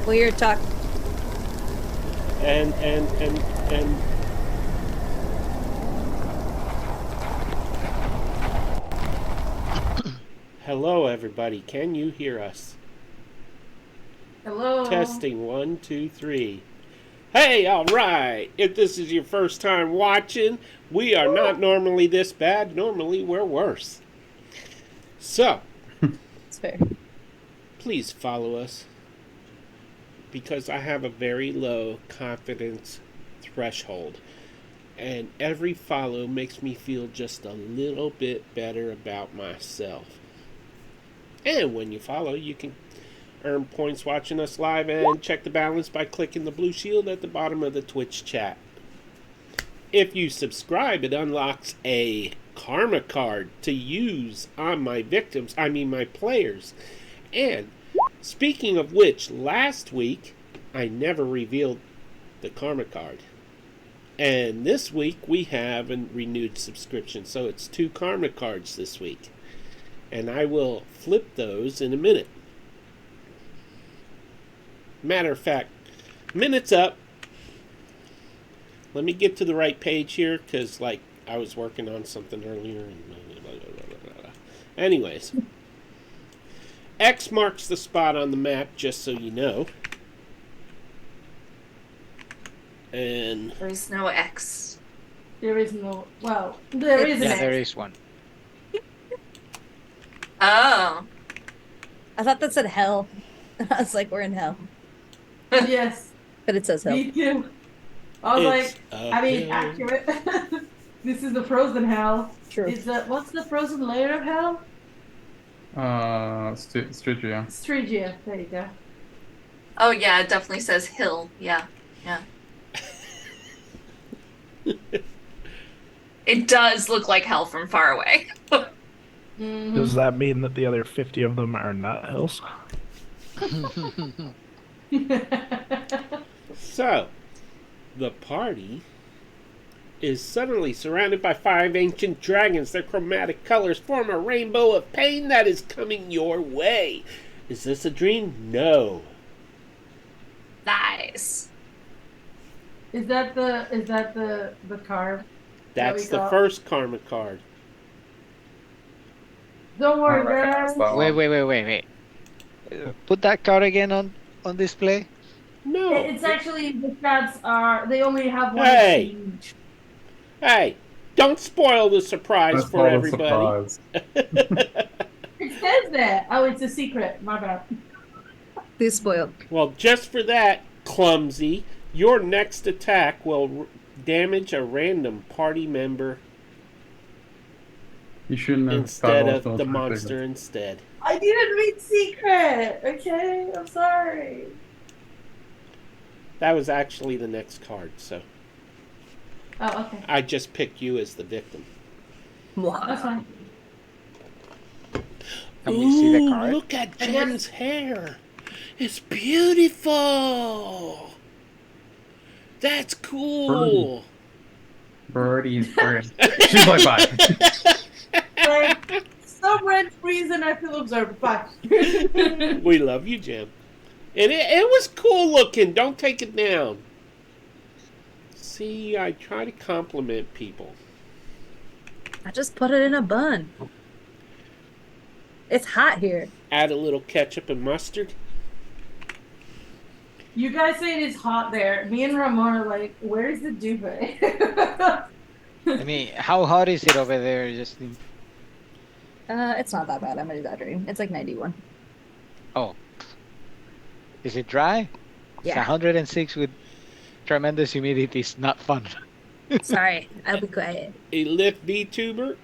Clear talk. And hello, everybody. Can you hear us? Hello. Testing 1, 2, 3. Hey, all right. If this is your first time watching, we are not normally this bad. Normally, we're worse. So, It's fair. please follow us because I have a very low confidence threshold. And every follow makes me feel just a little bit better about myself. And when you follow, you can earn points watching us live and check the balance by clicking the blue shield at the bottom of the Twitch chat. If you subscribe, it unlocks a karma card to use on my victims, my players. And speaking of which, last week I never revealed the karma card. And this week we have a renewed subscription, so it's 2 karma cards this week. And I will flip those in a minute. Matter of fact, minute's up. Let me get to the right page here, because, I was working on something earlier. Anyways. X marks the spot on the map, just so you know. And There's no X. There is no. Well, there is an Yeah, X. there is one. Oh. I thought that said hell. I was like, we're in hell. Yes, But it says hell. me too. I was it's accurate. This is the frozen hell. True. Is that what's the frozen layer of hell? Stygia. Stygia. There you go. Oh yeah, it definitely says hill. Yeah. It does look like hell from far away. Mhm. Does that mean that the other 50 of them are not hills? So, the party is suddenly surrounded by 5 ancient dragons. Their chromatic colors form a rainbow of pain that is coming your way. Is this a dream? No. Nice. Is that the card? That's we the got? first karma card. Don't worry, I recognize guys. that one. Wait. Put that card again on display. No. It's actually the stats are they only have one Hey. each. Hey, don't spoil the surprise That's for all the everybody. surprise. It says that. Oh, it's a secret. My bad. Please spoiled. Well, just for that, clumsy, your next attack will damage a random party member You shouldn't have instead got of those the figures. monster instead. I didn't read secret. Okay, I'm sorry. That was actually the next card, so Oh, okay. I just picked you as the victim. That's fine. Can we see the card? Look at Jen's hair. It's beautiful. That's cool. Birdie's bird. She's like, bye. Like, some red reason I feel observed. Bye. We love you, Jen. And it was cool looking. Don't take it down. See, I try to compliment people. I just put it in a bun. It's hot here. Add a little ketchup and mustard. You guys say it is hot there. Me and Ramon are like, where's the duvet? I mean, how hot is it over there, Justin? It's not that bad. I'm exaggerating. It's like 91. Oh. Is it dry? Yeah. 106 with tremendous humidity is not fun. Sorry, I'll be quiet. A Lyft VTuber.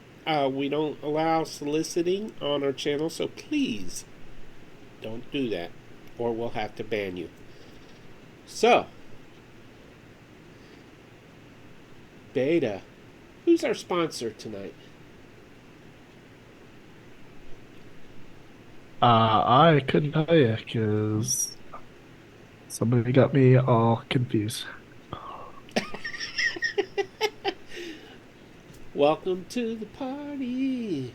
We don't allow soliciting on our channel, so please don't do that, or we'll have to ban you. So, Beta, who's our sponsor tonight? I couldn't tell you because somebody got me all confused. Welcome to the party.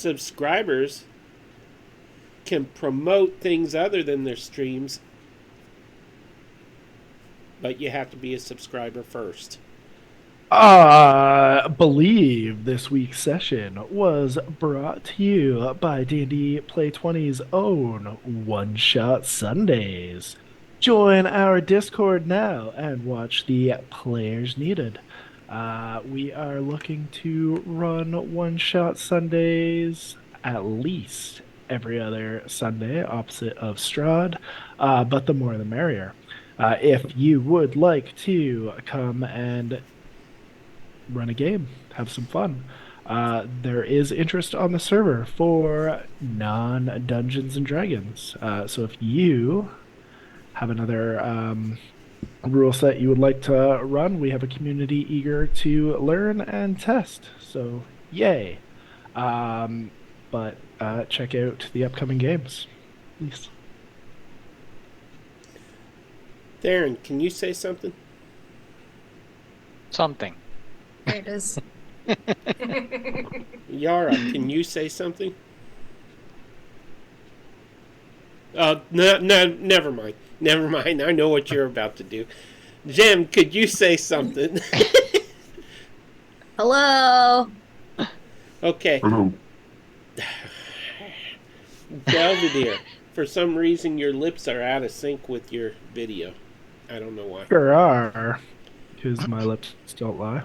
subscribers can promote things other than their streams, but you have to be a subscriber first. Believe this week's session was brought to you by D&D Play 20's own One Shot Sundays. Join our Discord now and watch the Players Needed. We are looking to run One Shot Sundays at least every other Sunday, opposite of Strahd, but the more the merrier. If you would like to come and run a game, have some fun, there is interest on the server for non-Dungeons and Dragons. So if you have another rule set you would like to run, we have a community eager to learn and test. So yay! But check out the upcoming games, please. Darren, can you say something? Something. There it is. Yara, can you say something? No, never mind. Never mind. I know what you're about to do. Jem, could you say something? Hello. Okay. Hello. Belvedere, for some reason your lips are out of sync with your video. I don't know why. Sure are, because my lips don't lie.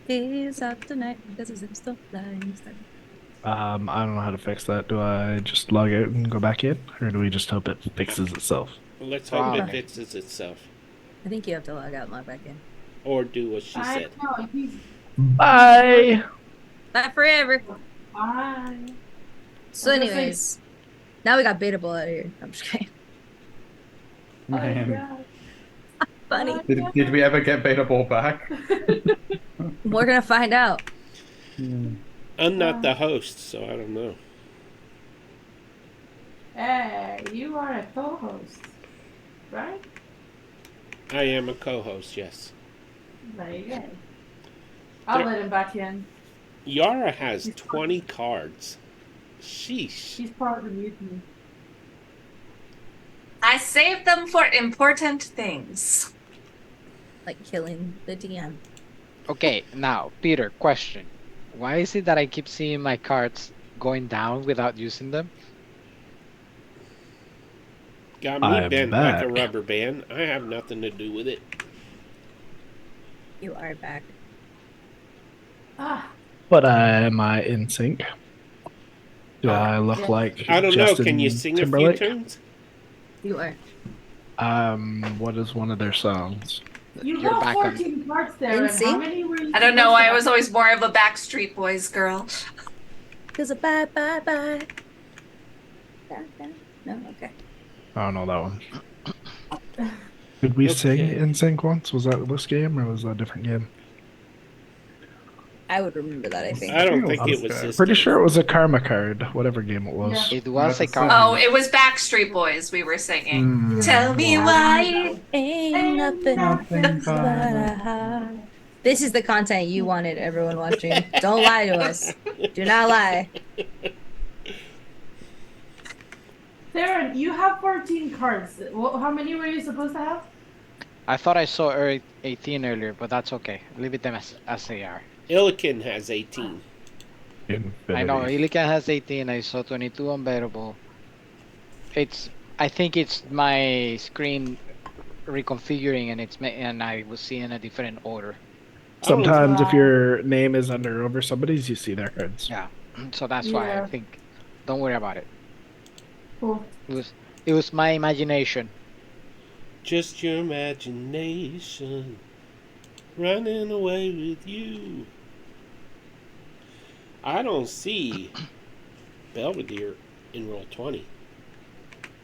He's up tonight because his lips don't lie. I don't know how to fix that. Do I just log out and go back in, or do we just hope it fixes itself? Let's hope it Okay. fixes itself. I think you have to log out and log back in. Or do what she I said. know. He's Bye. Not forever. fine. So, I was gonna say- anyways, now we got Beta Bull out of here. I'm just kidding. Man. Funny. Did we ever get Beta Ball back? We're gonna find out. I'm not the host, so I don't know. Hey, you are a co-host, right? I am a co-host, yes. There you go. I'll There- let him back in. Yara has 20 cards. Sheesh. She's part of the mutiny. I saved them for important things. Like killing the DM. Okay, now, Peter, question. Why is it that I keep seeing my cards going down without using them? Got me I'm bent like a back. rubber band. I have nothing to do with it. You are back. Ah, But am I in sync? Do I look Yeah. like I don't Justin know. Can you sing Timberlake? a few tunes? You are. What is one of their songs? you You're got back on. 14 cards there. And how NSYNC? many were you? I don't know. supposed to I was have? always more of a Backstreet Boys girl. Cause a bye bye bye. No, okay. I don't know that one. Did we sing Okay. in sync once? Was that this game or was that a different game? I would remember that. I think. I don't think I'm it was this. pretty game. sure it was a karma card, whatever game it was. Yeah. It was a That's card. Oh, it was Backstreet Boys we were singing. Mm. Tell me why. Ain't nothing but a heart. This is the content you wanted, everyone watching. Don't lie to us. Do not lie. Darren, you have 14 cards. How many were you supposed to have? I thought I saw 18 earlier, but that's okay. Leave it them as they are. Illiken has 18. I know Infinity. Ilika has 18. I saw 22 unbearable. I think it's my screen reconfiguring, and I was seeing a different order. Sometimes if Wow. your name is under over somebody's, you see their cards. Yeah, so that's why I Yeah. think. Don't worry about it. Cool. It was my imagination. Just your imagination running away with you. I don't see Belvedere in roll 20.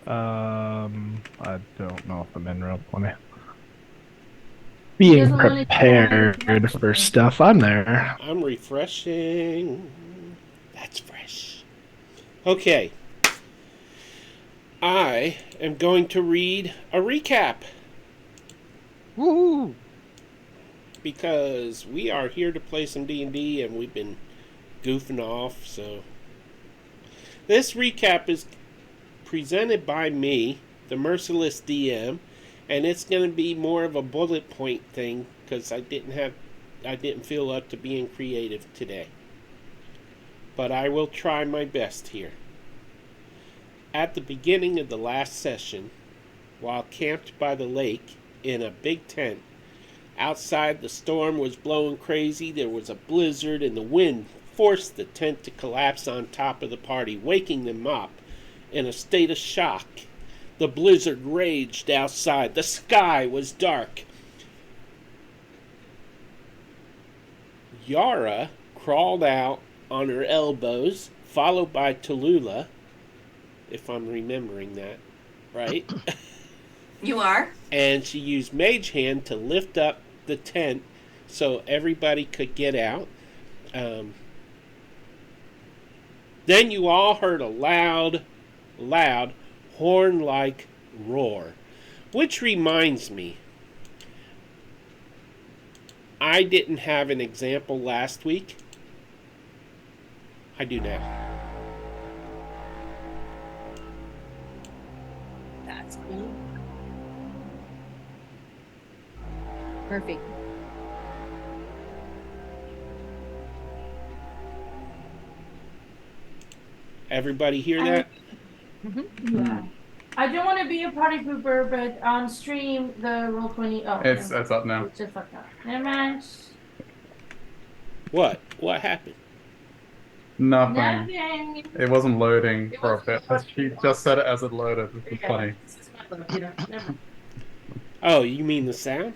I don't know if I'm in roll 20. Being doesn't really prepared for stuff, I'm there. I'm refreshing. That's fresh. Okay. I am going to read a recap. Woohoo! because we are here to play some D&D and we've been goofing off. So this recap is presented by me, the Merciless DM, and it's going to be more of a bullet point thing because I didn't feel up to being creative today. But I will try my best here. At the beginning of the last session, while camped by the lake in a big tent, outside the storm was blowing crazy, there was a blizzard, and the wind forced the tent to collapse on top of the party, waking them up in a state of shock. The blizzard raged outside. The sky was dark. Yara crawled out on her elbows, followed by Tallulah, if I'm remembering that right. You are? And she used Mage Hand to lift up the tent so everybody could get out. Then you all heard a loud, horn-like roar. Which reminds me, I didn't have an example last week. I do now. That's cool. Perfect. Everybody hear that? Yeah. I don't want to be a party pooper, but on stream, the Roll20. Oh, It's never mind. up now. It's just fucked up. Never mind. What? What happened? Nothing. Nothing. It wasn't loading It for a wasn't bit. loading. She just said it as it loaded, which is Yeah, funny. this is my locator. Never mind. Oh, you mean the sound?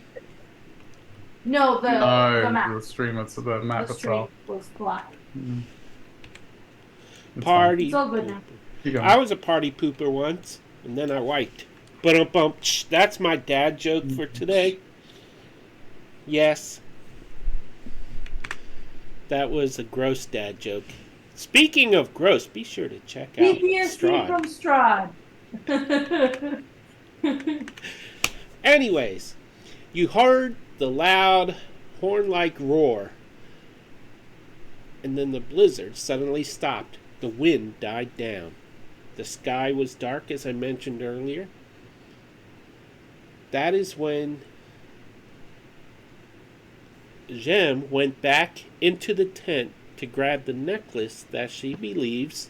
No, the No, map. the stream, it's the map The stream itself. was black. Mm. It's Party. It's all good now. fine. Keep going. I was a party pooper once, and then I wiped. But that's my dad joke for today. Yes. That was a gross dad joke. Speaking of gross, be sure to check out PTSD from Strahd. Anyways, you heard the loud horn-like roar, and then the blizzard suddenly stopped. The wind died down. The sky was dark, as I mentioned earlier. That is when Jem went back into the tent to grab the necklace that she believes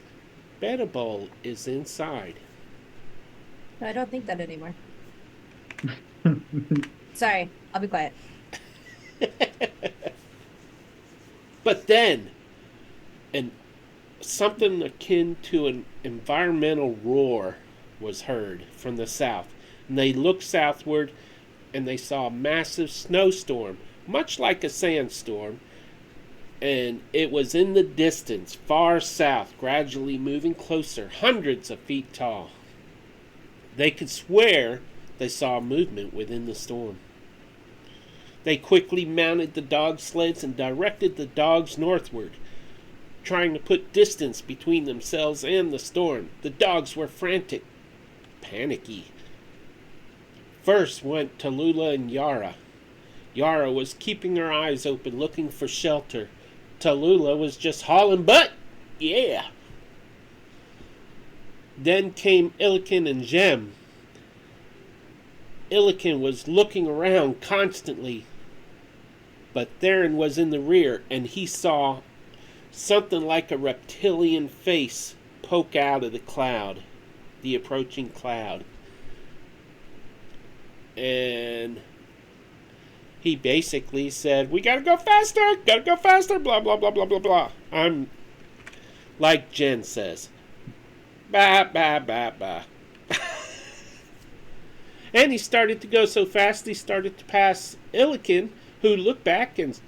Bedabol is inside. I don't think that anymore. Sorry, I'll be quiet. But then, something akin to an environmental roar was heard from the south. And they looked southward and they saw a massive snowstorm, much like a sandstorm. And it was in the distance, far south, gradually moving closer, hundreds of feet tall. They could swear they saw movement within the storm. They quickly mounted the dog sleds and directed the dogs northward, trying to put distance between themselves and the storm. The dogs were frantic, panicky. First went Tallulah and Yara. Yara was keeping her eyes open, looking for shelter. Tallulah was just hauling butt. Yeah. Then came Illiken and Jem. Illiken was looking around constantly, but Theron was in the rear, and he saw something like a reptilian face poke out of the cloud, the approaching cloud. And he basically said, "We gotta go faster, blah, blah, blah, blah, blah, blah." I'm like Jen says, bah, bah, bah, bah. And he started to go so fast, he started to pass Illiken, who looked back and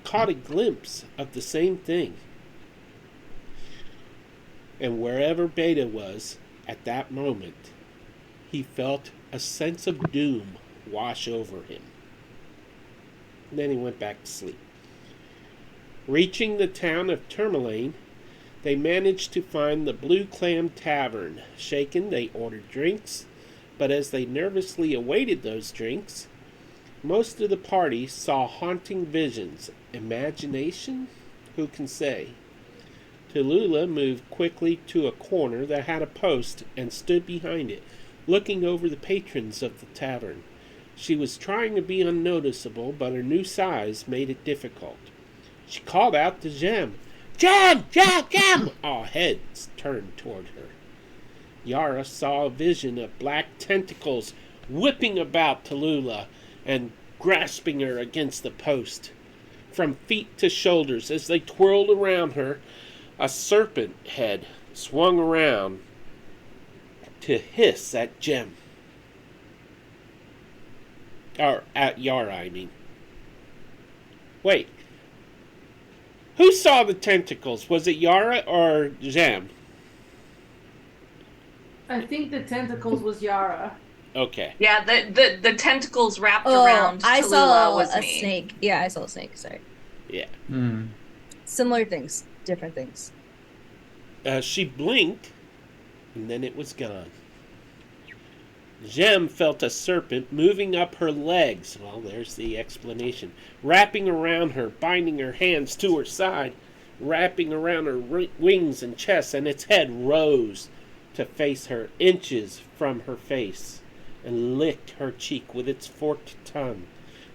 caught a glimpse of the same thing. And wherever Beta was at that moment, he felt a sense of doom wash over him. And then he went back to sleep. Reaching the town of Tourmaline, they managed to find the Blue Clam Tavern. Shaken, they ordered drinks, but as they nervously awaited those drinks, Most of the party saw haunting visions. Imagination? Who can say? Tallulah moved quickly to a corner that had a post and stood behind it, looking over the patrons of the tavern. She was trying to be unnoticeable, but her new size made it difficult. She called out to Jem. "Jem! Jem! Jem!" All heads turned toward her. Yara saw a vision of black tentacles whipping about Tallulah and grasping her against the post. From feet to shoulders, as they twirled around her, a serpent head swung around to hiss at Jem. Or at Yara, I mean. Wait. Who saw the tentacles? Was it Yara or Jem? I think the tentacles was Yara. Okay. Yeah, the tentacles wrapped Oh, around I Tallulah saw was a me. snake. Yeah, I saw a snake. Sorry. Yeah. Similar things, different things. She blinked, and then it was gone. Jem felt a serpent moving up her legs. Well, there's the explanation. Wrapping around her, binding her hands to her side, wrapping around her wings and chest, and its head rose to face her inches from her face and licked her cheek with its forked tongue.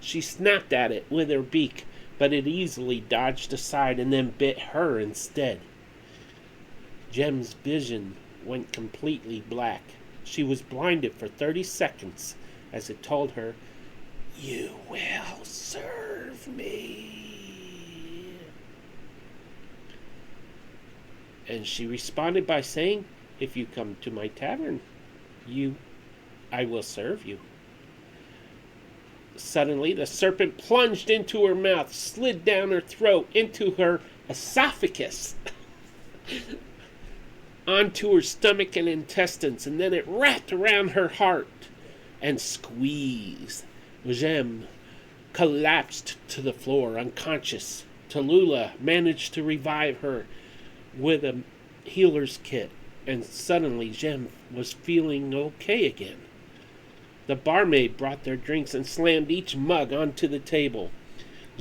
She snapped at it with her beak, but it easily dodged aside and then bit her instead. Jem's vision went completely black. She was blinded for 30 seconds as it told her, "You will serve me." And she responded by saying, "If you come to my tavern, I will serve you." Suddenly, the serpent plunged into her mouth, slid down her throat, into her esophagus, onto her stomach and intestines, and then it wrapped around her heart and squeezed. Jem collapsed to the floor, unconscious. Tallulah managed to revive her with a healer's kit, and suddenly Jem was feeling okay again. The barmaid brought their drinks and slammed each mug onto the table.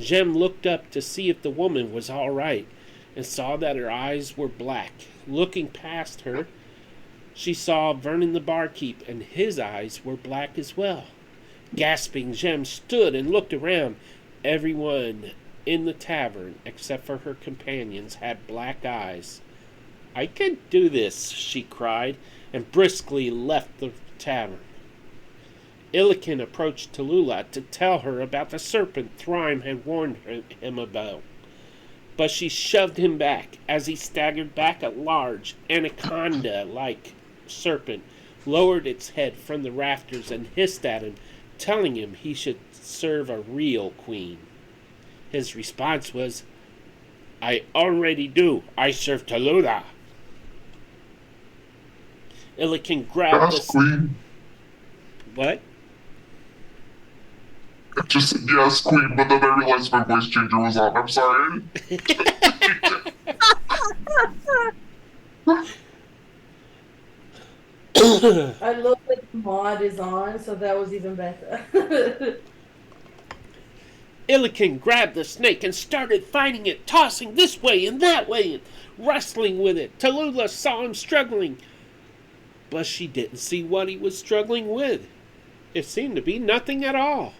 Jem looked up to see if the woman was all right, and saw that her eyes were black. Looking past her, she saw Vernon the barkeep, and his eyes were black as well. Gasping, Jem stood and looked around. Everyone in the tavern, except for her companions, had black eyes. "I can do this," she cried, and briskly left the tavern. Illiken approached Tallulah to tell her about the serpent Thrime had warned him about. But she shoved him back. As he staggered back, a large, anaconda-like serpent lowered its head from the rafters and hissed at him, telling him he should serve a real queen. His response was, "I already do. I serve Tallulah." Illiken grabbed Yes, queen. What? I just said yes, queen, but then I realized my voice changer was on. I'm sorry. I love that the mod is on, so that was even better. Illiken grabbed the snake and started fighting it, tossing this way and that way and wrestling with it. Tallulah saw him struggling, but she didn't see what he was struggling with. It seemed to be nothing at all.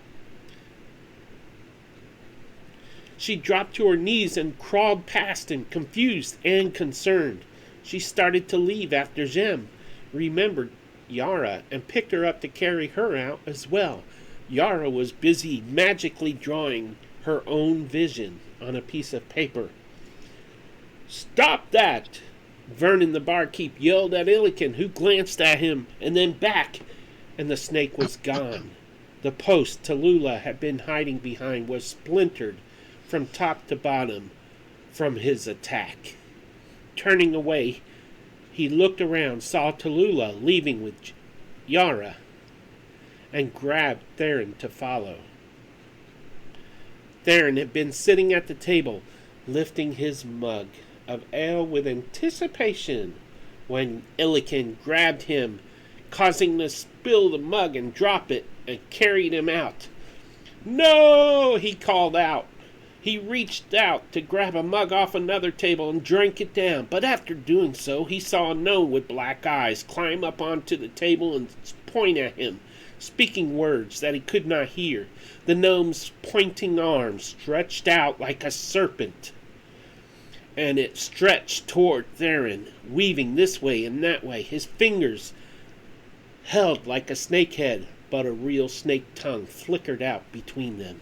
She dropped to her knees and crawled past him, confused and concerned. She started to leave after Jem, remembered Yara, and picked her up to carry her out as well. Yara was busy magically drawing her own vision on a piece of paper. "Stop that!" Vernon the barkeep yelled at Illiken, who glanced at him and then back, and the snake was gone. The post Tallulah had been hiding behind was splintered from top to bottom from his attack. Turning away, he looked around, saw Tallulah leaving with Yara, and grabbed Theron to follow. Theron had been sitting at the table, lifting his mug of ale with anticipation, when Illiken grabbed him, causing him to spill the mug and drop it, and carried him out. No! He called out. He reached out to grab a mug off another table and drank it down, but after doing so, he saw a gnome with black eyes climb up onto the table and point at him, speaking words that he could not hear. The gnome's pointing arm stretched out like a serpent, and it stretched toward Theron, weaving this way and that way. His fingers held like a snake head, but a real snake tongue flickered out between them.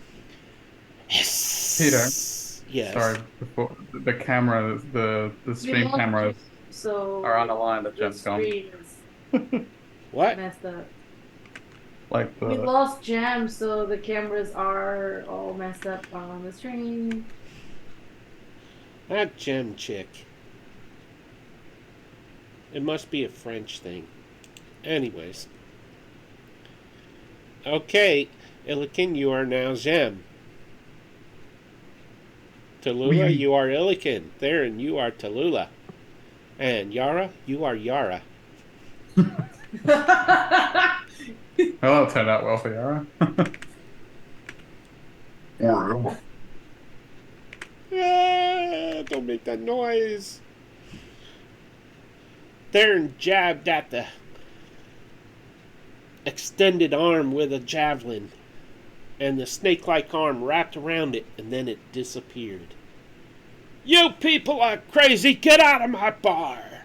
Yes. Peter. Yes. Sorry, before the cameras, the stream cameras So are on the line that the Jem's gone. screen is What? messed up. Like We the lost Gem, so the cameras are all messed up on the stream. That gem chick. It must be a French thing. Anyways. Okay, Illiken, you are now Gem. Tallulah, you are Illiken. Theron, you are Tallulah. And Yara, you are Yara. well, it turned out well for Yara. Or am I? Ah, don't make that noise. Theron jabbed at the extended arm with a javelin, and the snake-like arm wrapped around it, and then it disappeared. You people are crazy! Get out of my bar!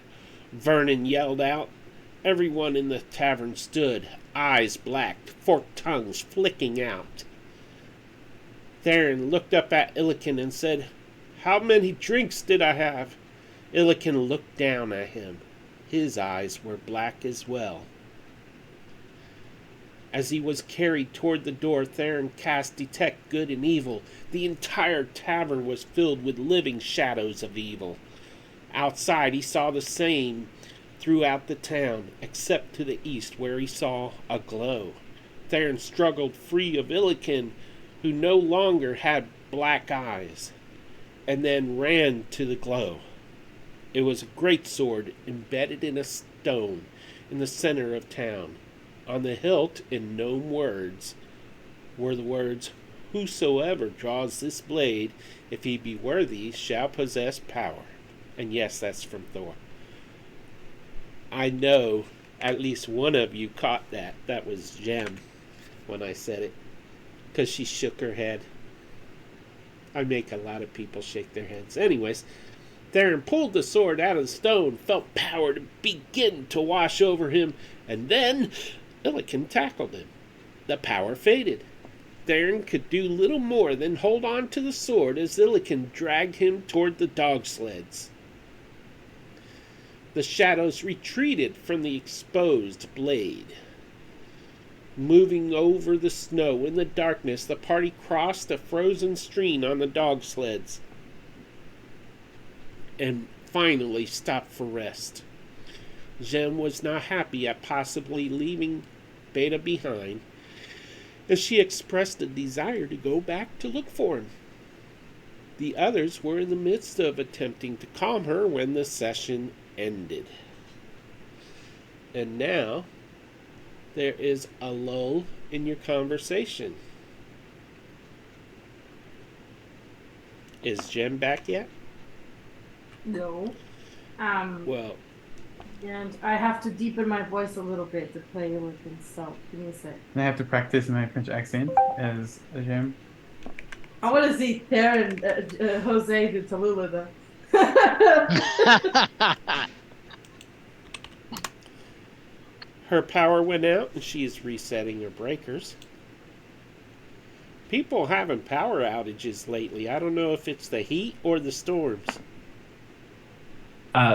Vernon yelled out. Everyone in the tavern stood, eyes black, forked tongues flicking out. Theron looked up at Illiken and said, "How many drinks did I have?" Illiken looked down at him. His eyes were black as well. As he was carried toward the door, Theron cast Detect Good and Evil. The entire tavern was filled with living shadows of evil. Outside, he saw the same throughout the town, except to the east, where he saw a glow. Theron struggled free of Illiken, who no longer had black eyes, and then ran to the glow. It was a great sword embedded in a stone in the center of town. On the hilt, in gnome words, were the words, "Whosoever draws this blade, if he be worthy, shall possess power." And yes, that's from Thor. I know at least one of you caught that. That was Gem when I said it, because she shook her head. I make a lot of people shake their heads. Anyways, Theron pulled the sword out of the stone, felt power to begin to wash over him, and then Illiken tackled him. The power faded. Theron could do little more than hold on to the sword as Illiken dragged him toward the dog sleds. The shadows retreated from the exposed blade. Moving over the snow in the darkness, the party crossed a frozen stream on the dog sleds and finally stopped for rest. Gem was not happy at possibly leaving Beta behind, as she expressed a desire to go back to look for him. The others were in the midst of attempting to calm her when the session ended. And now there is a lull in your conversation. Is Gem back yet? No. Well, And I have to deepen my voice a little bit to play Illiken, so give me a sec. I have to practice my French accent as a Gem. I want to see Theron, Jose to Tallulah though. her power went out and she is resetting her breakers. People having power outages lately. I don't know if it's the heat or the storms.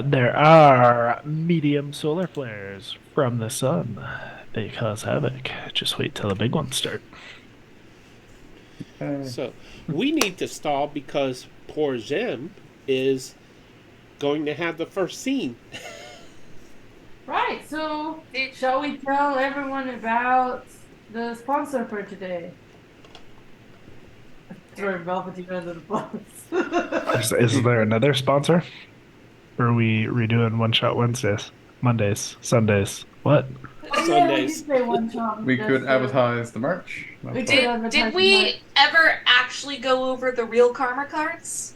There are medium solar flares from the sun. They cause havoc. Just wait till the big ones start. So we need to stall because poor Gem is going to have the first scene. Right, so shall we tell everyone about the sponsor for today? Sorry, Velveteen under the bus. Is there another sponsor? Or are we redoing One Shot Wednesdays? Mondays? Sundays? What? Sundays. could say one shot. We could advertise the merch. We That's could all. advertise Did the we ever actually go over the real karma cards,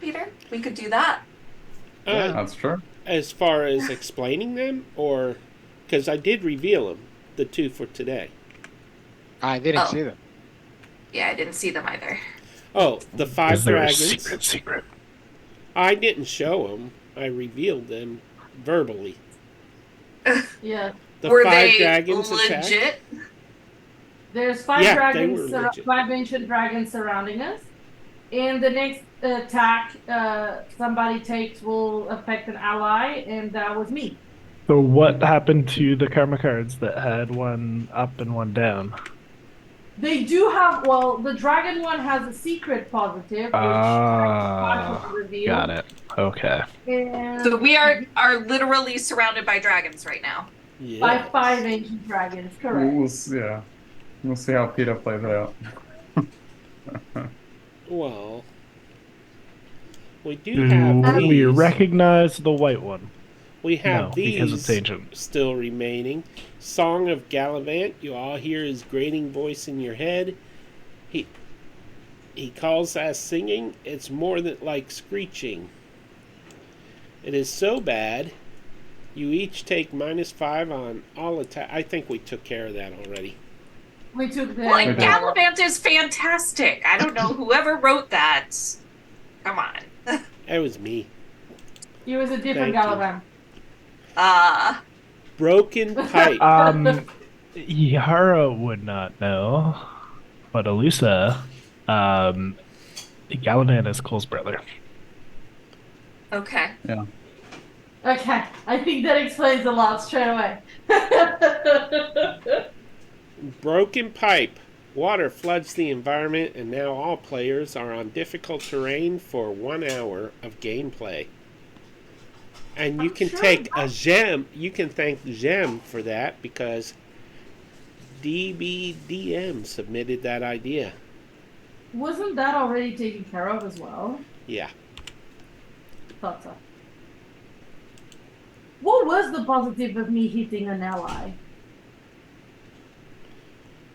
Peter? We could do that. That's true. As far as explaining them, or because I did reveal them, the 2 for today. I didn't Oh. see them. Yeah, I didn't see them either. Oh, the 5 Is there a dragons. secret? I didn't show them. I revealed them verbally. Yeah. The Were 5 they dragons attack. legit? There's 5 Yeah, they dragons, were legit. 5 ancient dragons surrounding us. And the next attack somebody takes will affect an ally, and that was me. So what happened to the karma cards that had one up and one down? They do have, well, the dragon one has a secret positive, which I will reveal. Got it. Okay. And So we are literally surrounded by dragons right now. by Yeah. 5 ancient dragons, correct. We'll see how Peter plays it out. Well, we do Do have these. we recognize the white one? We have No, because it's these ancient. still remaining. Song of Gallivant. You all hear his grating voice in your head. He calls that singing. It's more than like screeching. It is so bad. You each take -5 on all attack. I think we took care of that already. We took the. Like, Okay. Gallivant is fantastic. I don't know whoever wrote that. Come on. That was me. He was a different Thank you. Galavan. Broken pipe. Yara would not know, but Alusa, Galavan is Cole's brother. Okay. Okay, I think that explains a lot straight away. Broken pipe. Water floods the environment, and now all players are on difficult terrain for 1 hour of gameplay. And you can take a gem. You can thank Gem for that because DBDM submitted that idea. Wasn't that already taken care of as well? Yeah. Thought so. What was the positive of me hitting an ally?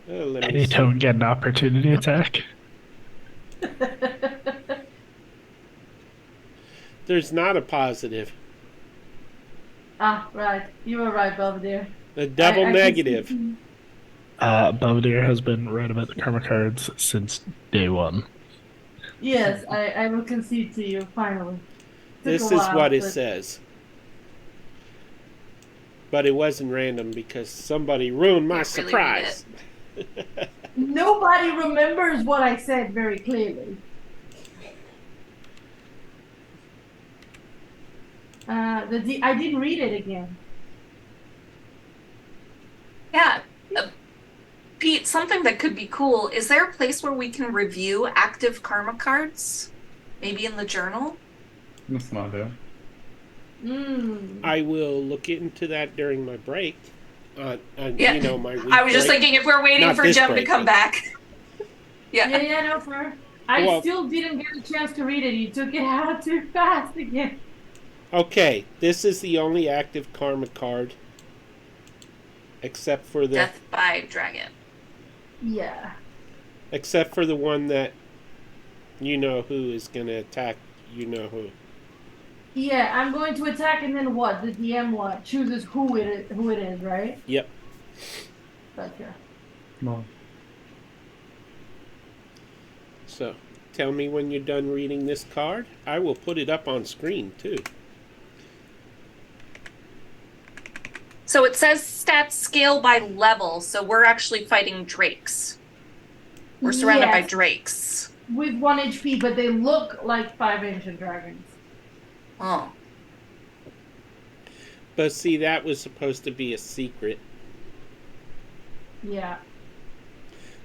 Let me They see. don't get an opportunity attack. There's not a positive. Ah, right. You were right, Belvedere. A double I can negative. see- Belvedere has been right about the karma cards since day one. Yes, I will concede to you, finally. Took This a is while, what it but- says. But it wasn't random because somebody ruined my Can't really surprise. Nobody remembers what I said very clearly. I didn't read it again. Yeah. Pete, something that could be cool. Is there a place where we can review active karma cards? Maybe in the journal? That's an idea. I will look into that during my break. Yeah. You know, my week I was just break. thinking if we're waiting Not for this Jem to break, come but- back. Yeah, no, sir. I Well- still didn't get a chance to read it. You took it out too fast again. Okay, this is the only active karma card. Except for the Death by Dragon. Yeah. except for the one that you know who is gonna attack you know who. Yeah, I'm going to attack, and then what? The DM what? Chooses who it is, right? Yep. Gotcha. Well, So tell me when you're done reading this card. I will put it up on screen too. So it says stats scale by level, so we're actually fighting drakes. We're surrounded by Yes, drakes. with 1 HP, but they look like 5 ancient dragons. Oh. But see, that was supposed to be a secret. Yeah.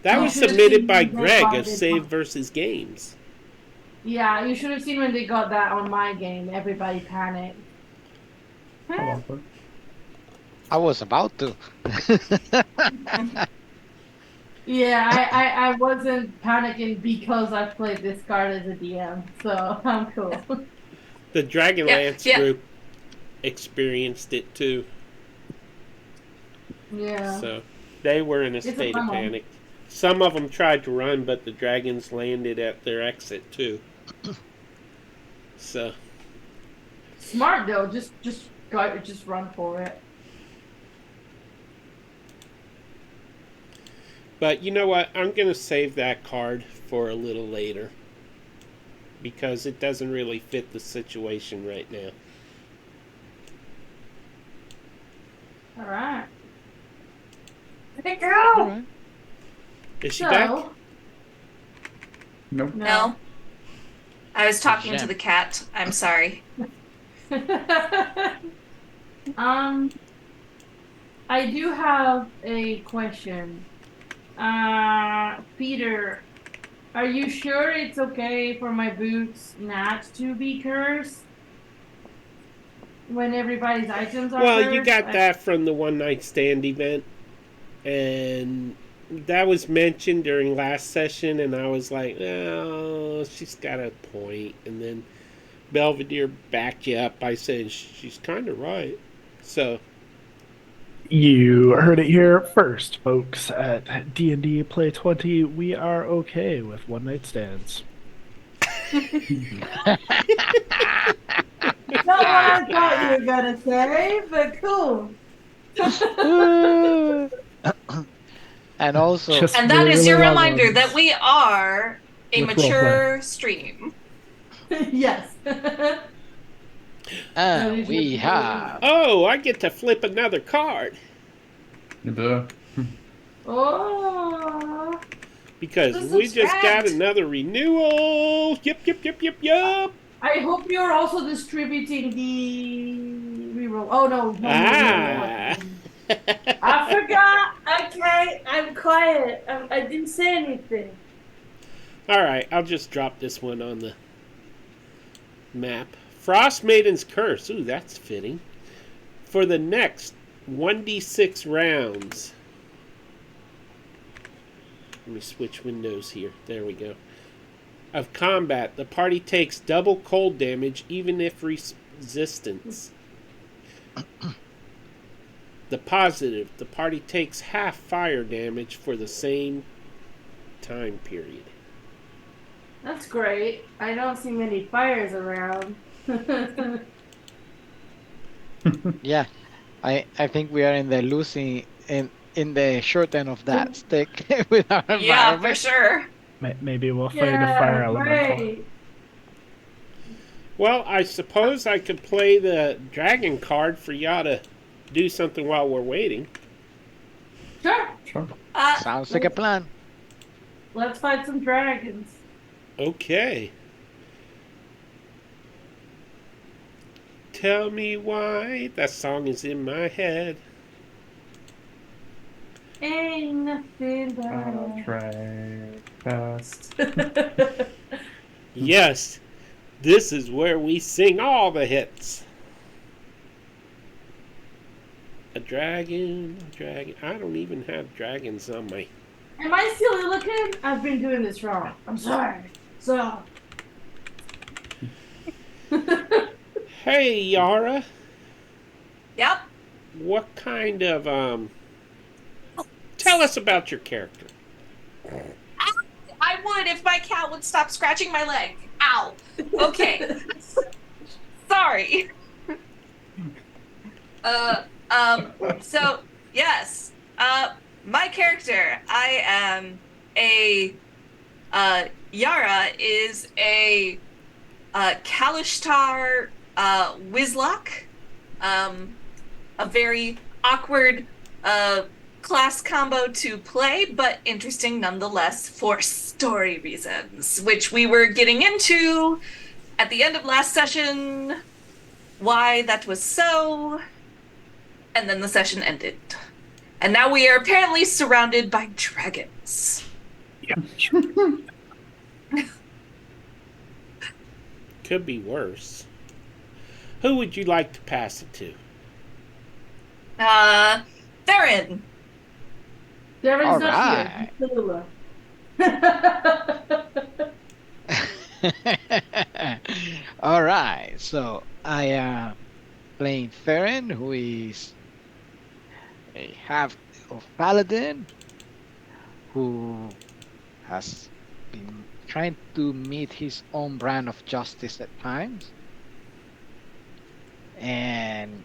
That You was should've submitted seen by that Greg card of in Save my- versus Games. Yeah, you should have seen when they got that on my game. Everybody panicked. probably. I was about to. Yeah, I wasn't panicking because I played this card as a DM, so I'm cool. The Dragonlance Yeah. group experienced it too. Yeah. So they were in a It's a state of fun one. panic. Some of them tried to run, but the dragons landed at their exit too. So Smart though. Just go. Just run for it. but you know what? I'm going to save that card for a little later because it doesn't really fit the situation right now. All right. Hey, All girl. right. Is she back? So Nope. No, I was talking to Gem. the cat. I'm sorry. um, I do have a question. Peter, are you sure it's okay for my boots not to be cursed when everybody's items are Well, cursed? you got that from the one night stand event, and that was mentioned during last session, and I was like, oh, she's got a point. And then Belvedere backed you up by saying she's kind of right. So You heard it here first, folks. At D&D Play 20, we are okay with one night stands. Not what I thought you were gonna say, but cool. And also, Just And that really, is really your long reminder ones that we are a with mature stream. Yes. and we have oh, I get to flip another card Duh. Oh. because The we just got subscribed. another renewal. Yep. I hope you're also distributing the reroll. Oh no, no, Ah. I forgot. Okay, I'm quiet. I didn't say anything. All right, I'll just drop this one on the map. Frostmaiden's Curse. Ooh, that's fitting. For the next 1d6 rounds. Let me switch windows here. There we go. Of combat, the party takes double cold damage even if resistance. The positive, the party takes half fire damage for the same time period. That's great. I don't see many fires around. yeah. I think we are in the losing in the short end of that stick with our Yeah, for environment. sure. Maybe we'll find a fire elemental. great. Well, I suppose I could play the dragon card for y'all to do something while we're waiting. Sure. Sure. Sounds like a plan. Let's fight some dragons. Okay. Tell me why that song is in my head. Ain't nothing but I'll try fast. Yes, this is where we sing all the hits. A dragon. I don't even have dragons on my... Am I silly looking? I've been doing this wrong. I'm sorry. So. Hey, Yara. Yep. What kind of, Tell us about your character. I would if my cat would stop scratching my leg. Ow. Okay. Sorry. So yes. My character, I am a Yara is a Kalishtar Wizlock. A very awkward class combo to play, but interesting nonetheless for story reasons, which we were getting into at the end of last session, why that was so, and then the session ended. And now we are apparently surrounded by dragons. Could be worse. Who would you like to pass it to? Theron. Darren's All not here. He's Tallulah. All right, so I am playing Farron, who is a half elf paladin who has been trying to meet his own brand of justice at times. And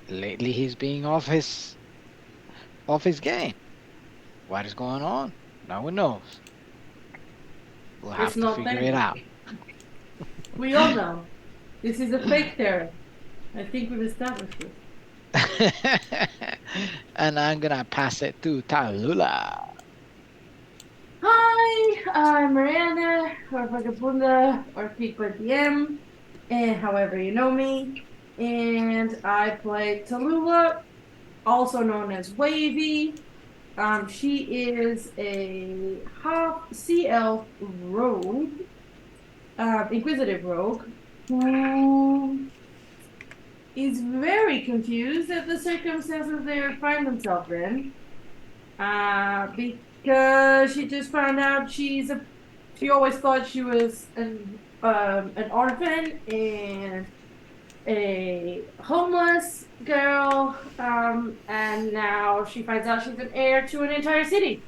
lately he's being off his game. What is going on? No one knows. We'll It's have to not figure there. it out. We all know. This is a fake terror. I think we've established this. And I'm gonna pass it to Talula. Hi, I'm Miranda, or Vagabunda, or Pico DM, and however you know me. And I play Tallulah, also known as Wavy. She is a half sea elf rogue, inquisitive rogue, who is very confused at the circumstances they find themselves in. Because she just found out she always thought she was an orphan and a homeless girl, and now she finds out she's an heir to an entire city.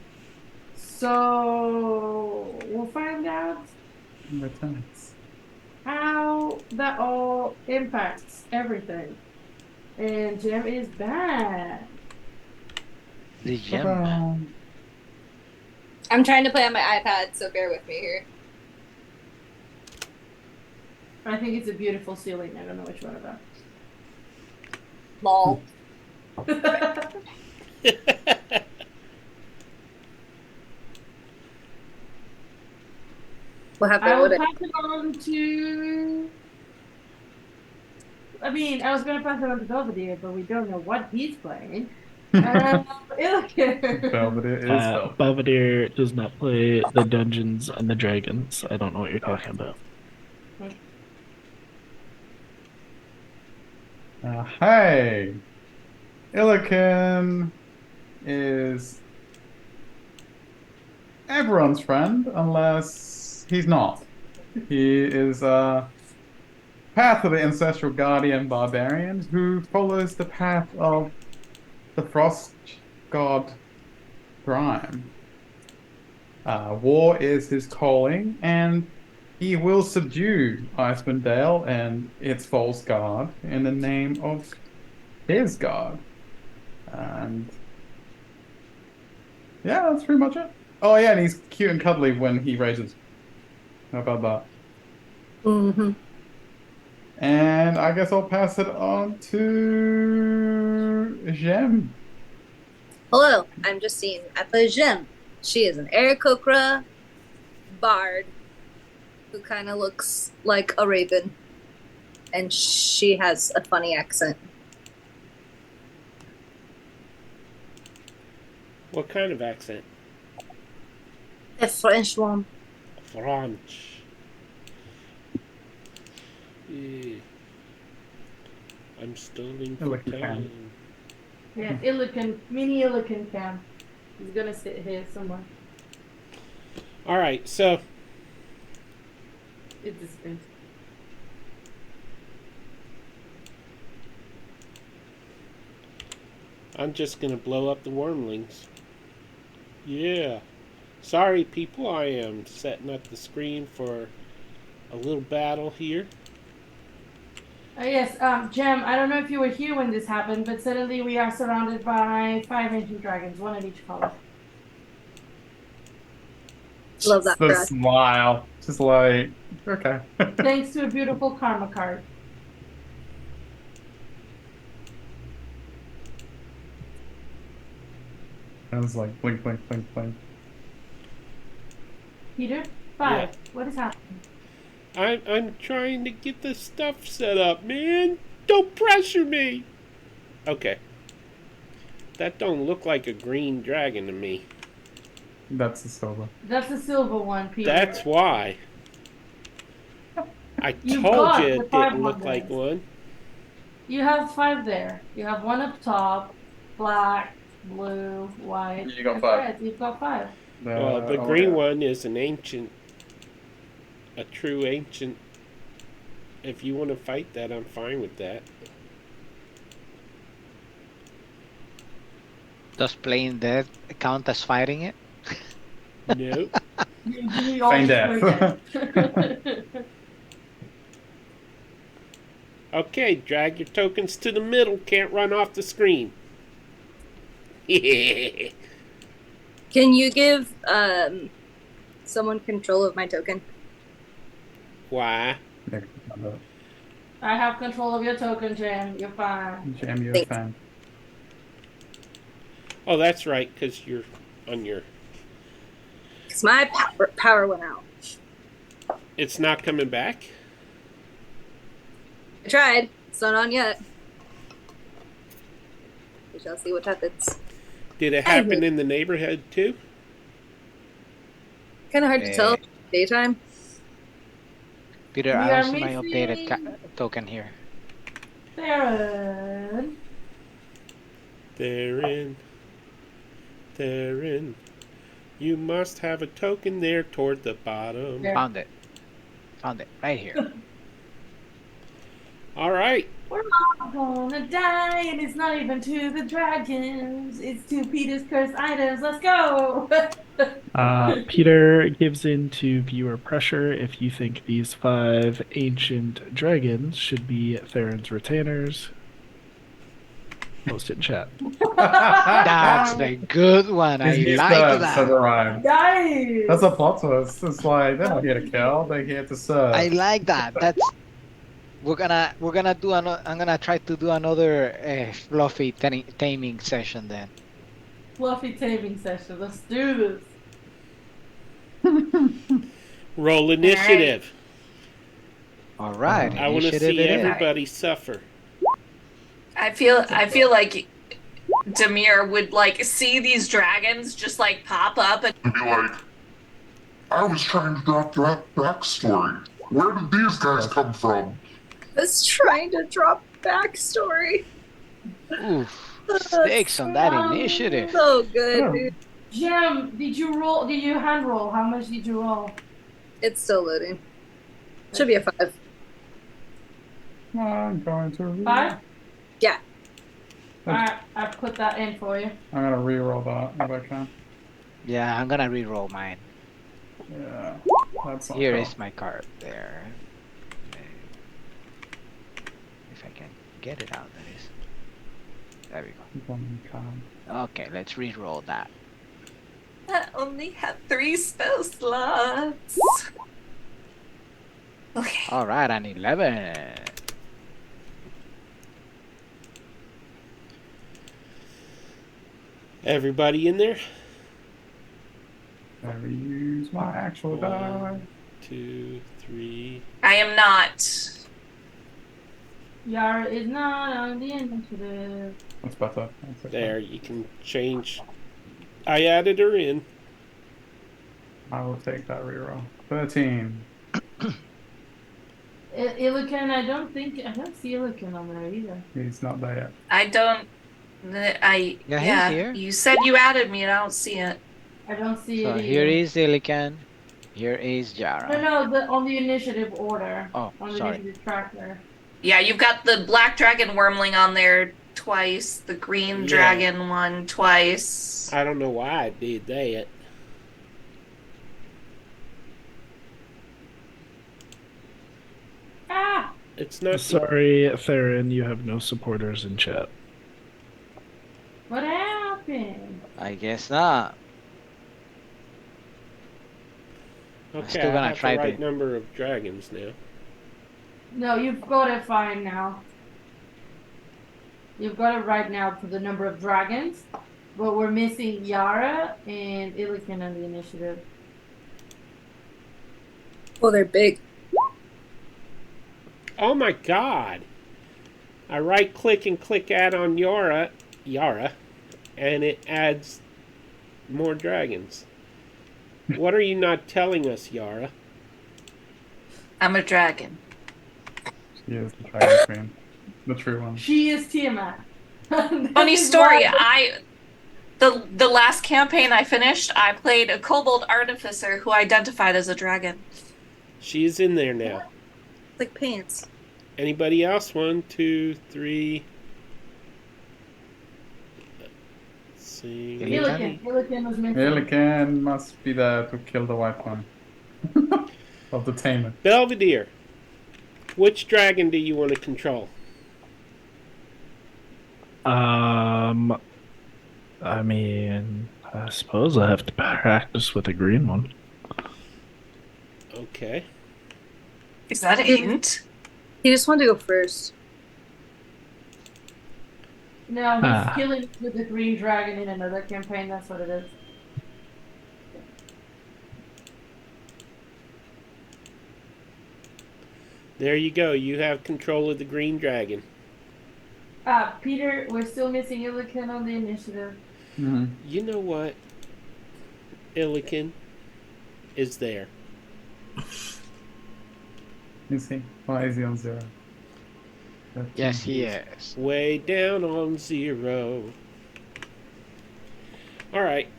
So we'll find out Returns. how that all impacts everything. And Gem is bad. The gem. I'm trying to play on my iPad, so bear with me here. I think it's a beautiful ceiling. I don't know which one of them. Lol. What I happened will with it? pass it on to. I mean, I was going to pass it on to Belvedere, but we don't know what he's playing. Illiken. Belvedere is Belvedere. Belvedere does not play the Dungeons and the Dragons. I don't know what you're talking about. Hey, Illiken is everyone's friend, unless he's not. He is path of the ancestral guardian barbarian who follows the path of the frost god Grime. War is his calling, and he will subdue Icewind Dale and its false god in the name of his god. And yeah, that's pretty much it. Oh yeah, and he's cute and cuddly when he rages. How about that? Mm-hmm. And I guess I'll pass it on to Jem. Hello, I'm Justine. I play Jim. She is an Aarakocra bard who kind of looks like a raven, and she has a funny accent. What kind of accent? A French one. French. Yeah. I'm stalling for time. Yeah, Illiken, mini Illiken cam. He's gonna sit here somewhere. All right, so It's this thing. I'm just gonna blow up the wormlings. Yeah. Sorry, people. I am setting up the screen for a little battle here. Yes, Jem, I don't know if you were here when this happened, but suddenly we are surrounded by 5 ancient dragons, one of each color. Love that The for us. smile. Just like, okay. Thanks to a beautiful karma card. I was like, blink, blink, blink, blink. Peter, 5. Yeah. What is happening? I'm trying to get the stuff set up, man. Don't pressure me. Okay. That don't look like a green dragon to me. That's the silver. That's the silver one, Peter. That's why. I You told got you the it 5 didn't look ones. like one. You have 5 there. You have one up top, black, blue, white. You got and 5. red. You've got 5. Well, the oh, green yeah. one is an ancient, a true ancient. If you want to fight that, I'm fine with that. Does playing dead count as fighting it? Nope. We all Feign play death. that. Okay, drag your tokens to the middle. Can't run off the screen. Can you give someone control of my token? Why? I have control of your token, Jam. You're fine. Jam, you're a Thanks. fan. Oh, that's right, because you're on your... Because my power went out. It's not coming back? I tried. It's not on yet. We shall see what happens. Did it happen in the neighborhood, too? Kind of hard to tell. Daytime. Peter, We I are don't see my updated missing- token here. Theron. Therein. You must have a token there toward the bottom. There. Found it. Found it. Right here. All right. We're all gonna die, and it's not even to the dragons. It's to Peter's cursed items. Let's go. Peter gives in to viewer pressure if you think these 5 ancient dragons should be Theron's retainers. Post it in chat. That's the good one. I His like serves that. have arrived. Nice. That's a plot twist. It's like they're not here to kill; they're here to serve. I like that. That's we're gonna do another. I'm gonna try to do another fluffy taming session then. Fluffy taming session. Let's do Roll initiative. All right. I want to initiative see it is. everybody suffer. I feel like Demir would like see these dragons just like pop up and And be like, I was trying to drop that backstory. Where did these guys come from? I was trying to drop backstory. Oof. Stakes on that initiative. So good, dude. Jam, did you roll? Did you hand roll? How much did you roll? It's still loading. Should be a 5. I'm going to. 5? Yeah. Alright, I put that in for you. I'm gonna re-roll that if I can. Yeah, I'm gonna re-roll mine. Yeah, that's not Here cool. is my card. There. If I can get it out, that is. There we go. One card. Okay, let's re-roll that. I only have 3 spell slots. Okay. All right, an 11. Everybody in there? Let me use my actual die. 1, 2, 3. I am not. Yara is not on the initiative. That's better. That's okay. There, you can change. I added her in. I will take that reroll. 13. Illican, I don't see Illican on there either. He's not there yet. I don't. Yeah, he's here. You said you added me and I don't see it. I don't see So it either. here is Illican. Here is No, Jara. on the initiative order. Oh, On the sorry. initiative tracker. Yeah, you've got the black dragon wormling on there twice, the green Yeah. dragon one twice. I don't know why I did that. Ah! It's not. Sorry, Theron, you have no supporters in chat. What happened? I guess not. Okay, still I gonna have try the right to- number of dragons now. No, you've got it fine now. You've got it right now for the number of dragons. But we're missing Yara and Illican on the initiative. Well, they're big. Oh my god! I right click and click add on Yara, and it adds more dragons. What are you not telling us, Yara? I'm a dragon. She is the dragon queen. The true one. She is Tiamat. Funny story. The last campaign I finished, I played a kobold artificer who identified as a dragon. She's in there now. Like pants. Anybody else? 1, 2, 3. Missing. Illican was missing. Illican must be there to kill the white one. Of the tamer. Belvedere, which dragon do you want to control? I mean, I suppose I have to practice with a green one. Okay. Is that a hint? He just wanted to go first. No, he's Ah. killing with the green dragon in another campaign. That's what it is. There you go. You have control of the green dragon. Peter, we're still missing Illican on the initiative. Mm-hmm. You know what? Illican is there. Is he? Why is he on 0? Yes, he is. Way down on 0. Alright.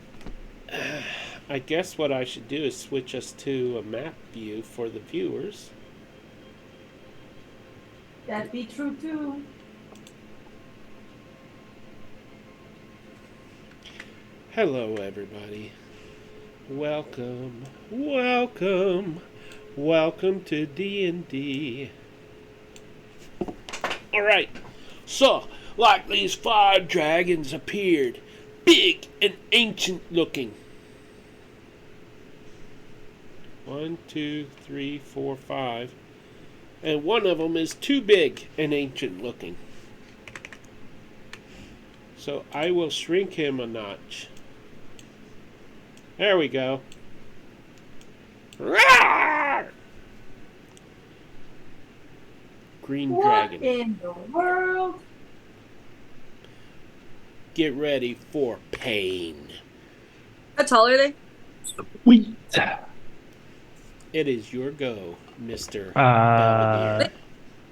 I guess what I should do is switch us to a map view for the viewers. That'd be true too. Hello, everybody. Welcome, welcome, welcome to D&D. Alright, so, like these 5 dragons appeared, big and ancient looking. 1, 2, 3, 4, 5. And one of them is too big and ancient looking. So I will shrink him a notch. There we go. Roar! Green What dragon. in the world? Get ready for pain. How tall are they? Sweet. It is your go, Mr. Uh, Belvedere.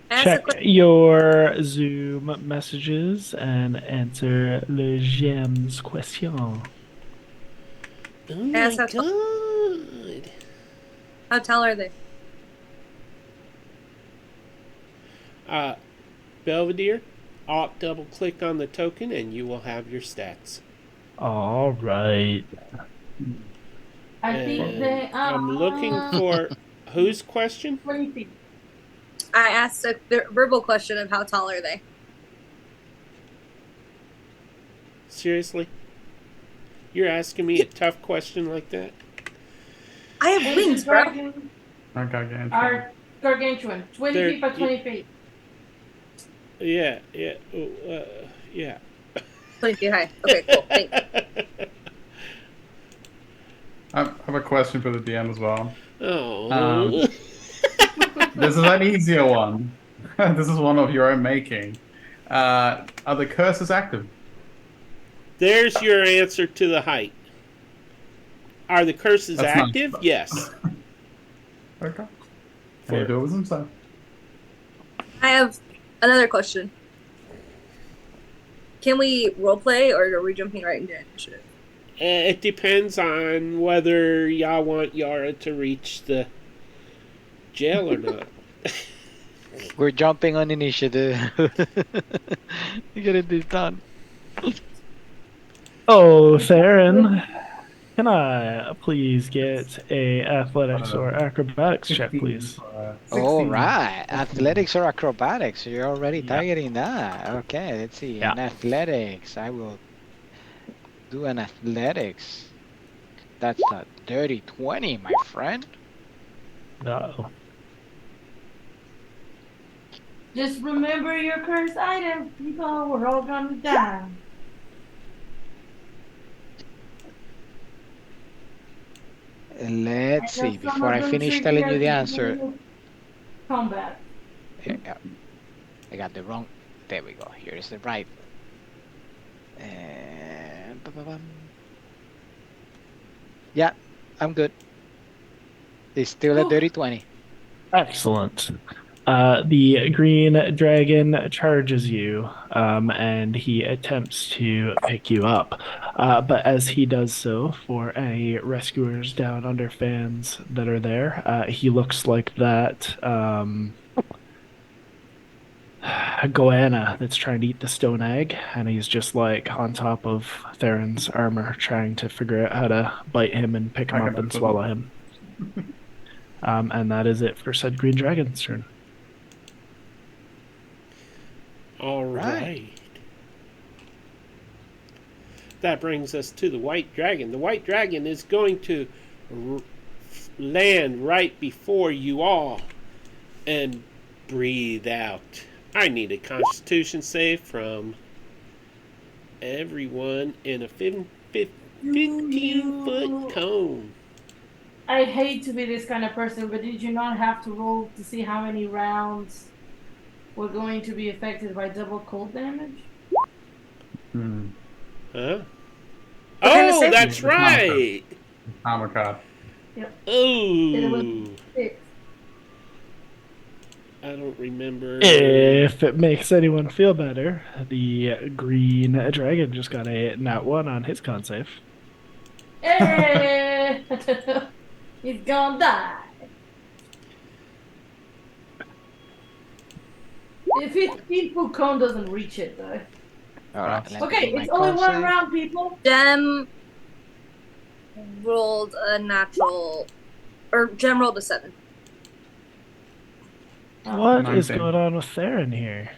Ask a check question. your Zoom messages and answer le gem's question. Oh my Ask how tall- god. How tall are they? Belvedere, Alt double click on the token and you will have your stats. All right. I think And they are. I'm looking for whose question? 20 feet. I asked a verbal question of how tall are they? Seriously? You're asking me a tough question like that? I have Ancient wings, bro. dragons Gargantuan. are gargantuan. 20 They're- feet by 20 feet. Yeah. Yeah. 20 feet high. Okay, cool. Thanks. I have a question for the DM as well. Oh. This is an easier one. This is one of your own making. Are the curses active? There's your answer to the height. Are the curses That's not- active? Yes. Okay. For- Can you do it with himself? I have another question. Can we roleplay or are we jumping right into initiative? It depends on whether y'all want Yara to reach the jail or not. We're jumping on initiative. You get it done. Oh, Theron, can I please get a athletics or acrobatics check, 15, please? 16. All right, athletics or acrobatics? You're already Yeah. targeting that. Okay, let's see. Yeah. In athletics, I will do an athletics. That's a dirty 20, my friend. No. Just remember your cursed items, people. We're all gonna die. Let's I know see. some Before of I them finish trick telling you you the to answer, do combat. yeah, I got the wrong. There we go. Here is the right. And yeah, I'm good. It's still a dirty 20. Excellent. The green dragon charges you, and he attempts to pick you up. But as he does so, for any rescuers down under fans that are there, he looks like that. goanna that's trying to eat the stone egg, and he's just like on top of Theron's armor, trying to figure out how to bite him and pick him up and swallow him. And that is it for said green dragon's turn. All right. That brings us to the white dragon. The white dragon is going to land right before you all and breathe out. I need a constitution save from everyone in a 15-foot cone. I hate to be this kind of person, but did you not have to roll to see how many rounds were going to be affected by double cold damage? Huh? Oh, that's right. Armor card. Yep. Oh. I don't remember. If it makes anyone feel better, the green dragon just got a nat 1 on his con save. Hey! He's gonna die. The 15-foot cone doesn't reach it, though. Alright, Okay, it's only one round, people. Gem rolled a 7. What is 19. going on with Theron here?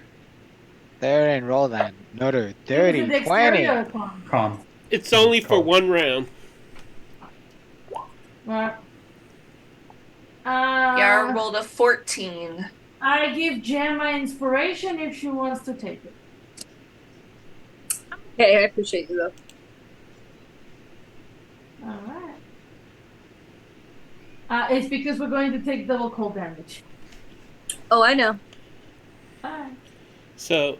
Theron, roll that. Another dirty Is it 20. dexterity or con? Con. It's only for one round. Right. Yara rolled a 14. I give Jen my inspiration if she wants to take it. Okay, I appreciate you though. Alright. It's because we're going to take double cold damage. Oh, I know. Alright. So,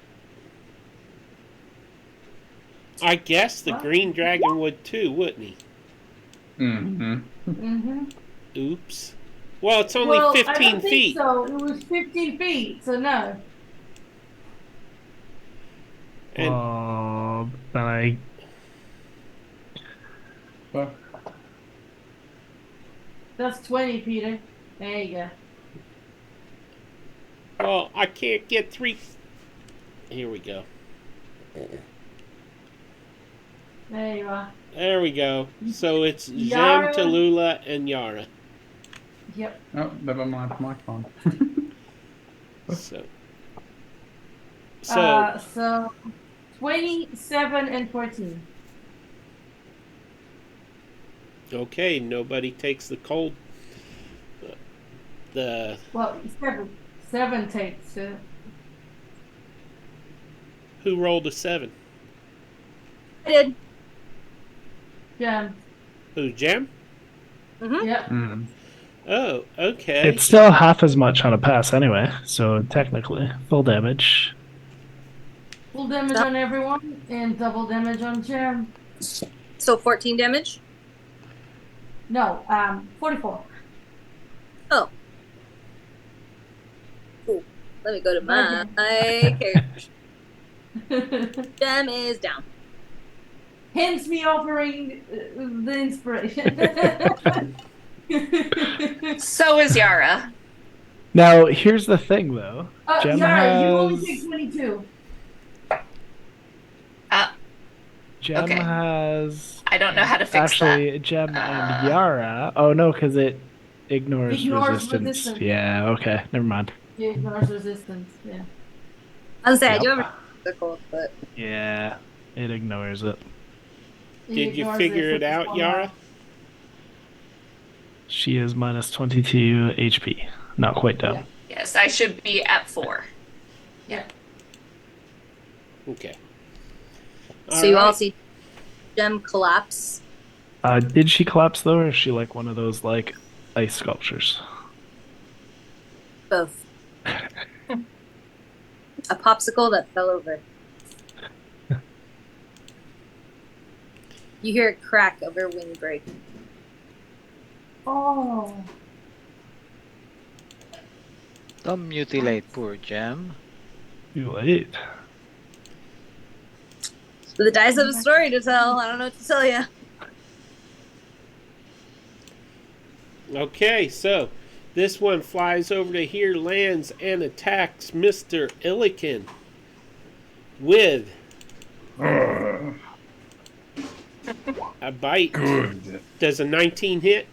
I guess the green dragon would too, wouldn't he? Oops. Well, it's only 15 I don't feet. think so. It was 15 feet, so no. And Then Well, That's 20, Peter. There you go. well, I can't get 3. Here we go. There you are. There we go. So it's Jem, Yara. Tallulah, and Yara. Yep. oh, never mind my con. So So 27 and 14. okay, nobody takes the cold. The Well, 7. 7 takes. who rolled a 7? I did. Jen. Who, Jem? Yep. Oh, okay. it's still half as much on a pass anyway, so technically full damage. Full damage on everyone and double damage on Jen. So 14 damage? No, 44. Oh. Cool. Let me go to my character. Gem is down. Hence me offering the inspiration. So is Yara. Now, here's the thing, though. Jem Yara, you only has- take 22. Jem Okay. has I don't know how to fix actually Jem and Yara. Oh no, because it ignores Ignores resistance. resistance. Yeah. Okay. Never mind. Yeah, ignores resistance. Yeah. I was gonna say, I do Yep. have a cold, but Yeah. It ignores it. Did you figure it out, Yara? She is minus 22 HP. Not quite down. Yeah. Yes, I should be at 4. Yeah. Okay. so you all right. see Gem collapse. Did she collapse though, or is she like one of those like ice sculptures? Both. A popsicle that fell over. You hear a crack of her wing break. Oh. Don't mutilate poor Gem. Too late. So the dice have a story to tell. I don't know what to tell you. Okay, so This one flies over to here, lands, and attacks Mr. Illiken with Ugh, a bite. good. Does a 19 hit?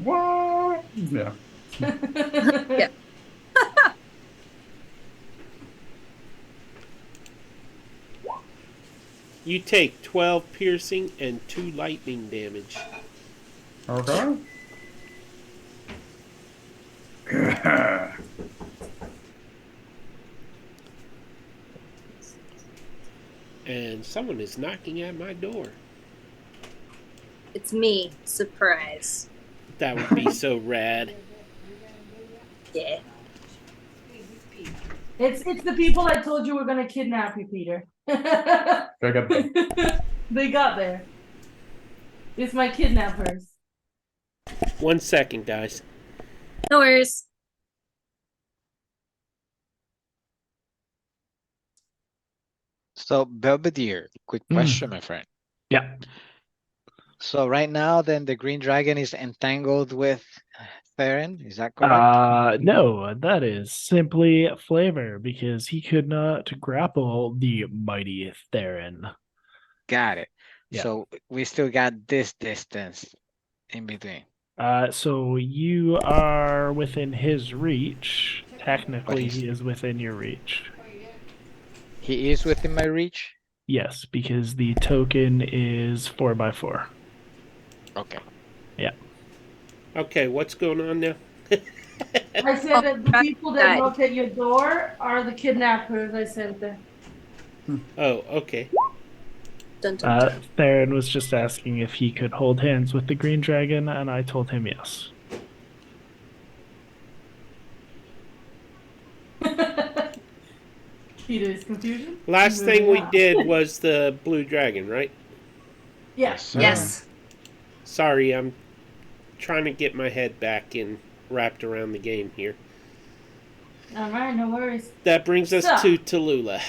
What? Yeah. Yeah. You take 12 piercing and 2 lightning damage. Okay. And someone is knocking at my door. It's me. Surprise. That would be so rad. Yeah. It's the people I told you were gonna kidnap you, Peter. Go get them. They got there. It's my kidnappers. 1 second, guys. No worries. So, Belvedere, quick question, my friend. Yeah. So right now, then the green dragon is entangled with Theron. Is that correct? No, that is simply flavor because he could not grapple the mighty Theron. Got it. Yeah. So we still got this distance in between. So you are within his reach. Technically, he's- he is within your reach. He is within my reach. Yes, because the token is 4x4. Okay. Okay, what's going on now? I said that the people that Died. knock at your door are the kidnappers. I said that. Oh, okay. Dun, dun, dun. Theron was just asking if he could hold hands with the green dragon, and I told him yes. Peter's confusion. Last thing we Yeah. did was the blue dragon, right? Yes. sir. Yes. Sorry, I'm trying to get my head back in wrapped around the game here. All right. No worries. That brings us So- to Tallulah.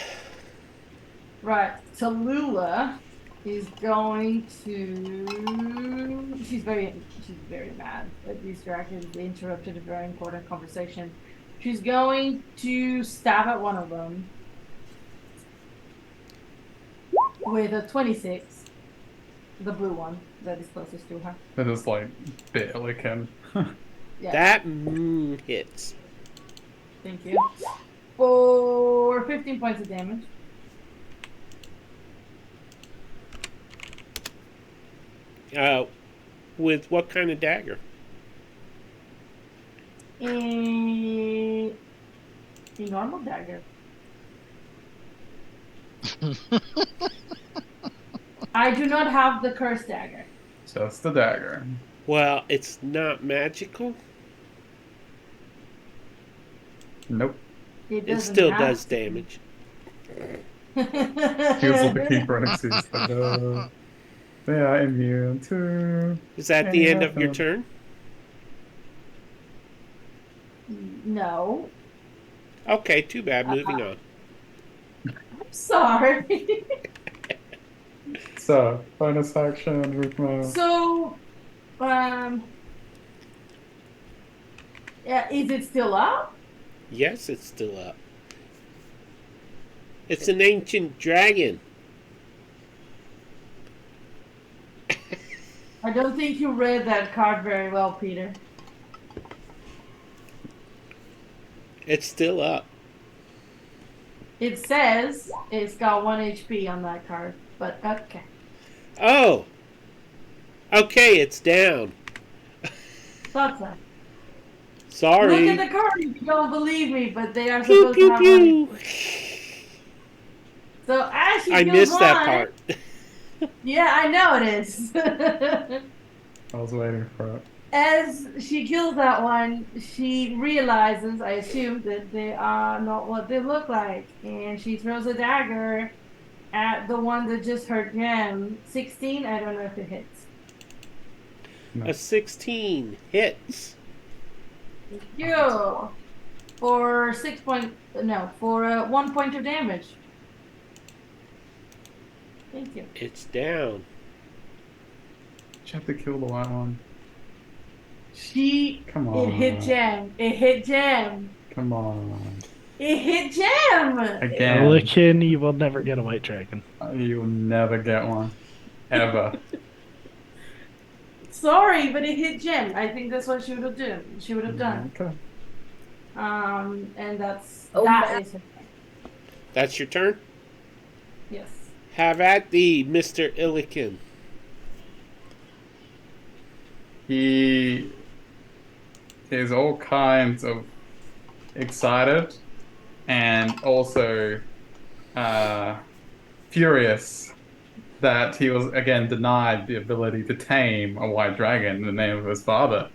Right. Tallulah is going to. She's very mad that these dragons interrupted a very important conversation. She's going to stab at one of them with a 26, the blue one that is closest to her. It is like barely can. Yeah. That hits. Thank you. For 15 points of damage. With what kind of dagger? A normal dagger. I do not have the curse dagger. Just the dagger. Well, it's not magical. Nope. It doesn't still have does to. damage. Feels like the keeper next to you. Like, they are immune to. Is that the end of your turn? No. Okay, too bad. Moving on. I'm sorry. So, bonus action, Rukma. So, yeah, is it still up? Yes, it's still up. It's an ancient dragon. I don't think you read that card very well, Peter. It's still up. It says it's got 1 HP on that card, but okay. Oh! Okay, it's down. Thought so. Sorry. Look at the card if you don't believe me, but they are Pew, supposed pew, to have pew. one. So as she I kills missed that one- part. Yeah, I know it is. I was waiting for it. As she kills that one, she realizes, I assume, that they are not what they look like. And she throws a dagger at the one that just hurt Jem. 16, I don't know if it hits. A 16 hits. You for 1 point of damage. Thank you. It's down. You have to kill the white one. Come It hit on. jam. It hit jam. Come on. It hit jam. Again. Illiken, you will never get a white dragon. You'll never get one. Ever. Sorry, but it hit jam. I think that's what she would have done. She would have done. Okay. And that's Oh, that man. is her turn. That's your turn? Yes. Have at thee, Mr. Illiken. He is all kinds of excited and also furious that he was again denied the ability to tame a white dragon in the name of his father.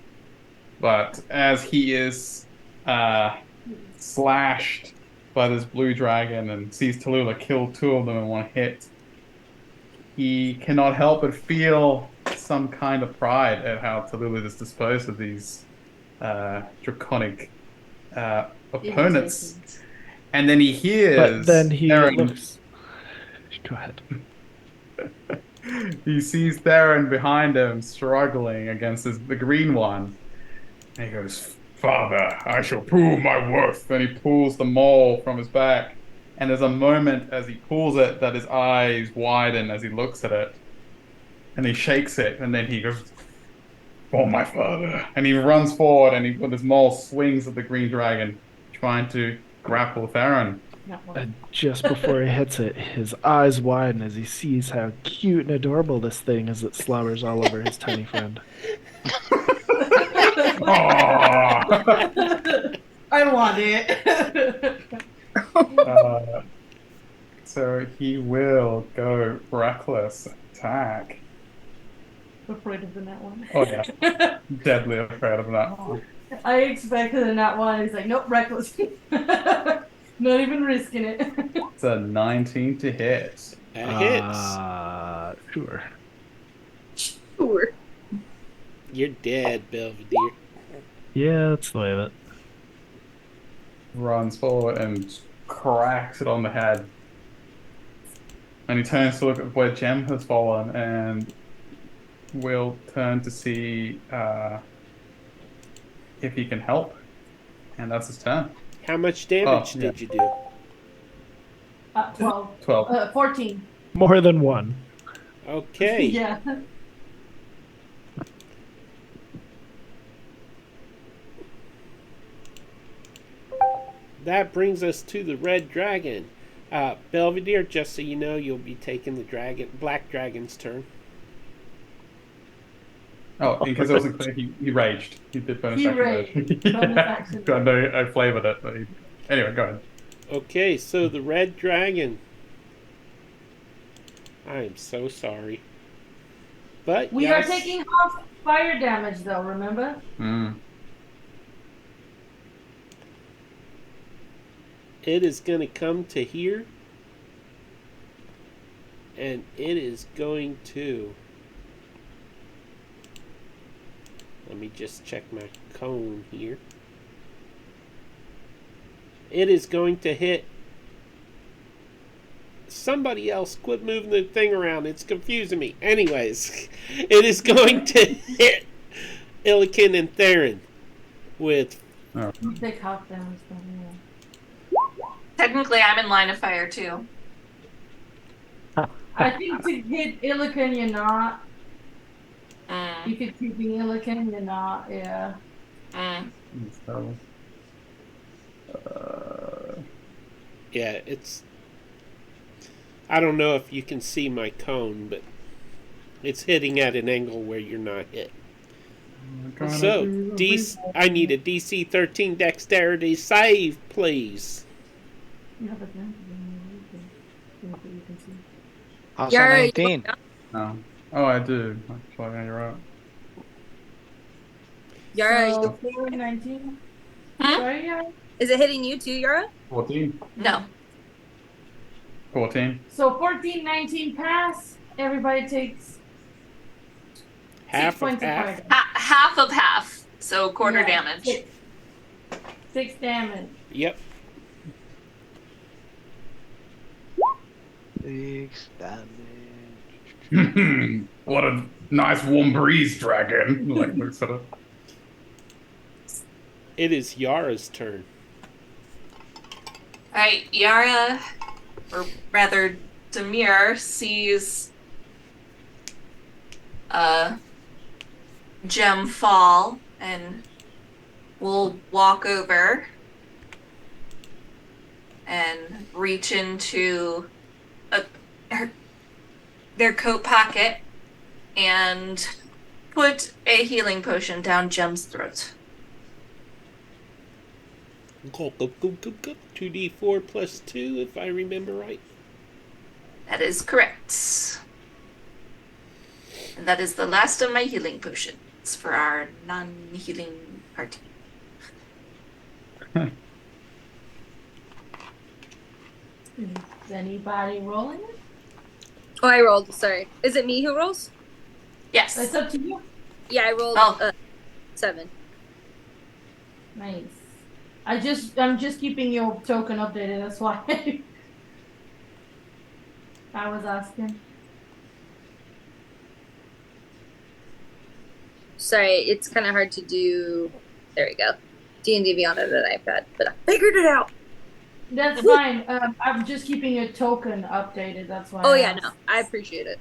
But as he is slashed by this blue dragon and sees Tallulah kill two of them in one hit, he cannot help but feel some kind of pride at how Tallulah has disposed of these draconic opponents. And then he hears But then he Theron. looks. Go ahead. He sees Theron behind him struggling against the green one. And he goes, "Father, I shall prove my worth." Then he pulls the maul from his back. And there's a moment as he pulls it that his eyes widen as he looks at it. And he shakes it. And then he goes, "For my father." And he runs forward and with his maul swings at the green dragon, trying to grapple Theron. And just before he hits it, his eyes widen as he sees how cute and adorable this thing is that slobbers all over his tiny friend. I want it. So he will go reckless attack. Afraid of the net one. Oh yeah, deadly afraid of that one. I expected a nat one. He's like, nope, reckless. Not even risking it. It's a 19 to hit. That hits. Sure. Sure. You're dead, Belvedere. Yeah, that's the way of it. Runs forward and cracks it on the head. And he turns to look at where Jem has fallen and will turn to see if he can help. And that's his turn. How much damage did you do? 12. 12. 14. More than one. Okay. Yeah. That brings us to the red dragon. Belvedere, just so you know, you'll be taking the black dragon's turn. Oh, because it wasn't clear, he raged. He did bonus He action. raged. Yeah. Bonus action. I know I flavored it. But anyway, go ahead. Okay, so the red dragon. I am so sorry. But We yes, are taking off fire damage, though, remember? it is going to come to here. And it is going to... Let me just check my cone here. It is going to hit somebody else. Quit moving the thing around. It's confusing me. Anyways, it is going to hit Illiken and Theron with... Take half damage, but yeah. Technically, I'm in line of fire too. I think to hit Illiken, you're not. Mm. If you're keeping Illiken, you're not, yeah. Mm. Yeah, it's... I don't know if you can see my cone, but it's hitting at an angle where you're not hit. So, I need a DC 13 dexterity save, please. You have advantage on you can see. Also Yara, 19. No. Oh, I do. Actually, yeah, you're right. Yara, So, 19? Huh? Sorry, Yara? is it hitting you too, Yara? 14. No. 14. So 14, 19 pass. Everybody takes Half 6 points of half. fire damage. Half of half. So quarter Yeah, damage. 6 damage. Yep. 6 damage. What a nice warm breeze, dragon. Like, looks at it. It is Yara's turn. Alright, Yara, or rather Demir, sees Gem fall and will walk over and reach into their coat pocket and put a healing potion down Gem's throat. Go. 2d4 plus 2, if I remember right. That is correct. And that is the last of my healing potions for our non-healing party. Is anybody rolling it? Oh, I rolled. Sorry. Is it me who rolls? Yes. It's up to you. Yeah, I rolled Oh. 7. Nice. I'm just keeping your token updated. That's why I was asking. Sorry, it's kind of hard to do. There we go. D&D Beyond on an iPad, but I figured it out. That's fine. I'm just keeping your token updated. That's why. Oh I yeah, asked. no, I appreciate it.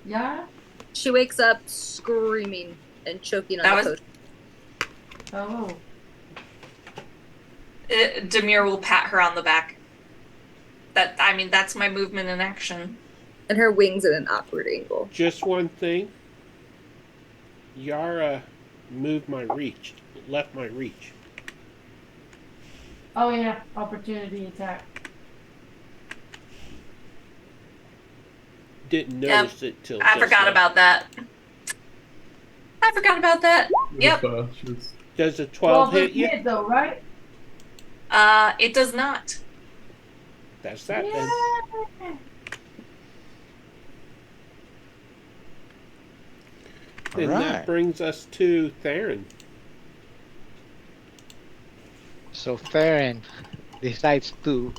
Yeah. She wakes up screaming and choking on That the was- potion. Oh. Demir will pat her on the back. That's my movement in action. And her wings at an awkward angle. Just one thing. Yara moved my reach. Left my reach. Oh yeah. Opportunity attack. Didn't notice it till I just forgot now. about that. Yep. Does a 12 hit you? Hit though, right? It does not. That's that then. Yeah. And that Alright. brings us to Theron. So Theron decides to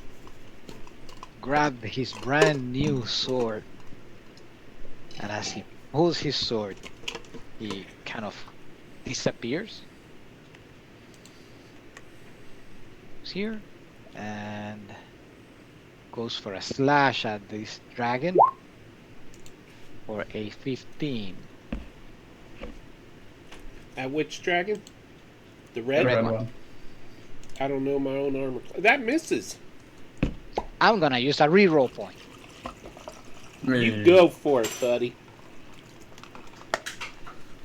grab his brand new sword. And as he pulls his sword, he kind of disappears. Here. And goes for a slash at this dragon. For a 15. At which dragon? The The red? red one. one. I don't know my own armor. That misses. I'm gonna use a reroll point. You go for it, buddy.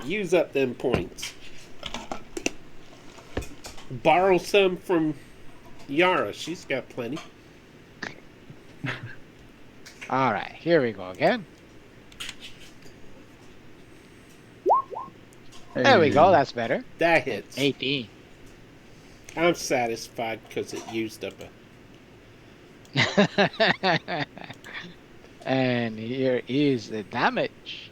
Use up them points. Borrow some from Yara. She's got plenty. Alright, here we go again. There we go, that's better. That hits. 18. I'm satisfied because it used up a... And here is the damage.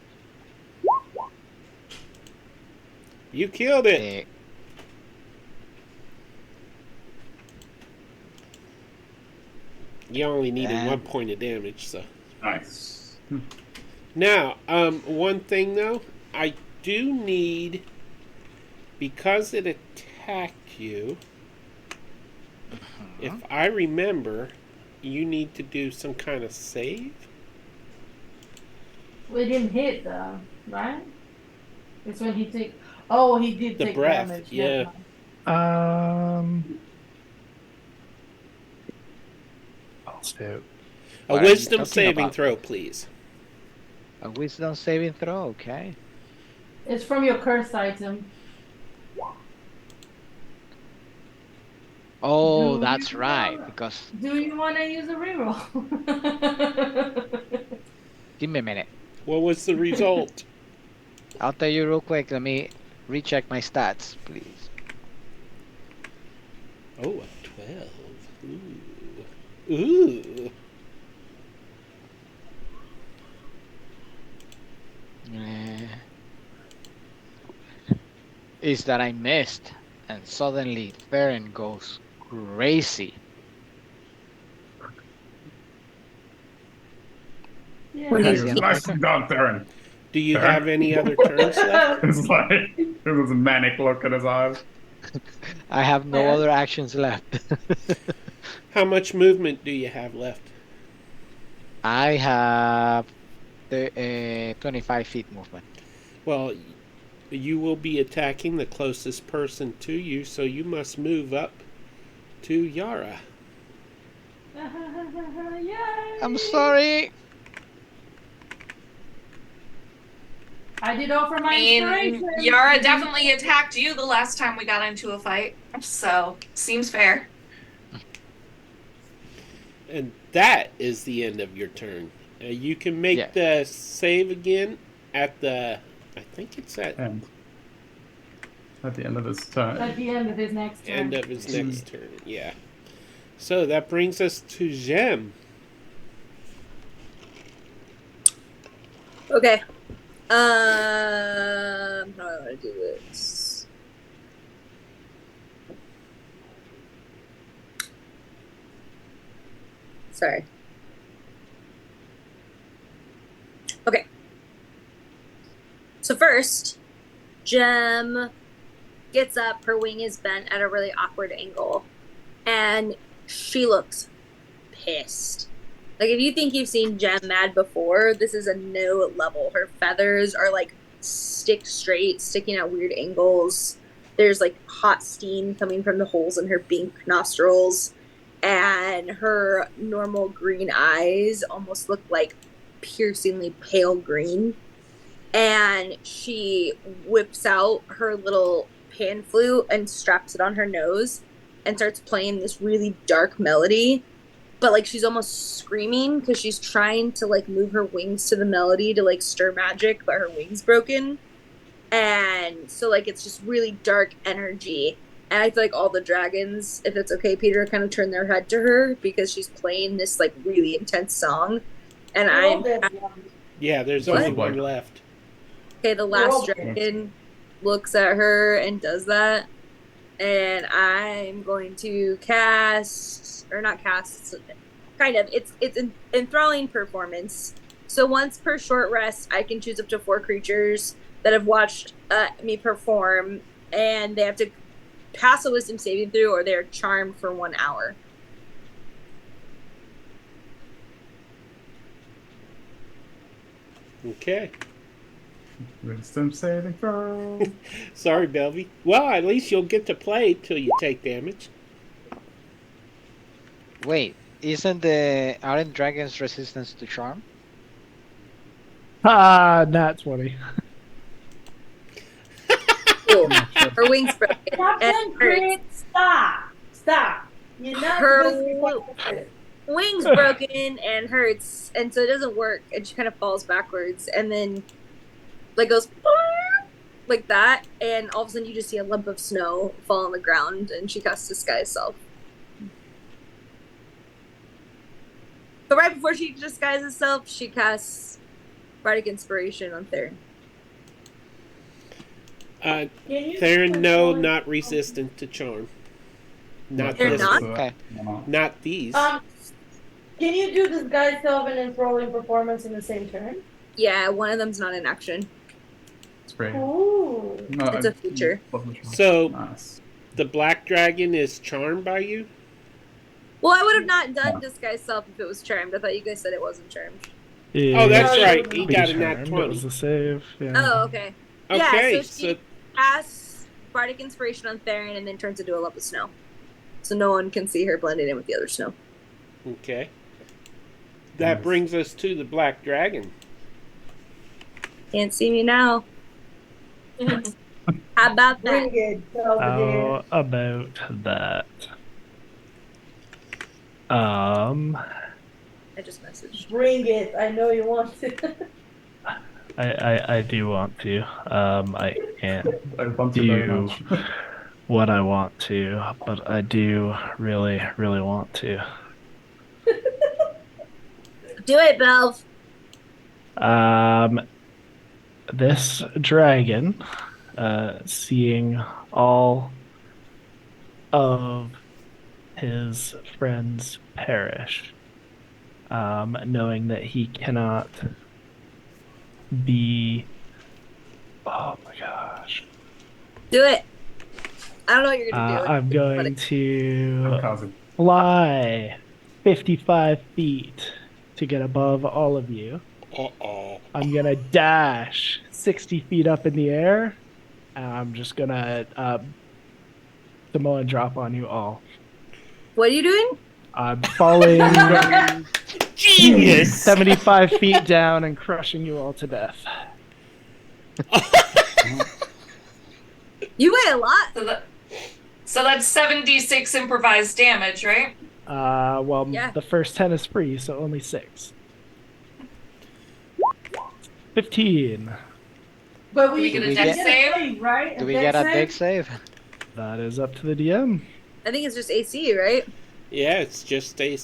You killed it. You only needed And- 1 point of damage, so... Nice. Now, one thing though, I do need, because it attacked you, if I remember, you need to do some kind of save? We didn't hit though, right? It's when he take. Oh, he did The take breath, damage. yeah. I'll do. A What are you wisdom talking saving about? throw, please. A wisdom saving throw, okay. It's from your cursed item. Oh, Do that's you right, wanna- because... Do you want to use a reroll? Give me a minute. What was the result? I'll tell you real quick. Let me recheck my stats, please. Oh, a 12. Ooh. Ooh. Is that I missed, and suddenly Theron goes crazy. Yeah. Please, Yeah. nicely done, Theron. Do you Fair. have any other turns left? It's like there's a manic look in his eyes. I have no other actions left. How much movement do you have left? I have 25 feet movement. Well, you will be attacking the closest person to you, so you must move up to Yara. Yay! I'm sorry. I did offer my I mean, inspiration. Yara definitely attacked you the last time we got into a fight, so seems fair. And that is the end of your turn. You can make Yeah. the save again at the... I think it's at And at the end of his turn. At the end of his next turn. end of his next turn. Yeah. So that brings us to Jem. Okay. How do I want to do this? Sorry. Okay. So first, Jem gets up, her wing is bent at a really awkward angle, and she looks pissed. Like, if you think you've seen Jem mad before, this is a no level. Her feathers are like stick straight, sticking at weird angles. There's like hot steam coming from the holes in her pink nostrils, and her normal green eyes almost look like piercingly pale green. And she whips out her little pan flute and straps it on her nose and starts playing this really dark melody. But like she's almost screaming because she's trying to like move her wings to the melody to like stir magic, but her wings broken. And so like it's just really dark energy. And I feel like all the dragons, if it's okay, Peter, kind of turn their head to her because she's playing this like really intense song. And I'm Yeah, there's What? only one left. okay. The last dragon looks at her and does that. And I'm going to cast, or not cast, kind of. It's an enthralling performance. So once per short rest, I can choose up to 4 creatures that have watched me perform, and they have to pass a wisdom saving throw, or they're charmed for 1 hour. Okay. Wisdom saving throw. Sorry, Belvy. Well, at least you'll get to play till you take damage. Wait, aren't dragons resistance to charm? Nat 20. Cool. Her wings broken. Captain and Crit, stop. You're not Her supposed to be talking. wings broken and hurts, and so it doesn't work, and she kind of falls backwards, and then like goes like that, and all of a sudden you just see a lump of snow fall on the ground, and she casts Disguise Self. But right before she disguises herself, she casts Bardic Inspiration on Theron. Can you Theron, no, control- not resistant to charm. Not They're this not? one. Okay. Not these. Can you do Disguise Self and Enthralling Performance in the same turn? Yeah, one of them's not in action. It's great. Ooh. No, It's a feature. So Nice. the black dragon is charmed by you? Well, I would have not done Disguise Self if it was charmed. I thought you guys said it wasn't charmed. Yeah, Oh, that's Yeah, right. yeah. He got a nat Charmed, It 20. was a save. Yeah. Oh, okay. Okay, Yeah, so she casts Bardic Inspiration on Theron and then turns into a lump of snow. So no one can see her blended in with the other snow. okay. That brings us to the black dragon. Can't see me now. How about that? Bring it over How about that? I just messaged. there. Bring it. I know you want to. I do want to. I can't I want to very do much. what I want to, but I do really, really want to. Do it, Belv. This dragon, seeing all of his friends perish, knowing that he cannot the. Oh my gosh. Do it. I don't know what you're gonna do. I'm going but to Kamikaze. fly 55 feet to get above all of you. Uh-oh. I'm gonna dash 60 feet up in the air, and I'm just gonna Samoan drop on you all. What are you doing? I'm falling Genius! 75 feet down and crushing you all to death. You weigh a lot. So that's 7d6 improvised damage, right? Well, Yeah. the first 10 is free, so only 6. 15. But we get a dex save? right? Do we get a dex save? That is up to the DM. I think it's just AC, right? Yeah, it's just a.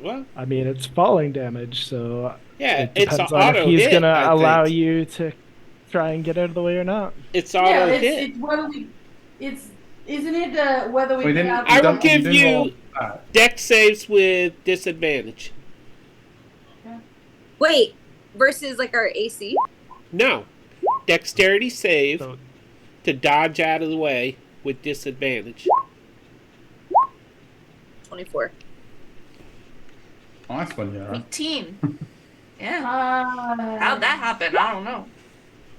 Well, I mean, it's falling damage, so yeah, it it's an depends on if auto he's hit. gonna I allow think. you to try and get out of the way or not. It's auto Yeah, hit. it's whether we. Isn't it whether we We get didn't. out? I will you give didn't you- roll that. Dex saves with disadvantage. Wait, versus like our AC. No. Dexterity save So to dodge out of the way with disadvantage. 24. Nice one, Yara. 18. Yeah. Uh, How'd that happen? I don't know.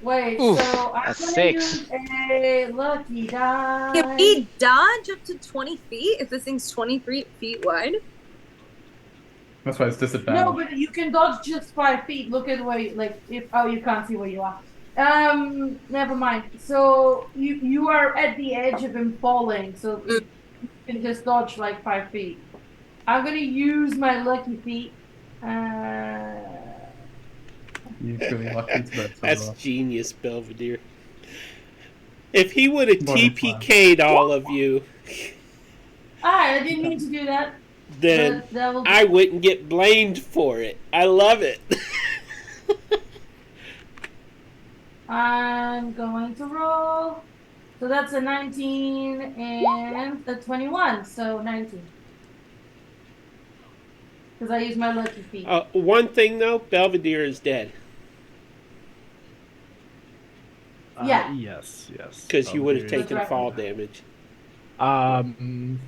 Wait, Oof, so I'm that's gonna 6. use a lucky die. Can we dodge up to 20 feet if this thing's 23 feet wide? That's why it's disadvantage. No, but you can dodge just 5 feet. Look at the way, like, if you can't see where you are. Never mind. So you are at the edge of him falling, so you can just dodge like 5 feet. I'm gonna use my lucky feet. You feeling lucky to that. That's genius, Belvedere. If he would have More than TPK'd all of you, I didn't mean to do that. then But that will I wouldn't get blamed for it. I love it. I'm going to roll. So that's a 19 and a 21. So 19. Because I use my lucky feet. One thing though, Belvedere is dead Yeah. Yes. because you would have Belvedere is- taken right. fall damage. Kamikaze.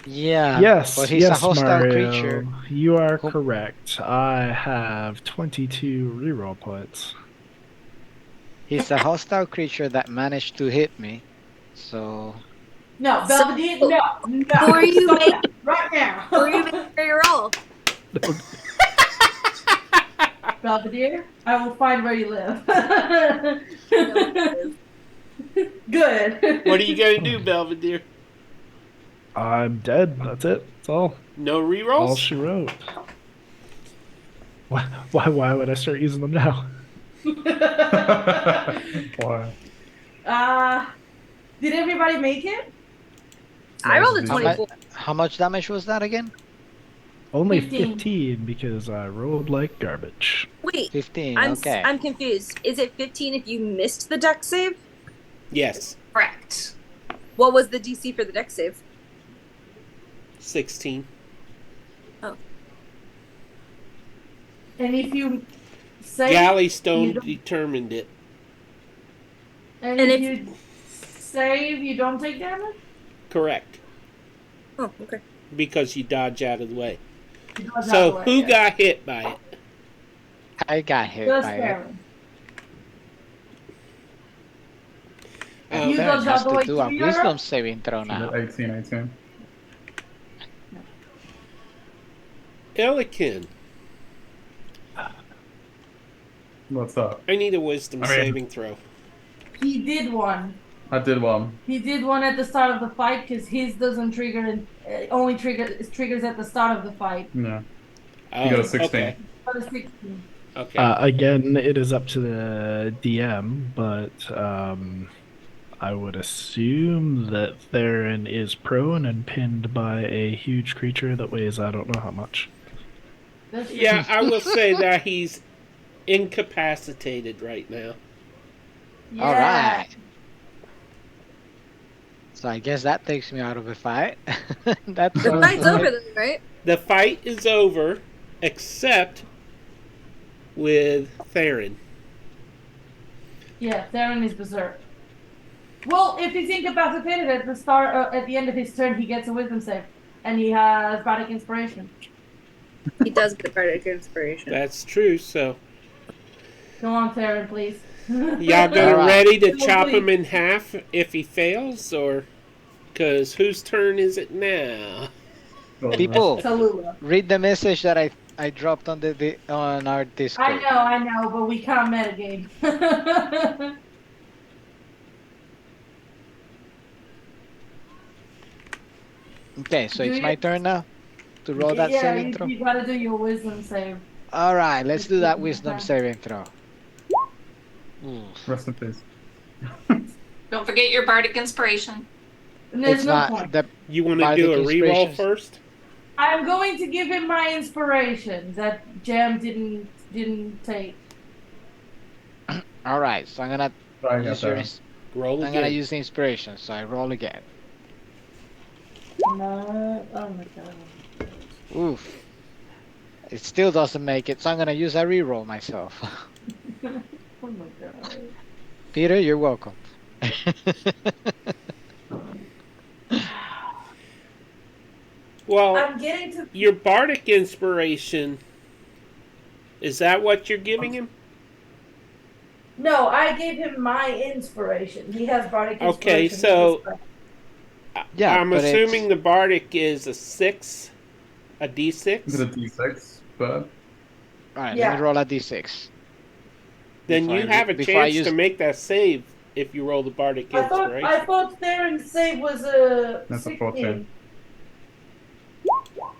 Yeah. Yes, But he's yes, a hostile Mario. creature. You are Who- correct. I have 22 reroll points. He's a hostile creature that managed to hit me. So No, Belvedere, So- no. Who are you Stop making? that right now. Who are you making for your roll? Belvedere, I will find where you live. Good. What are you gonna do, Belvedere? I'm dead. That's it. That's all. No All rerolls? she wrote. Why would I start using them now? Boy. Did everybody make it? I rolled a How 24. how much damage was that again? Only 15. 15 because I rolled like garbage. Wait, 15. I'm Okay. I'm confused. Is it 15 if you missed the dex save? Yes. Correct. What was the DC for the dex save? 16. And if you say Gallystone you don't- determined it. and and if if- you save, you don't take damage? Correct. Oh, okay. Because you dodge out of the way. You dodge out So the way, who yeah. got hit by it? I got hit Just by it. Baron. Um, You Baron dodge has out the to way do a to Europe? wisdom saving throw now. 18. Elikin, What's up? I need a wisdom I mean- saving throw. He did one. I did one. He did one at the start of the fight because his doesn't trigger and only triggers at the start of the fight. Yeah. Oh, got a 16. Okay. But a 16. Okay. Again, it is up to the DM, but I would assume that Theron is prone and pinned by a huge creature that weighs I don't know how much. That's Yeah, I will say that he's incapacitated right now. Yeah. All right. So I guess that takes me out of the fight. That's The fight's over then, right? The fight is over, except with Theron. Yeah, Theron is berserk. Well, if he's incapacitated at the start, at the end of his turn, he gets a wisdom save, and he has bardic inspiration. He does get bardic inspiration. That's true. So Go on, Theron, please. y'all gonna All right. ready to No, chop please. him in half if he fails, or because whose turn is it now? People, Tallulah. read the message that I dropped on on our Discord. I know, but we can't metagame. Okay, so Do it's you- my turn now to roll that yeah, saving throw. you gotta do your wisdom save. All right, let's do that wisdom Okay. saving throw. Ooh. Rest in peace. Don't forget your bardic inspiration. And there's It's no not point. the You want to do a Bardic reroll inspirations. first? I'm going to give him my inspiration that Jam didn't take. All right. So I'm gonna Try and use get your there. ins- Roll I'm gonna again. use the inspiration. So I roll again. No, oh my god. Oof. It still doesn't make it. So I'm gonna use a reroll myself. Oh my god. Peter, you're welcome. Well, I'm getting to. your bardic inspiration. Is that what you're giving him? No, I gave him my inspiration. He has bardic inspiration. Okay, so Yeah, I'm but assuming it's- the bardic is a 6, a Is d6. it a D6? But All right. Let Yeah. me roll a d6. Then before you I- have a before I chance use- to make that save if you roll the bardic I inspiration. thought Theron's save was a That's a 16. 14.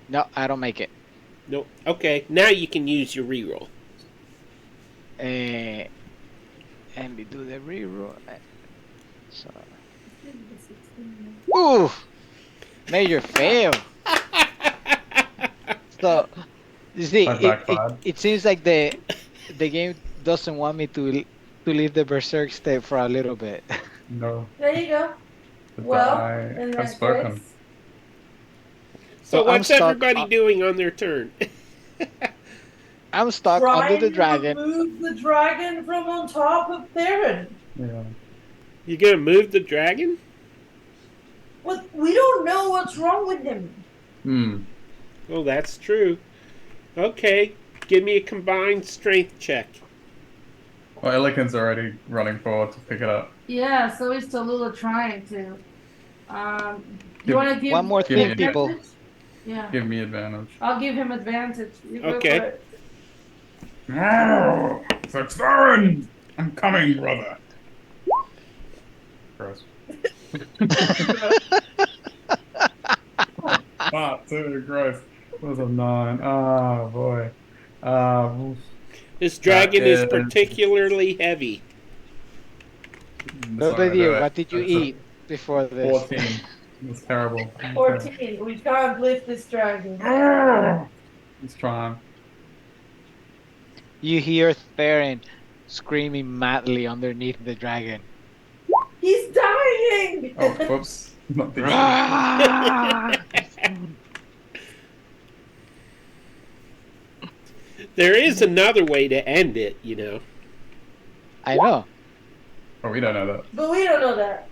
No, I don't make it. Nope. Okay, now you can use your reroll. And we do the reroll. So. Ooh, major fail. So, you see, I backfired. it seems like the game doesn't want me to leave the berserk state for a little bit. no, There you go. the Well, die in has that spoken. case, So I'm what's stuck everybody on- doing on their turn? I'm stuck under trying the to dragon. remove the dragon from on top of Theron. Yeah. You gonna move the dragon? Well, we don't know what's wrong with him. Hmm. Oh, that's true. Okay, give me a combined strength check. Well, Illiken's already running forward to pick it up. Yeah, so is Tallulah trying to. You Give- want to give one more thing, advantage? people. Yeah, Give me advantage. I'll give him advantage. You go Okay. for it. No! So Theron! I'm coming, brother. Gross. Ah, too gross. It was a 9. Oh, boy. Oof. This dragon is is- particularly heavy. What about you? What did you That's a eat before this? 14. It's terrible. 14. We can't lift this dragon. He's trying. You hear Theron screaming madly underneath the dragon. He's dying! Oh, whoops. Not the There is another way to end it, you know. I know. Oh, we don't know that. But we don't know that.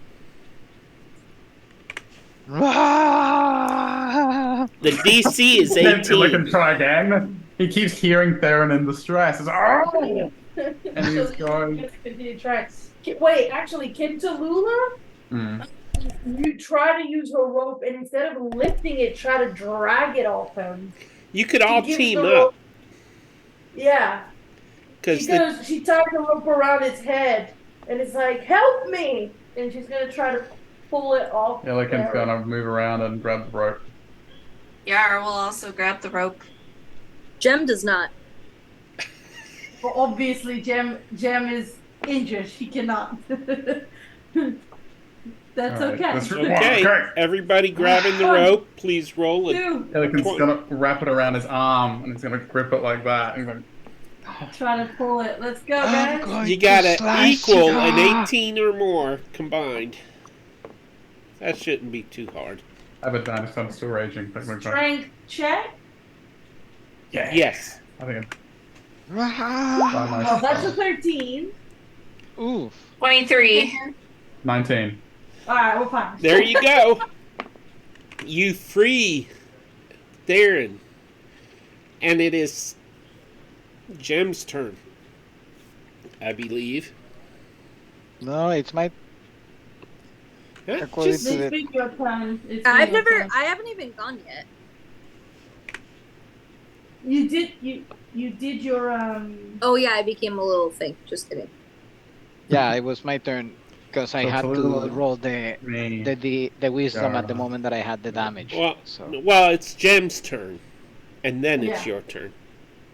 The DC is Look and 18. try again. He keeps hearing Theron in distress. It's, oh! And he's going. Continue trying. Wait, actually, can Tallulah you try to use her rope and instead of lifting it, try to drag it off him? You could all She gives team the up rope- Yeah. because She ties the rope around its head and it's like, help me! And she's gonna try to pull it off. Illiken's Theron. gonna move around and grab the rope. Yara will also grab the rope. Jem does not. Well, obviously, Jem is injured. She cannot. That's All right, okay. let's- okay. Okay. Everybody grabbing the rope. Please roll it. Dude, Illiken's gonna wrap it around his arm and he's gonna grip it like that. And he's like, try to pull it. Let's go, I'm guys. going You to gotta slice equal it an off. 18 or more combined. That shouldn't be too hard. I have advantage, so I'm still raging. Technically. Strength check. Yeah. Yes. I think Well, that's a 13. Oof. 23. 19. All right, we're fine. There you go. You free Theron. And it is Jem's turn, I believe. No, it's my. Huh? According Just- to It's the. been your turn. It's I been your turn. haven't even gone yet. You did your Oh yeah, I became a little thing. Just kidding. Yeah, it was my turn because I So had to Tallulah, roll the me, the wisdom at the Gara. moment that I had the damage. well, So. well, it's Jem's turn, and then it's Yeah. your turn.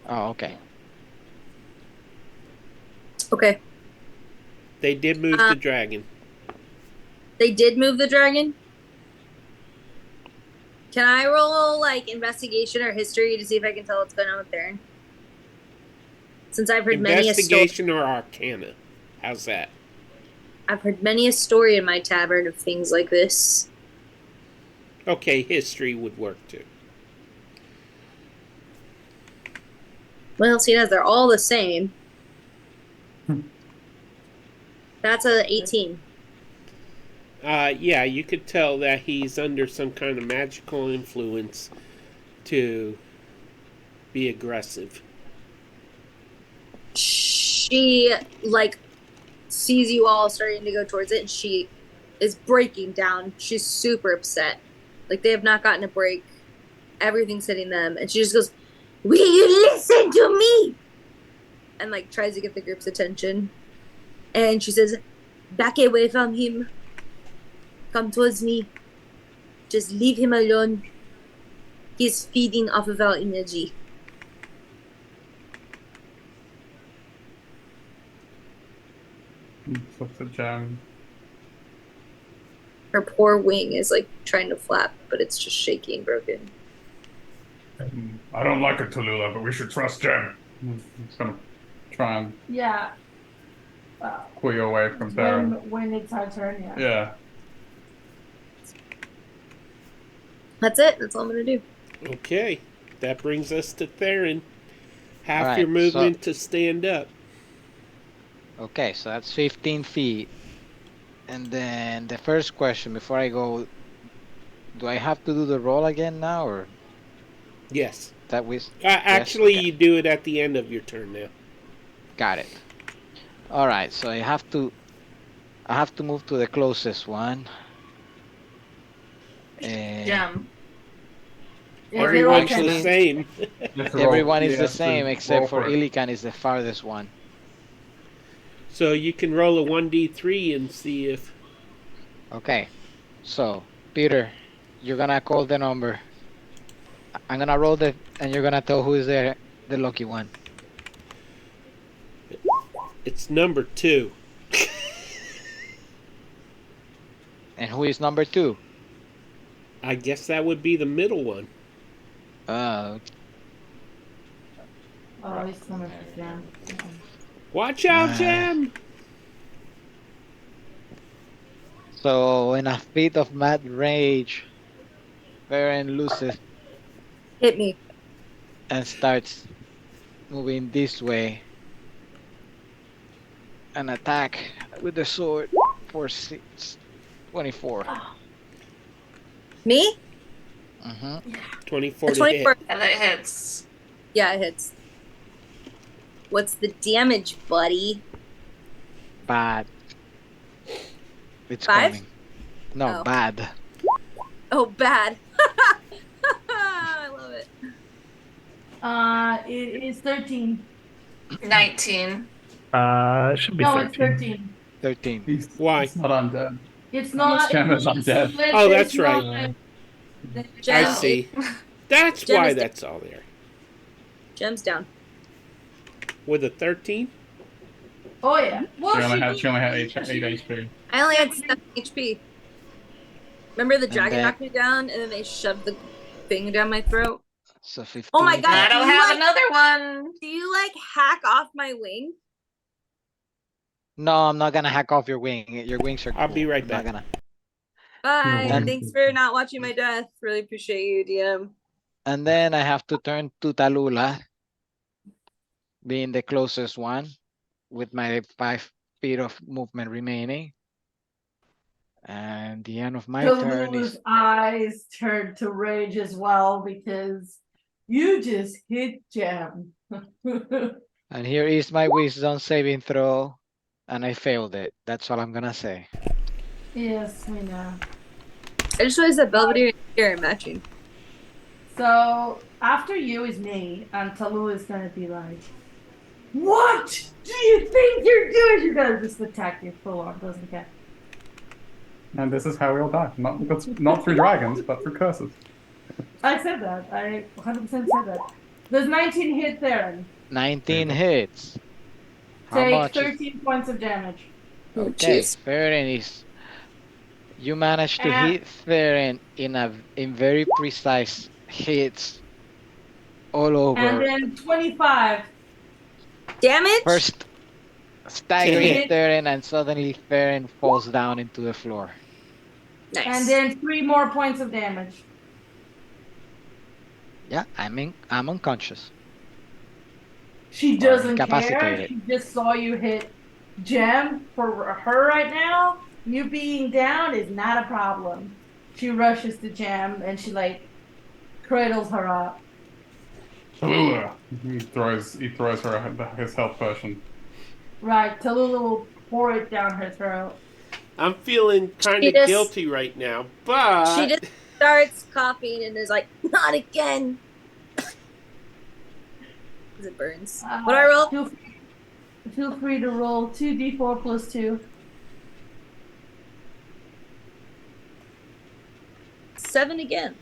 Oh, okay. Okay. They did move the dragon. They did move the dragon. Can I roll like investigation or history to see if I can tell what's going on with Theron? Since I've heard many a story. Investigation or Arcana. How's that? I've heard many a story in my tavern of things like this. Okay, history would work too. Well, see, as they're all the same. That's a 18. Yeah, you could tell that he's under some kind of magical influence to be aggressive. She like sees you all starting to go towards it, and she is breaking down. She's super upset. Like they have not gotten a break. Everything's hitting them, and she just goes, "Will you listen to me?" And like tries to get the group's attention. And she says, "Back away from him. Come towards me. Just leave him alone. He's feeding off of our energy." What's a gem? Her poor wing is like trying to flap, but it's just shaky and broken. I don't like it, Tallulah, but we should trust Gem. It's gonna try and yeah. pull you away from Theron. When it's our turn, yeah. Yeah. That's it. That's all I'm gonna do. Okay, that brings us to Theron. Half Alright, your movement to stand up. Okay, so that's 15 feet. And then the first question before I go, do I have to do the roll again now, or Yes. that was Actually, okay. you do it at the end of your turn now. Got it. All right, so I have to move to the closest one. Gem. Everyone's Actually- the same. Everyone is You the have to same roll except for it. Ilican is the farthest one. So you can roll a 1d3 and see if... Okay, so Peter, you're gonna call the number. I'm gonna roll the, and you're gonna tell who is the lucky one. It's number 2. And who is number 2? I guess that would be the middle one. Oh, he's coming for Jam. Watch out, Ah. Jam! So in a fit of mad rage, Varen loses Hit me. and starts moving this way. An attack with the sword for 24. Me? Mm-hmm. 24 A to 24. hit. And it hits. Yeah, it hits. What's the damage, buddy? Bad. It's 5? coming. No, Oh. bad. Oh, bad. I love it. It is 13. 19. It should be No, 13. it's 13. 13. Why? He's not undead. It's not. Gem is undead. Oh, that's right. Gem, I see. That's Gem why is- that's all there. Gem's down. With a 13? Oh yeah. Well, She only had 8 HP. I only had 7 HP. Remember the dragon then- knocked me down, and then they shoved the thing down my throat? So 15. Oh my God. I don't Do you have like- another one. Do you like hack off my wing? No, I'm not gonna hack off your wing. Your wings are cool. I'll be right I'm not back. gonna. Bye. And- Thanks for not watching my death. Really appreciate you, DM. And then I have to turn to Tallulah. being the closest one with my 5 feet of movement remaining. And the end of my turn Tallu's is eyes turn to rage as well because you just hit Jam. and here is my wisdom saving throw, and I failed it. That's all I'm gonna say. Yes, we know. I just realized that Belvedere and Kira are matching. So after you is me, and Talu is gonna be like, "What do you think you're doing?" She's gonna just attack you full on, doesn't care. And this is how we all die. Not through dragons, but through curses. I said that. I 100% said that. Does 19 hit Theron? 19 hits. How Take much is 13 points of damage. Oh, okay? jeez. Theron is. You managed to And hit Theron in very precise hits all and over. then 25. Damage? First staggering Hit. Theron, and suddenly Theron falls down into the floor. Nice. And then 3 more points of damage. Yeah, I'm unconscious. She Or doesn't care. incapacitated. She just saw you hit Gem. For her right now, you being down is not a problem. She rushes to Gem and she like cradles her up. He throws her his health potion. Right, Tallulah will pour it down her throat. I'm feeling kind She of just- guilty right now, but She just starts coughing and is like, "Not again." Because it burns. What do I roll? Feel free to roll 2d4 plus 2. 7 again.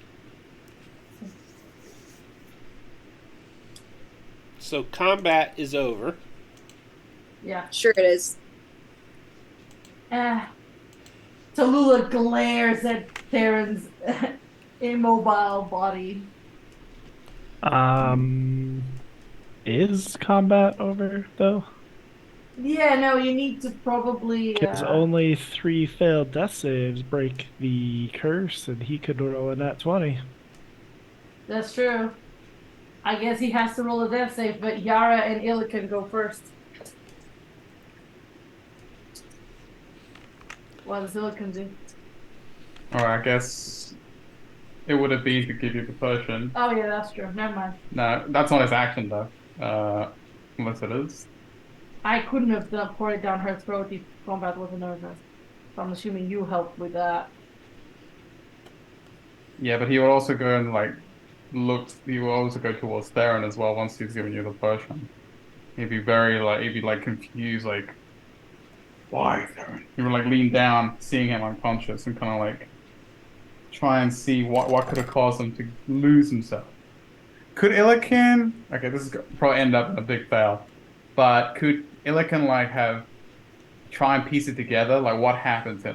so combat is over. Yeah. Sure it is. Tallulah glares at Theron's immobile body. Is combat over though? Yeah, no, you need to probably. Because only 3 failed death saves break the curse, and he could roll a nat 20. That's true. I guess he has to roll a death save, but Yara and Illa can go first. What does Illican do? Alright, I guess it would have been to give you the potion. Oh yeah, that's true. Never mind. No, that's not his action though. Unless it is. I couldn't have poured it down her throat if combat wasn't over. So I'm assuming you helped with that. Yeah, but he would also go and like he will also go towards Theron as well once he's given you the potion. He'd be confused, like, why Theron? He would like lean down, seeing him unconscious, and kind of like try and see what could have caused him to lose himself. Could Illican? Okay, this is probably end up in a big fail. But could Illican try and piece it together? Like what happened to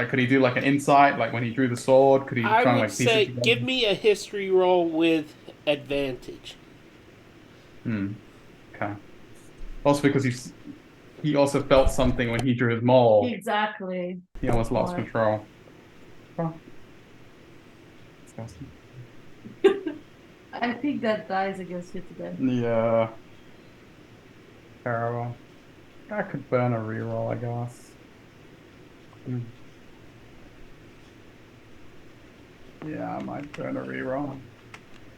could he do like an insight? Like when he drew the sword, could he I try and would piece it say together? give me a history roll with advantage. Okay. Also because he also felt something when he drew his mole. Exactly. He almost lost control. Oh. Disgusting. I think that dies against you today. Yeah. Terrible. I could burn a reroll, I guess. Yeah, I might burn a reroll.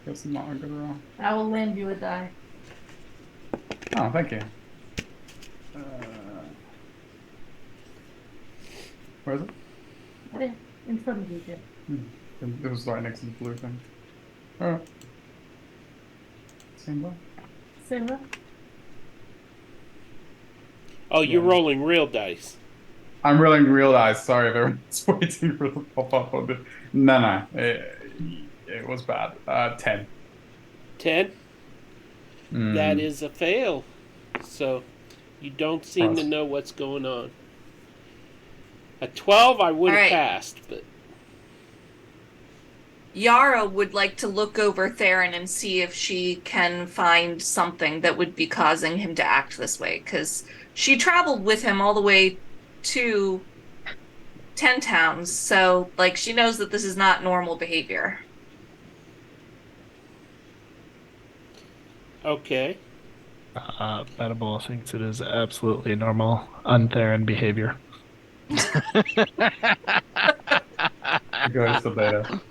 Guess it's not a good roll. I will lend you a die. Oh, thank you. Where is it? There, in front of you, Jim. It was right next to the blue thing. Alright. Same way. Same way. Oh, you're rolling real dice. I'm rolling real dice. Sorry if everyone's waiting for the pop-up on it. No. It was bad. 10. 10? That is a fail. So you don't seem to know what's going on. A 12 I would have passed, but Yara would like to look over Theron and see if she can find something that would be causing him to act this way, because she traveled with him all the way to 10 Towns, so like she knows that this is not normal behavior. okay. Venable thinks it is absolutely normal Untheran behavior. He goes to beta.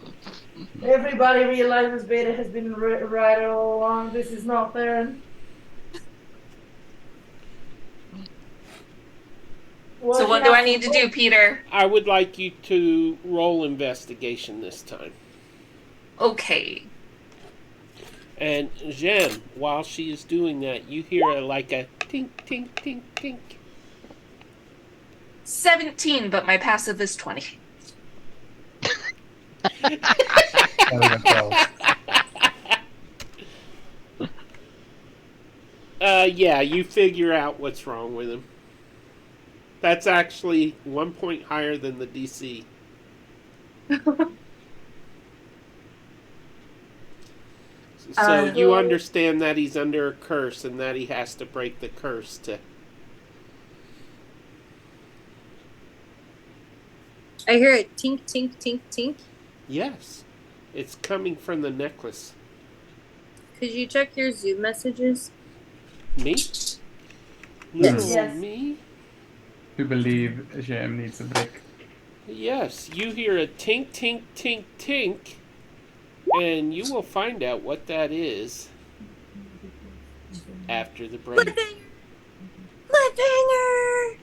Everybody realizes Beta has been right all along. This is not fair. So what do I need to do, Peter? I would like you to roll investigation this time. Okay. And Jem, while she is doing that, you hear like a tink, tink, tink, tink. 17, but my passive is 20. Yeah, you figure out what's wrong with him. That's actually 1 point higher than the DC. So you understand that he's under a curse and that he has to break the curse to... I hear a tink, tink, tink, tink. Yes. It's coming from the necklace. Could you check your Zoom messages? Me? Yes. Little me? To believe Jem needs a brick. Yes, you hear a tink, tink, tink, tink, and you will find out what that is after the break. Cliffhanger!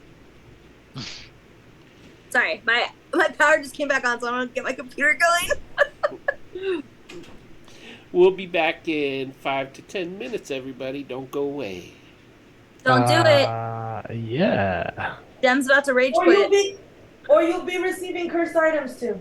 Sorry, my power just came back on, so I'm gonna get my computer going. We'll be back in 5 to 10 minutes, everybody. Don't go away. Don't do it. Yeah. Jem's about to rage quit. Or you'll be receiving cursed items too.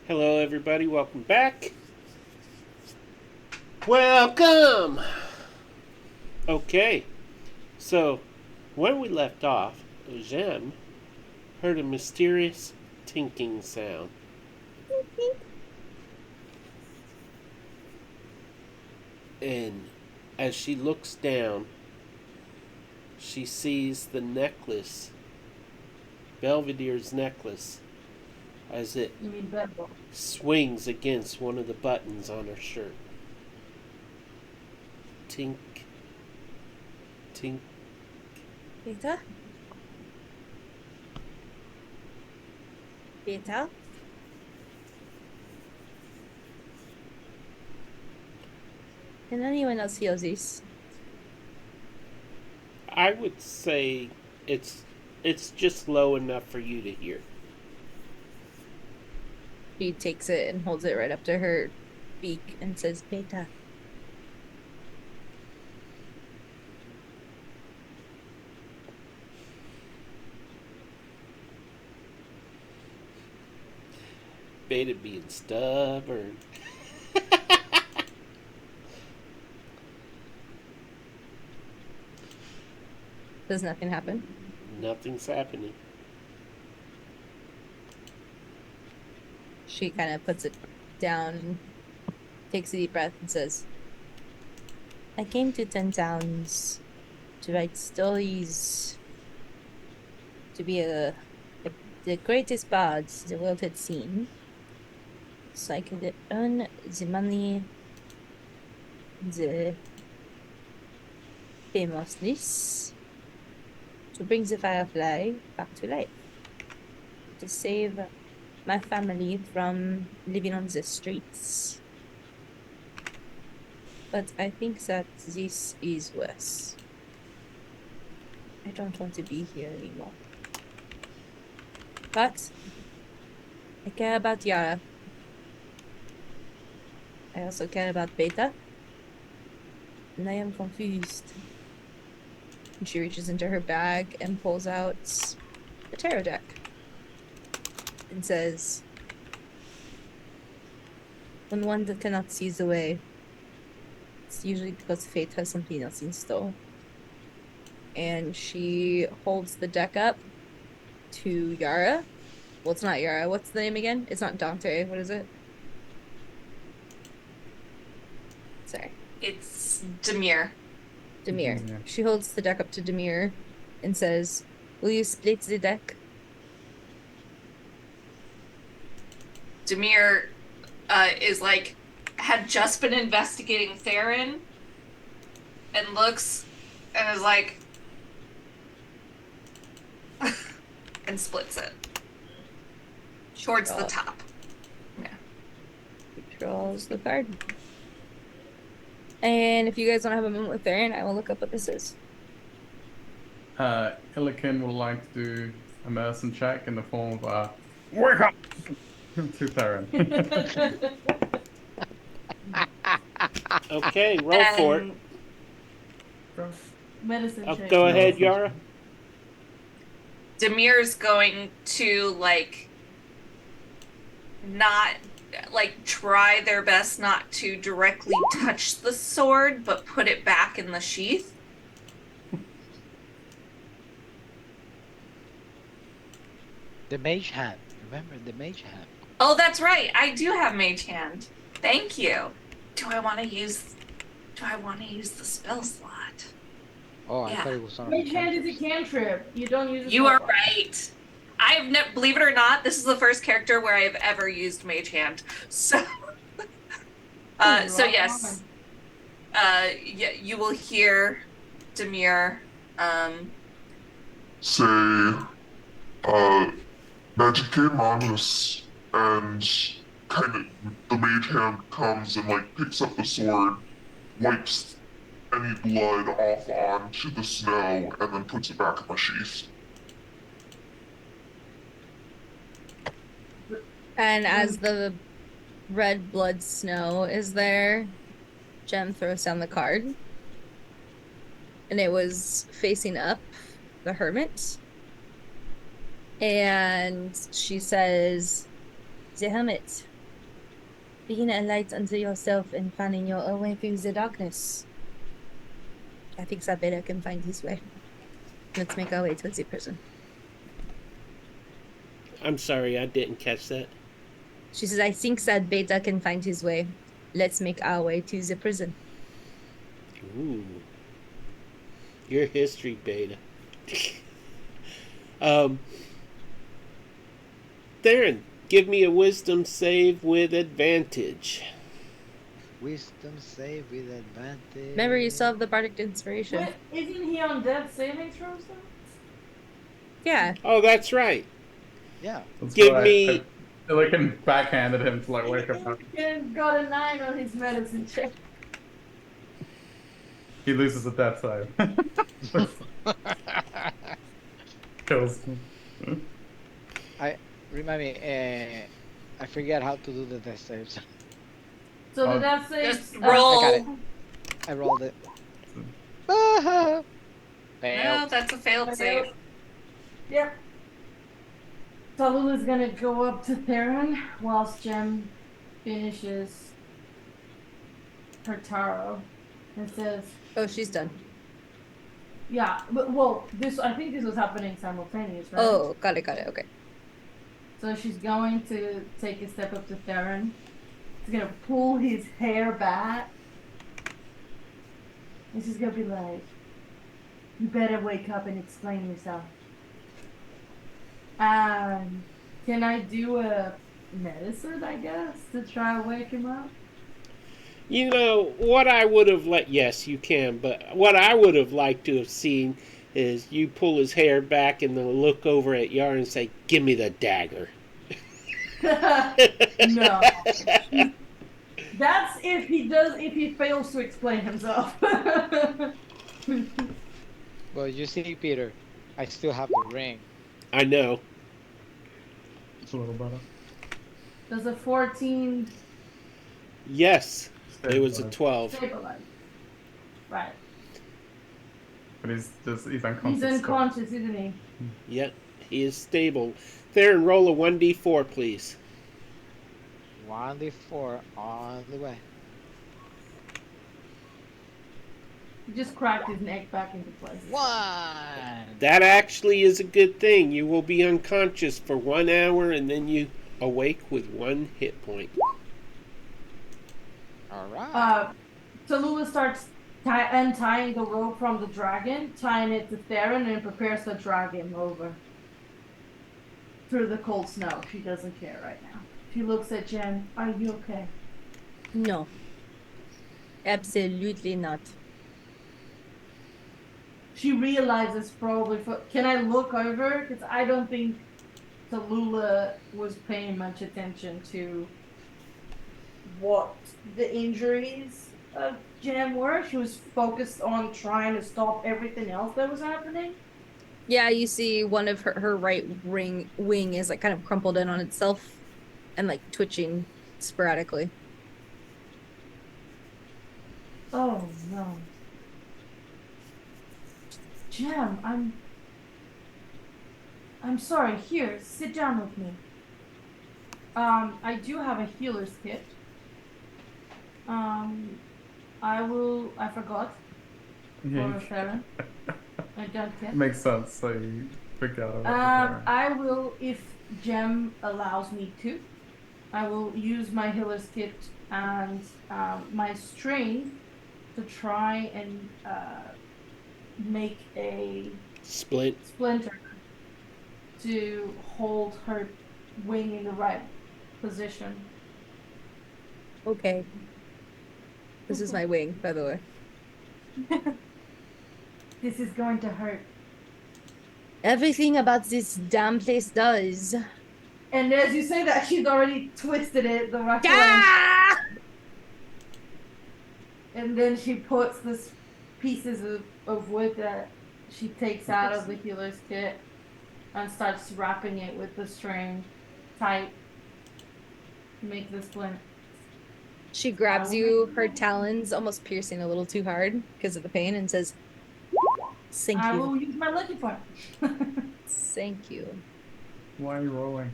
Hello, everybody. Welcome back. Welcome! Okay, so when we left off, Jem heard a mysterious tinking sound. And as she looks down, she sees the necklace, Belvedere's necklace, as it You mean Bebo? swings against one of the buttons on her shirt. Tink, tink. Beta? Beta? Can anyone else hear this? I would say it's just low enough for you to hear. She takes it and holds it right up to her beak and says, Beta. Beta being stubborn. Does nothing happen? Nothing's happening. She kind of puts it down, takes a deep breath, and says, I came to 10 towns to write stories, to be the greatest bards the world had seen, so I could earn the money, the famousness, to bring the firefly back to life, to save my family from living on the streets. But I think that this is worse. I don't want to be here anymore. But I care about Yara. I also care about Beta. And I am confused. And she reaches into her bag and pulls out the tarot deck. And says, when one that cannot seize the way, it's usually because fate has something else in store. And she holds the deck up to Yara. Well, it's not Yara. What's the name again? It's not Dante. What is it? Sorry. It's Demir. Demir. Yeah. She holds the deck up to Demir and says, will you split the deck? Demir is like, had just been investigating Theron and looks and is like, and splits it towards the top. Draws the card. And if you guys want to have a moment with Theron, I will look up what this is. Illiken would like to do a medicine check in the form of wake up to Theron. Okay, roll for it. Medicine Oh, check. go ahead, Yara. Demir's going to not try their best not to directly touch the sword, but put it back in the sheath. The mage hand. Remember the mage hand. Oh, that's right. I do have mage hand. Thank you. Do I want to use the spell slot? Oh, I Yeah. thought it was on. Mage hand is a cantrip. You don't use it. You are right. Believe it or not, this is the first character where I have ever used mage hand. So, so yes, you will hear Demir, Say, Magic Manus, and kind of the mage hand comes and picks up the sword, wipes any blood off onto the snow, and then puts it back in the sheath. And as the red blood snow is there, Jem throws down the card. And it was facing up, the hermit. And she says, the hermit Being a light unto yourself and finding your own way through the darkness. I think Sabeda can find his way. Let's make our way towards the prison. I'm sorry, I didn't catch that. She says, I think that Beta can find his way. Let's make our way to the prison. Ooh. Your history, Beta. Theron, give me a wisdom save with advantage. Wisdom save with advantage. Remember, you still have the Bardic Inspiration. Wait, isn't he on death saving throws though? Yeah. Oh, that's right. Yeah. That's Give why me- I like backhanded him to like wake him up. He got a 9 on his medicine check. He loses a death save. Kills him. Remind me, I forget how to do the death saves. So the Oh. death saves. Just I roll. got it. I rolled it. No, Fail. that's a failed save. Yep. So Lulu's gonna go up to Theron whilst Jem finishes her taro and says, Oh, she's done. "Yeah, but well, I think this was happening simultaneous, right?" Oh, got it, okay. So she's going to take a step up to Theron. She's gonna pull his hair back. And she's gonna be like, "You better wake up and explain yourself." Can I do a medicine, I guess, to try to wake him up? You know, what I would have yes, you can, but what I would have liked to have seen is you pull his hair back and then look over at Yar and say, give me the dagger. No. That's if he fails to explain himself. Well, you see, Peter, I still have the ring. I know. It's a little better. Does a 14 Yes, it was a Stabilize. 12. stabilize? Right. But he's unconscious. He's still. unconscious, isn't he? Yep, he is stable. Theron, roll a 1d4, please. 1d4 on the way. He just cracked his neck back into place. 1. That actually is a good thing. You will be unconscious for 1 hour and then you awake with 1 hit point. All right. Tallulah starts untying the rope from the dragon, tying it to Theron, and prepares to drag him over through the cold snow. She doesn't care right now. She looks at Jen. Are you okay? No. Absolutely not. She realizes probably. Can I look over? Because I don't think Tallulah was paying much attention to what the injuries of Jen were. She was focused on trying to stop everything else that was happening. Yeah, you see one of her right wing is like kind of crumpled in on itself and like twitching sporadically. Oh no. Jem, I'm sorry. Here, sit down with me. I do have a healer's kit. I forgot. For Theron. I don't care. Makes sense. So you forgot about the I will, if Jem allows me to, I will use my healer's kit and my strength to try and make a splinter to hold her wing in the right position. Okay. This is my wing, by the way. This is going to hurt. Everything about this damn place does. And as you say that, she's already twisted it the right way. Ah! And then she puts this pieces of wood that she takes out of the healer's kit and starts wrapping it with the string tight to make the splint. She grabs you, her talons almost piercing a little too hard because of the pain, and says, "Thank I you. will use my lucky point. Thank you." Why are you rolling?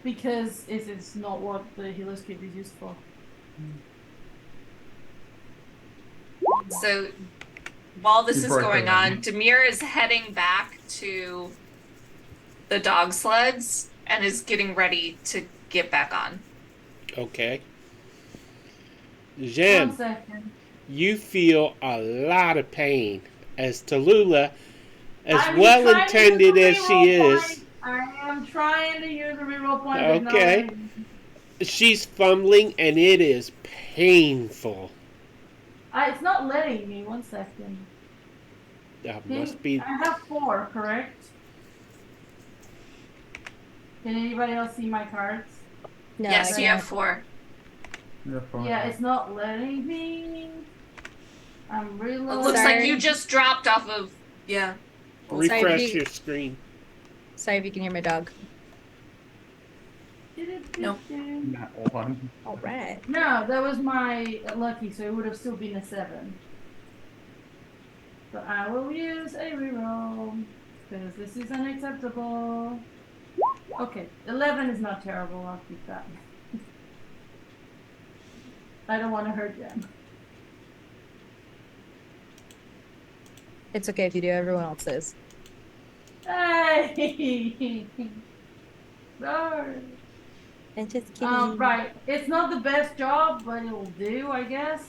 Because it is not what the healer's kit is used for. So while this You is broke going it, on, man. Demir is heading back to the dog sleds and is getting ready to get back on. Okay. One Jim, second. you feel a lot of pain as Tallulah, as I'm well trying to use intended a as she reroll is, point. I am trying to use a reroll point, but it's not okay, letting me. she's fumbling and it is painful. It's not letting me. 1 second. That must I be. have 4, correct? Can anybody else see my cards? No, Yes, I you have can't. 4. Yeah, fine. Yeah, it's not letting me. I'm It reloading. looks like Sorry. you just dropped off of yeah. Refresh Sorry, your screen. Sorry if you can hear my dog. Nope. That one. All right. No, that was my lucky, so it would have still been a 7. So I will use a reroll because this is unacceptable. Okay, 11 is not terrible. I'll keep that. I don't want to hurt them. It's okay if you do. Everyone else is. Hey! Sorry. I'm just kidding. Right. It's not the best job, but it'll do, I guess.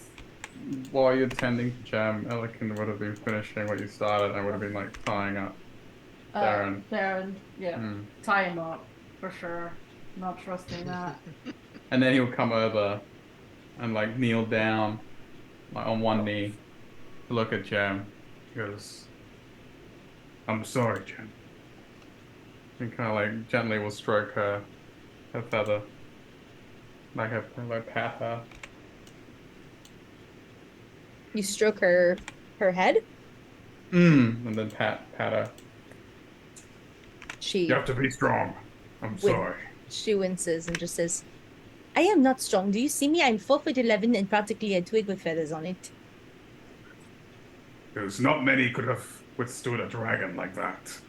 While you're tending to Jam, Elikin would have been finishing what you started and would have been like tying up Darren. Darren, yeah. Hmm. Tie him up, for sure. Not trusting that. And then he'll come over and like kneel down, like on one knee, to look at Jam. He goes, "I'm sorry, Jam." And kind of like gently will stroke her feather, like pat her. You stroke her head. And then pat her. She You have to be strong. I'm sorry. she winces and just says, "I am not strong. Do you see me? I'm 4'11" and practically a twig with feathers on it." Because not many could have withstood a dragon like that.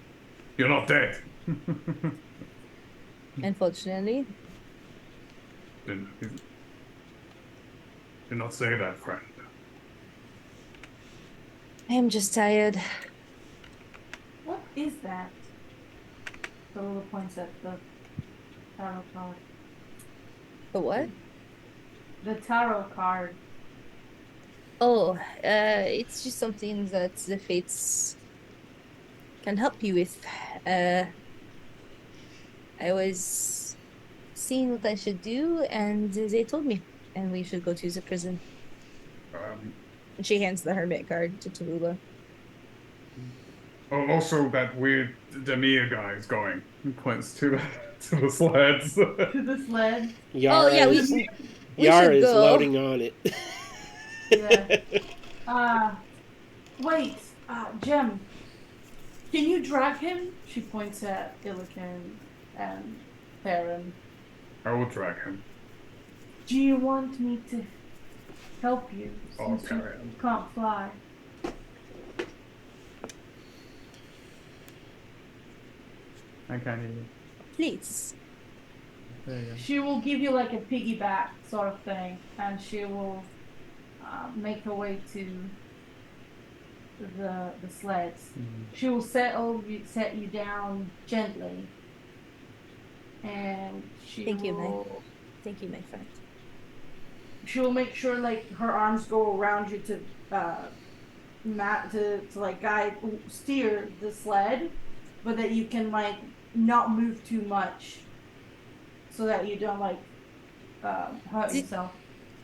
You're not dead. Unfortunately, Do not say that, friend. I am just tired. What is that? The little points at the tarot card. The what? The tarot card. Oh, it's just something that the fates can help you with. I was seeing what I should do, and they told me, and we should go to the prison. And she hands the hermit card to Tallulah. Oh, also that weird Demir guy is going. He points to the sleds. To the sled. Yara yeah, we is, should Yara is go. loading on it. Yeah. Wait. Jem. Can you drag him? She points at Illican and Perrin. I will drag him. Do you want me to help you since you carry him. can't fly? I can't hear you. Please. There you go. She will give you like a piggyback sort of thing, and she will make her way to the sleds. She will set you down gently, and Thank you, my friend. she will make sure like her arms go around you to like guide steer the sled, but that you can like not move too much, so that you don't like hurt yourself.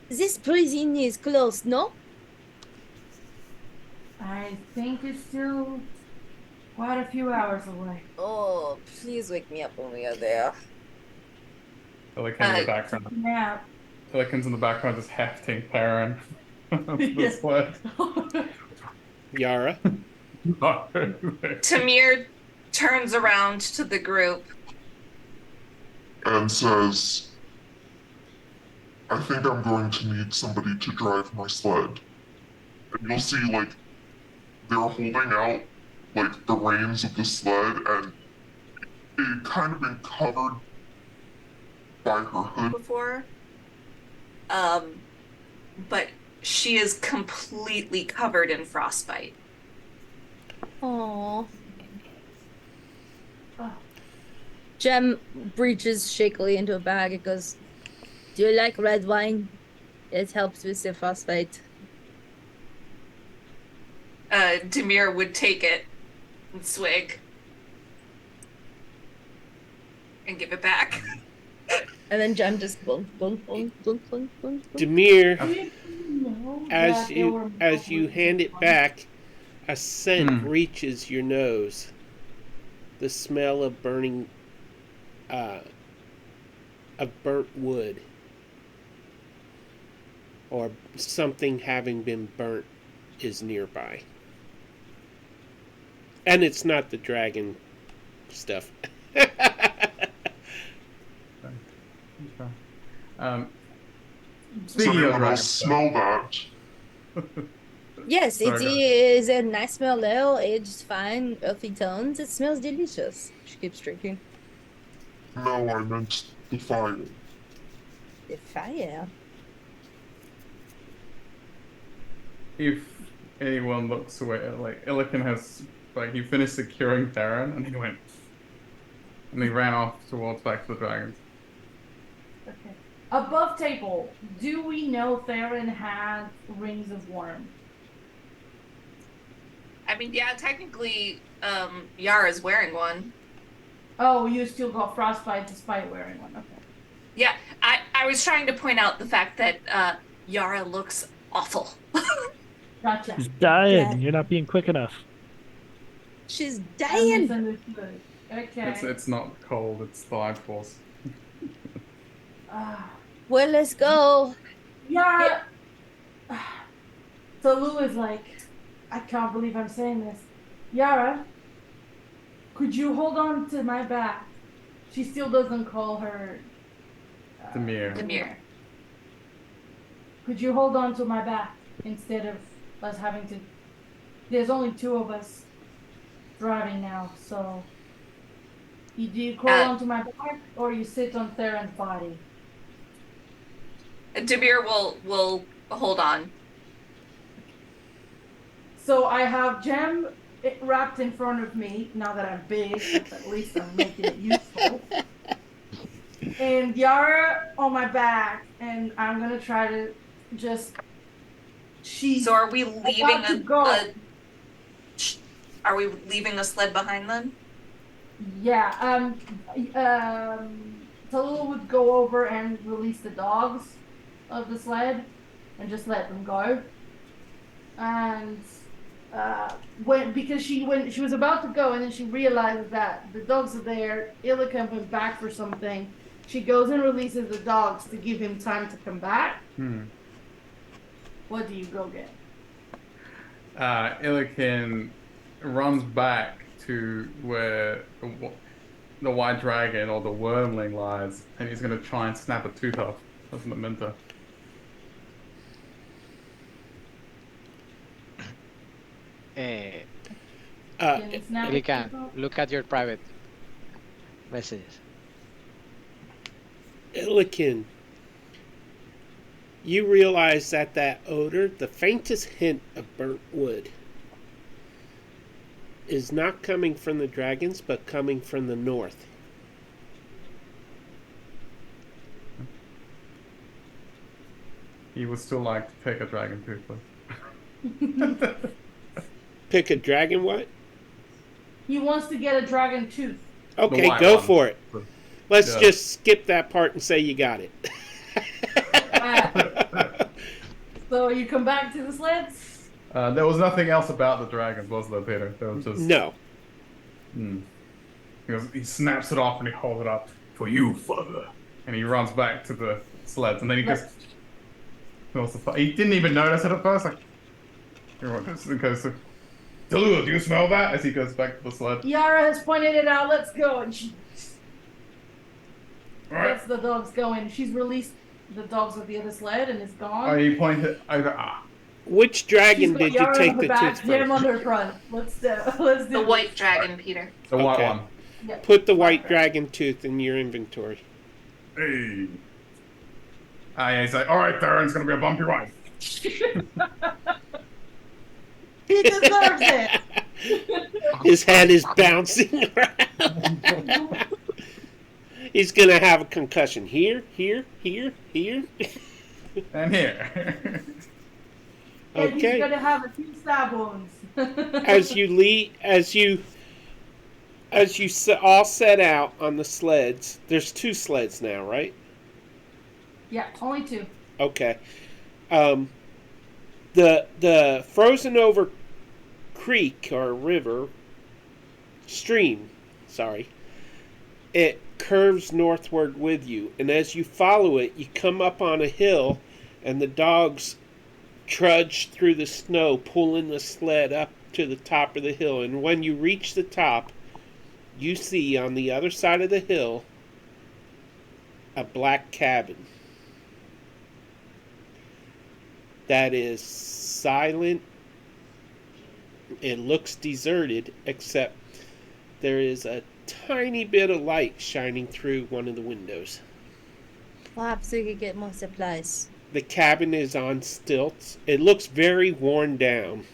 This prison is closed, no? I think it's still quite a few hours away. Oh, please wake me up when we are there. Pelican's in the background. Nap. Pelican's in the background just hefting Perrin onto the sled. Yara. Tamir turns around to the group and says, "I think I'm going to need somebody to drive my sled." And you'll see, like, they're holding out, like, the reins of the sled, and it had kind of been covered by her hood. before. but she is completely covered in frostbite. Aww. Jem reaches shakily into a bag and goes, "Do you like red wine? It helps with the frostbite." Demir would take it and swig and give it back. And then Jem just clunk, clunk, clunk, clunk, clunk, clunk, clunk. Demir, No, as that there were you hand it back, a scent reaches your nose. The smell of burning, of burnt wood, or something having been burnt, is nearby. And it's not the dragon stuff. Does Speaking of anyone dragon else smell that? Yes, it Sorry, is a nice smell ale, aged fine, earthy tones. It smells delicious. She keeps drinking. No, I meant the fire. The fire. if anyone looks away, like Illican has, like, he finished securing Theron and he went, and he ran off towards back to the dragons. Okay. Above table, do we know Theron had rings of warm? I mean, yeah, technically, Yara's wearing one. Oh, you still got frostbite despite wearing one. Okay. Yeah, I was trying to point out the fact that Yara looks awful. Gotcha. She's dying. Yeah. You're not being quick enough. She's I dying. misunderstood. Okay. It's not cold, it's the life force. Ah. Well, let's go. Yeah. So Lou is like, I can't believe I'm saying this. Yara, could you hold on to my back? She still doesn't call her Demir. Demir. Could you hold on to my back instead of us having to? There's only two of us driving now, so do you crawl onto my back or you sit on Theron's body? Demir will hold on. So I have Jem wrapped in front of me. Now that I'm big, at least I'm making it useful. And Yara on my back, and I'm gonna try to just. So are we leaving about to go. Are we leaving a sled behind then? Yeah. Tallulah would go over and release the dogs of the sled, and just let them go. And because she was about to go, and then she realizes that the dogs are there. Illican went back for something. She goes and releases the dogs to give him time to come back. What do you go get? Illican runs back to where the white dragon or the wormling lies, and he's going to try and snap a tooth off of Memento. Illican, look at your private messages. Illican, you realize that odor, the faintest hint of burnt wood, is not coming from the dragons, but coming from the north. He would still like to pick a dragon tooth, though. Pick a dragon what? He wants to get a dragon tooth. Okay, white go one. for it. Let's Yeah. just skip that part and say you got it. So you come back to the sleds? There was nothing else about the dragons, was there, Peter? There was just... No. He snaps it off and he holds it up. For you, father. And he runs back to the sleds, and then he just... He didn't even notice it at first. Like, he goes, Tallulah, do you smell that? As he goes back to the sled. Yara has pointed it out. Let's go. And she Alright. lets the dogs go in. She's released the dogs of the other sled and is gone. Oh, he pointed over. Which dragon did you Yara take on the back, tooth Jam on from? her front. Let's do The white dragon, Peter. The white Okay. one. Yeah. Put the white dragon tooth in your inventory. Hey. He's like, all right, Theron, it's gonna be a bumpy ride. He deserves it. His head is bouncing around. He's gonna have a concussion here, here, here, here. And here. And he's Okay. gonna have a few stab wounds. As you all set out on the sleds, there's 2 sleds now, right? Yeah, only 2. Okay. The frozen over creek or river stream, sorry, it curves northward with you, and as you follow it, you come up on a hill, and the dogs trudge through the snow, pulling the sled up to the top of the hill. And when you reach the top, you see on the other side of the hill a black cabin that is silent. It looks deserted, except there is a tiny bit of light shining through one of the windows. Perhaps we could get more supplies. The cabin is on stilts. It looks very worn down.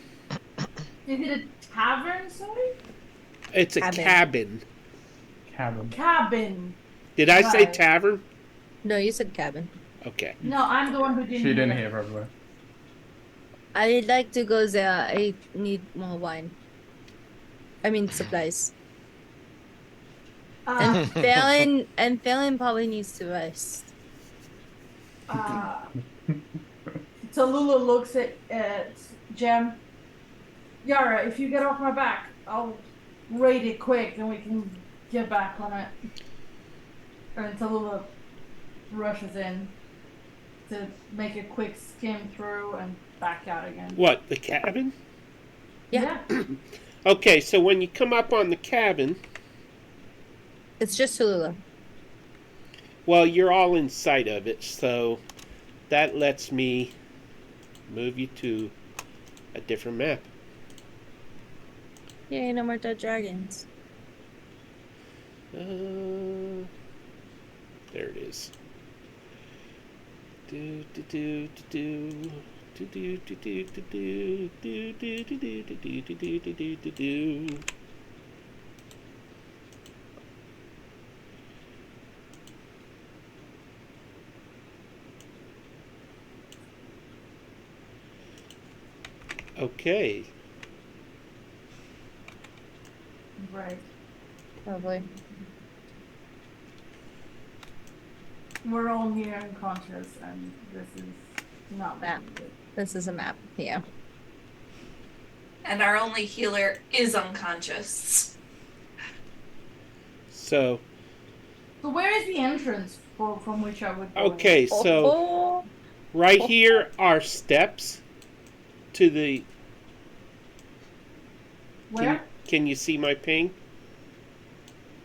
Is it a tavern, sorry? It's a Cabin. Cabin. Cabin. Did I say Right. tavern? No, you said cabin. Okay. No, I'm the one who didn't She didn't it. hear probably. I'd like to go there. I need more wine. I mean supplies. And Phelan probably needs to rest. Tallulah looks at Jem. Yara, if you get off my back, I'll raid it quick and we can get back on it. And Tallulah rushes in to make a quick skim through and back out again. What, the cabin? Yeah. Okay, so when you come up on the cabin, It's just Tallulah. well, you're all in sight of it, so that lets me move you to a different map. Yay, no more dead dragons. There it is. Do do do do do do do do do do do do do do do do do do do. Okay. Right. Probably. We're all here unconscious and this is not Map. good. This is a map. Yeah. And our only healer is unconscious. So, So where is the entrance from which I would go? okay, so Oh, right here are steps to the. Where? Can you see my ping?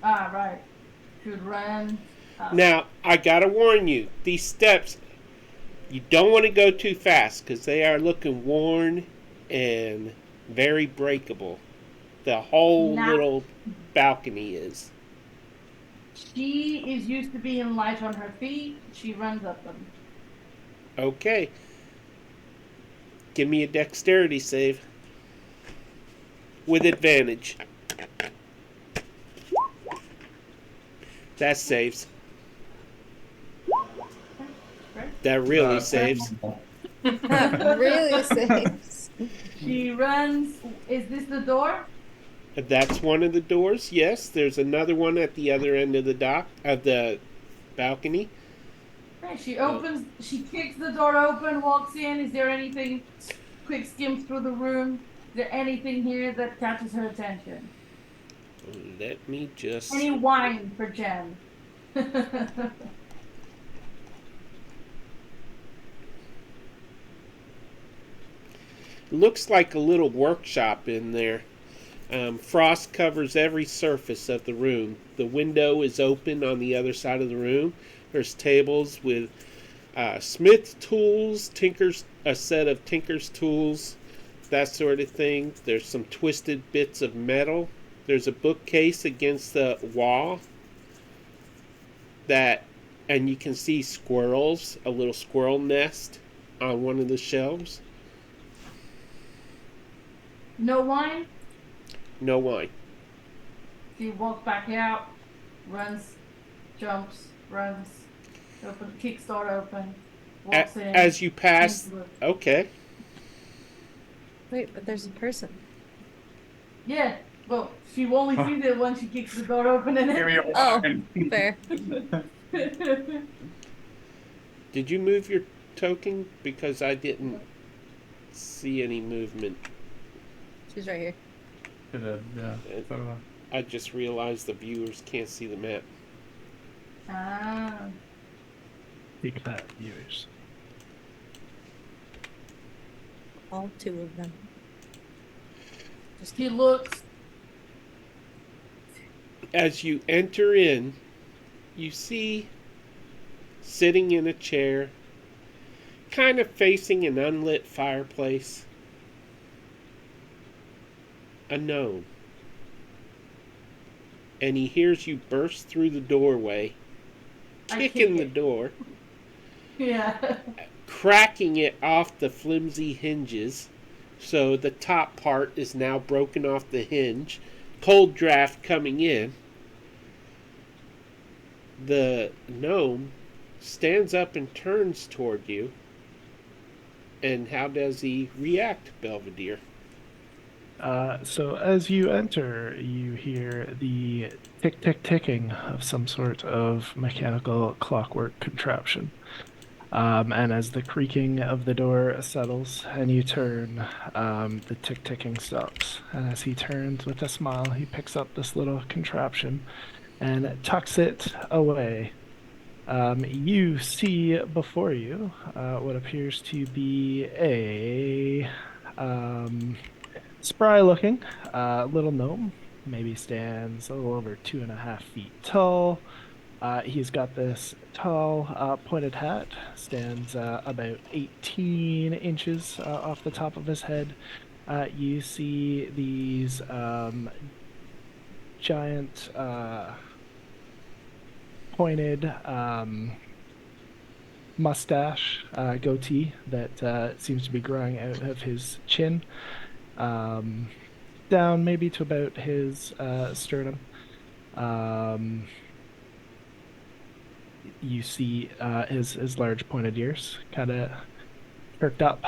Ah, right. Should run. Now, I gotta warn you, these steps, you don't want to go too fast because they are looking worn and very breakable. The whole Nah. little balcony is. She is used to being light on her feet. She runs up them. Okay. Give me a dexterity save. With advantage. That saves. That really saves. really saves. She runs. Is this the door? That's one of the doors. Yes, there's another one at the other end of the balcony. Right, she opens. She kicks the door open, walks in. Is there anything? Quick skims through the room. Is there anything here that catches her attention? Let me just. Any wine for Jen? Looks like a little workshop in there. Frost covers every surface of the room. The window is open on the other side of the room. There's tables with smith tools, a set of tinker's tools, that sort of thing. There's some twisted bits of metal. There's a bookcase against the wall that and you can see squirrels, a little squirrel nest on one of the shelves. No wine. No wine. He walks back out, runs, jumps, runs, open, kicks door open, walks in. As you pass, okay. Wait, but there's a person. Yeah, well, she only sees it when she kicks the door open and Give me your Oh, wine. fair. Did you move your token? Because I didn't see any movement. She's right here. It did, yeah. So, I just realized the viewers can't see the map. Ah. Take that, viewers. All two of them. Just he looks. As you enter in, you see sitting in a chair, kind of facing an unlit fireplace, a gnome. And he hears you burst through the doorway, kicking the door, Yeah. cracking it off the flimsy hinges, so the top part is now broken off the hinge. Cold draft coming in. The gnome stands up and turns toward you. And how does he react, Belvedere? So as you enter, you hear the ticking of some sort of mechanical clockwork contraption. And as the creaking of the door settles and you turn, the ticking stops. And as he turns with a smile, he picks up this little contraption and tucks it away. You see before you what appears to be a spry looking little gnome. Maybe stands a little over 2.5 feet tall. He's got this tall, pointed hat, stands about 18 inches off the top of his head. You see these giant, pointed mustache, goatee that seems to be growing out of his chin, down maybe to about his sternum. You see his large pointed ears kind of perked up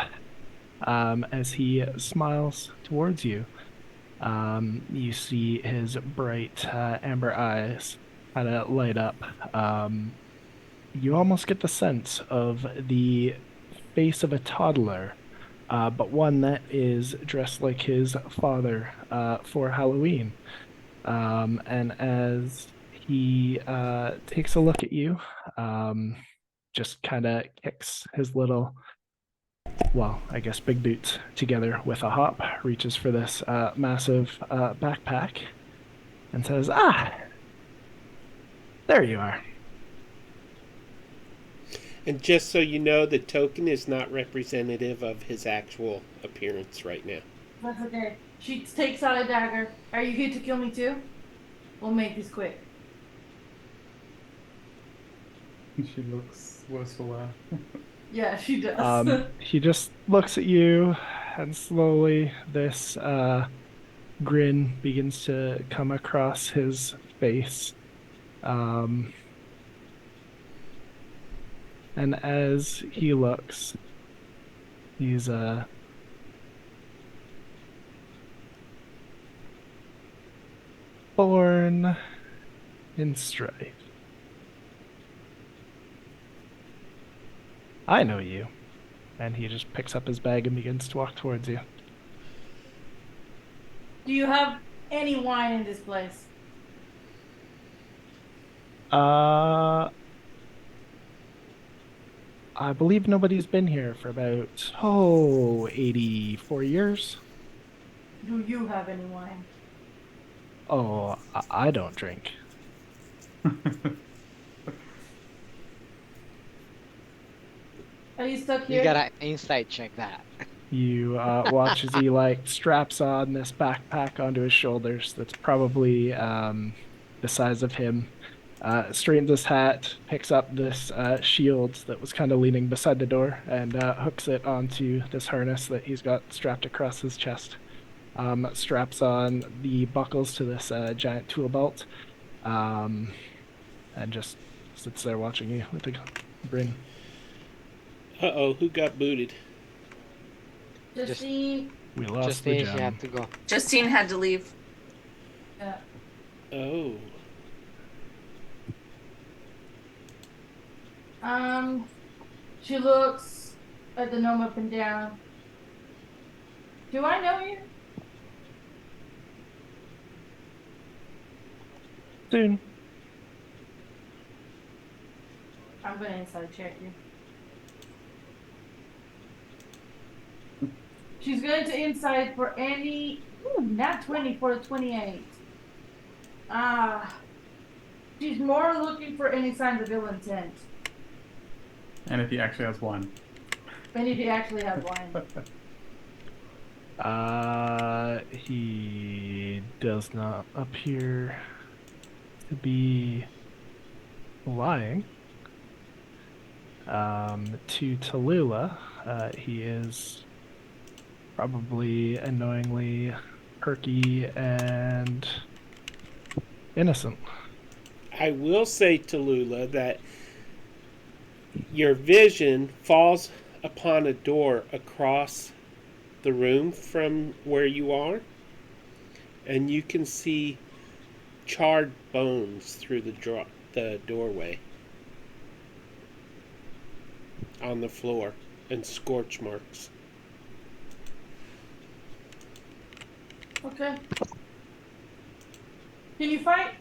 as he smiles towards you. You see his bright amber eyes kind of light up. You almost get the sense of the face of a toddler, but one that is dressed like his father for Halloween. And as he takes a look at you, just kind of kicks his little, well, I guess big boots together with a hop, reaches for this massive backpack, and says, "Ah, there you are." And just so you know, the token is not representative of his actual appearance right now. That's okay. She takes out a dagger. Are you here to kill me too? We'll make this quick. she looks worse for wear. Yeah, she does. He just looks at you, and slowly this grin begins to come across his face. And as he looks, he's born in strife. I know you. And he just picks up his bag and begins to walk towards you. Do you have any wine in this place? I believe nobody's been here for about 84 years. Do you have any wine? Oh, I don't drink. Are you stuck here? You gotta insight check that. You watch as he like straps on this backpack onto his shoulders. That's probably the size of him, Straightens his hat, picks up this shield that was kind of leaning beside the door, and hooks it onto this harness that he's got strapped across his chest. Straps on the buckles to this giant tool belt, and just sits there watching you with a grin. Uh-oh, who got booted? Justine. We lost Justine, the she gem. had to go. Justine had to leave. Yeah. Oh. She looks at the gnome up and down. Do I know you? Soon. I'm gonna inside check you. She's going to inside for any. Ooh, not 20 for the 28. She's more looking for any signs of ill intent. And if he actually has one. And if he actually has one. He does not appear to be lying. To Tallulah, he is probably annoyingly perky and innocent. I will say, Tallulah, that your vision falls upon a door across the room from where you are, and you can see charred bones through the doorway on the floor and scorch marks. Okay. Can you fight?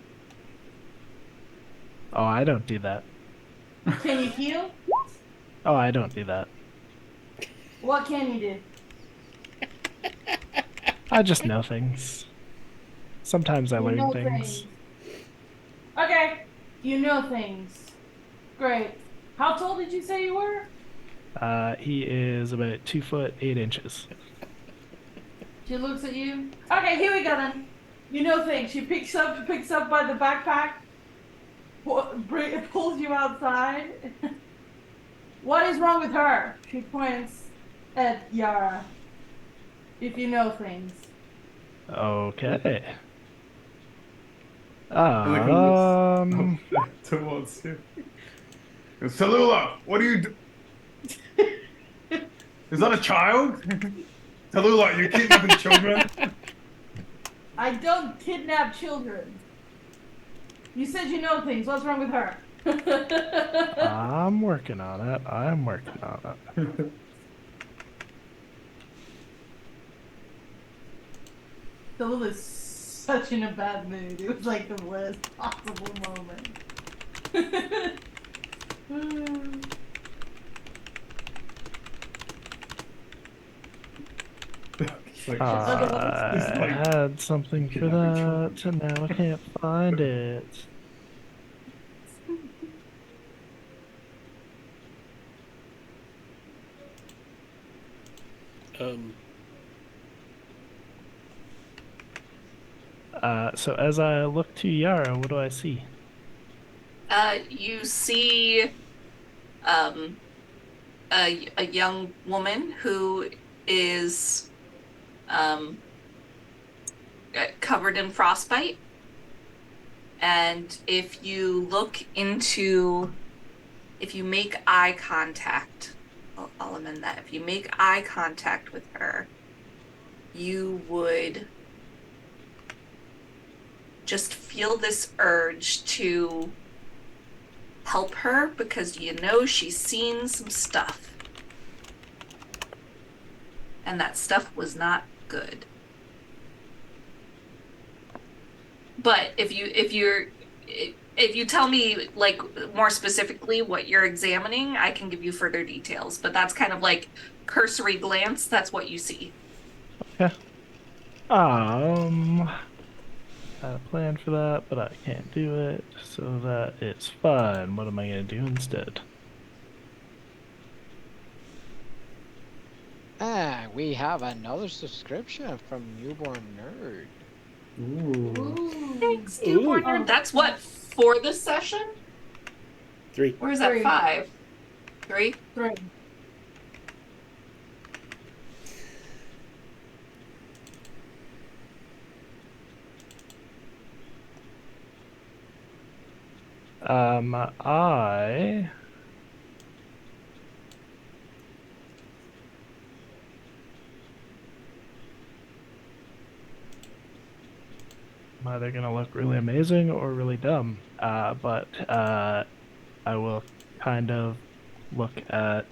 Oh, I don't do that. Can you heal? Oh, I don't do that. What can you do? I just know things. Sometimes I You learn know things. Okay. You know things. Great. How tall did you say you were? He is about 2'8". She looks at you. Okay, here we go then. You know things. She picks up by the backpack, pulls you outside. What is wrong with her? She points at Yara. If you know things. Okay. And like looks towards you. Tallulah, what do you do? Is that a child? Tallulah, you kidnapping children? I don't kidnap children. You said you know things. What's wrong with her? I'm working on it. I'm working on it. Tallulah is such in a bad mood. It was like the worst possible moment. I had something for that, and now I can't find it. So as I look to Yara, what do I see? You see a young woman who is covered in frostbite. And if you make eye contact, I'll amend that. If you make eye contact with her, you would just feel this urge to help her because you know she's seen some stuff. And that stuff was not good. But if you tell me like more specifically what you're examining, I can give you further details. But that's kind of like cursory glance, that's what you see. Okay. Had a plan for that, but I can't do it, so that it's fine. What am I gonna do instead? We have another subscription from Newborn Nerd. Ooh. Ooh. Thanks, newborn nerd. That's what for this session? 3. Or is that 3. 5? 3? 3. I am either gonna look really amazing or really dumb. But I will kind of look at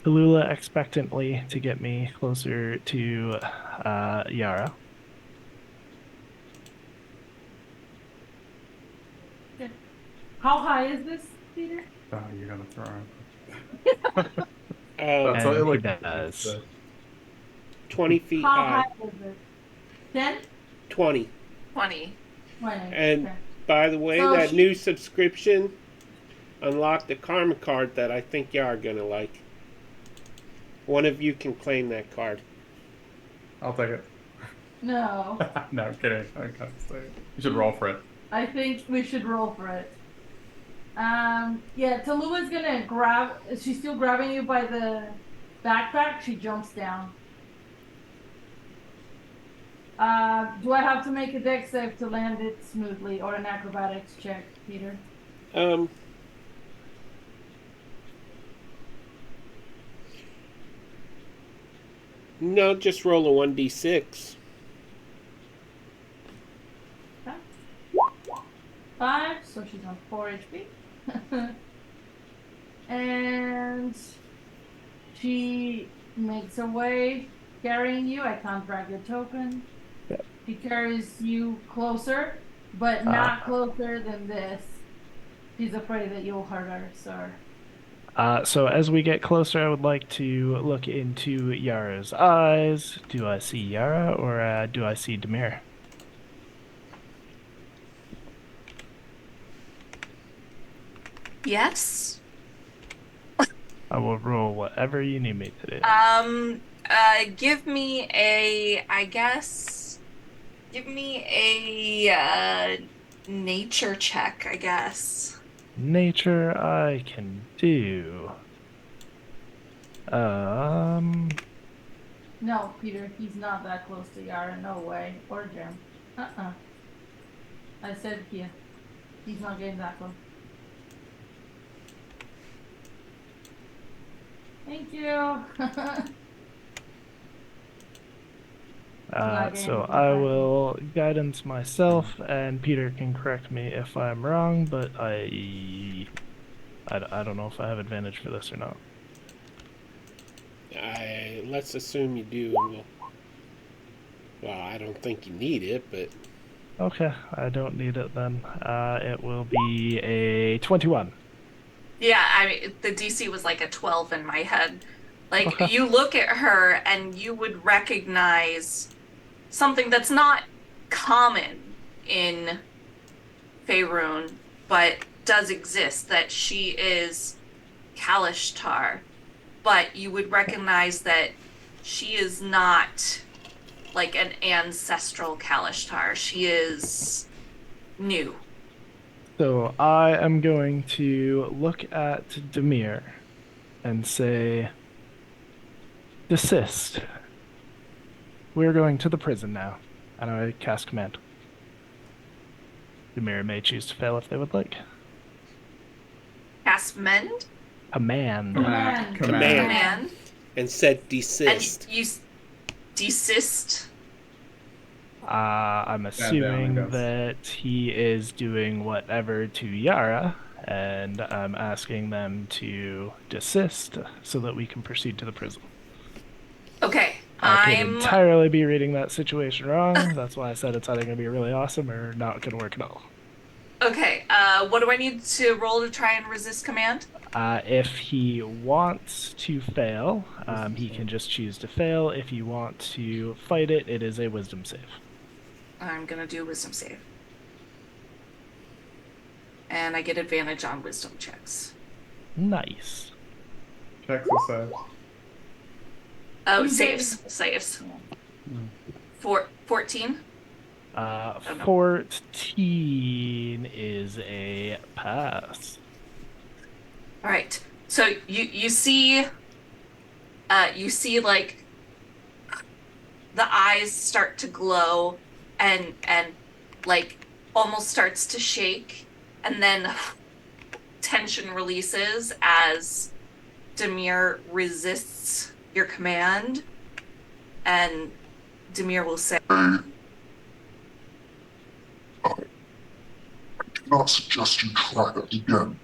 Tallulah expectantly to get me closer to Yara. How high is this, Peter? Oh, you're gonna throw him. And what it he looked does. 20 feet How high. high is it? 10? 20. 20. 20. And Okay. by the way, So that she- new subscription unlocked a karma card that I think y'all are gonna like. One of you can claim that card. I'll take it. No. No, I'm kidding. I can't say it. You should roll for it. I think we should roll for it. Yeah, Tallulah's gonna grab. She's still grabbing you by the backpack. She jumps down. Do I have to make a dex save to land it smoothly or an acrobatics check, Peter? No, just roll a 1d6. 5, so she's on 4 HP. And she makes her way carrying you. I can't drag your token. Yep. She carries you closer, but not closer than this. She's afraid that you'll hurt her, sir. So as we get closer, I would like to look into Yara's eyes. Do I see Yara or do I see Demir? Yes. I will roll whatever you need me to do. Give me a, I guess, give me a, nature check, I guess. Nature I can do. No, Peter, he's not that close to Yara. No way. Or Jim. I said here. He's not getting that close. Thank you. So I will guidance myself, and Peter can correct me if I'm wrong, but I don't know if I have advantage for this or not. Let's assume you do. Well, I don't think you need it, but Okay, I don't need it then. It will be a 21. Yeah, I mean, the DC was like a 12 in my head. Like, Okay. you look at her and you would recognize something that's not common in Faerun, but does exist, that she is Kalishtar. But you would recognize that she is not like an ancestral Kalishtar. She is new. So I am going to look at Demir and say, desist. We're going to the prison now. And I cast command. Demir may choose to fail if they would like. Cast mend? Command. Command. and said desist. And you desist? I'm assuming that he is doing whatever to Yara, and I'm asking them to desist so that we can proceed to the prison. Okay. I could entirely be reading that situation wrong. That's why I said it's either going to be really awesome or not going to work at all. Okay. What do I need to roll to try and resist command? If he wants to fail, he can just choose to fail. If you want to fight it, it is a wisdom save. I'm gonna do a wisdom save. And I get advantage on wisdom checks. Nice. Checks or saves? Oh, saves. 14? don't know. 14 is a pass. All right. So you see like the eyes start to glow and like almost starts to shake, and then tension releases as Demir resists your command, and Demir will say, I do not suggest you try that again.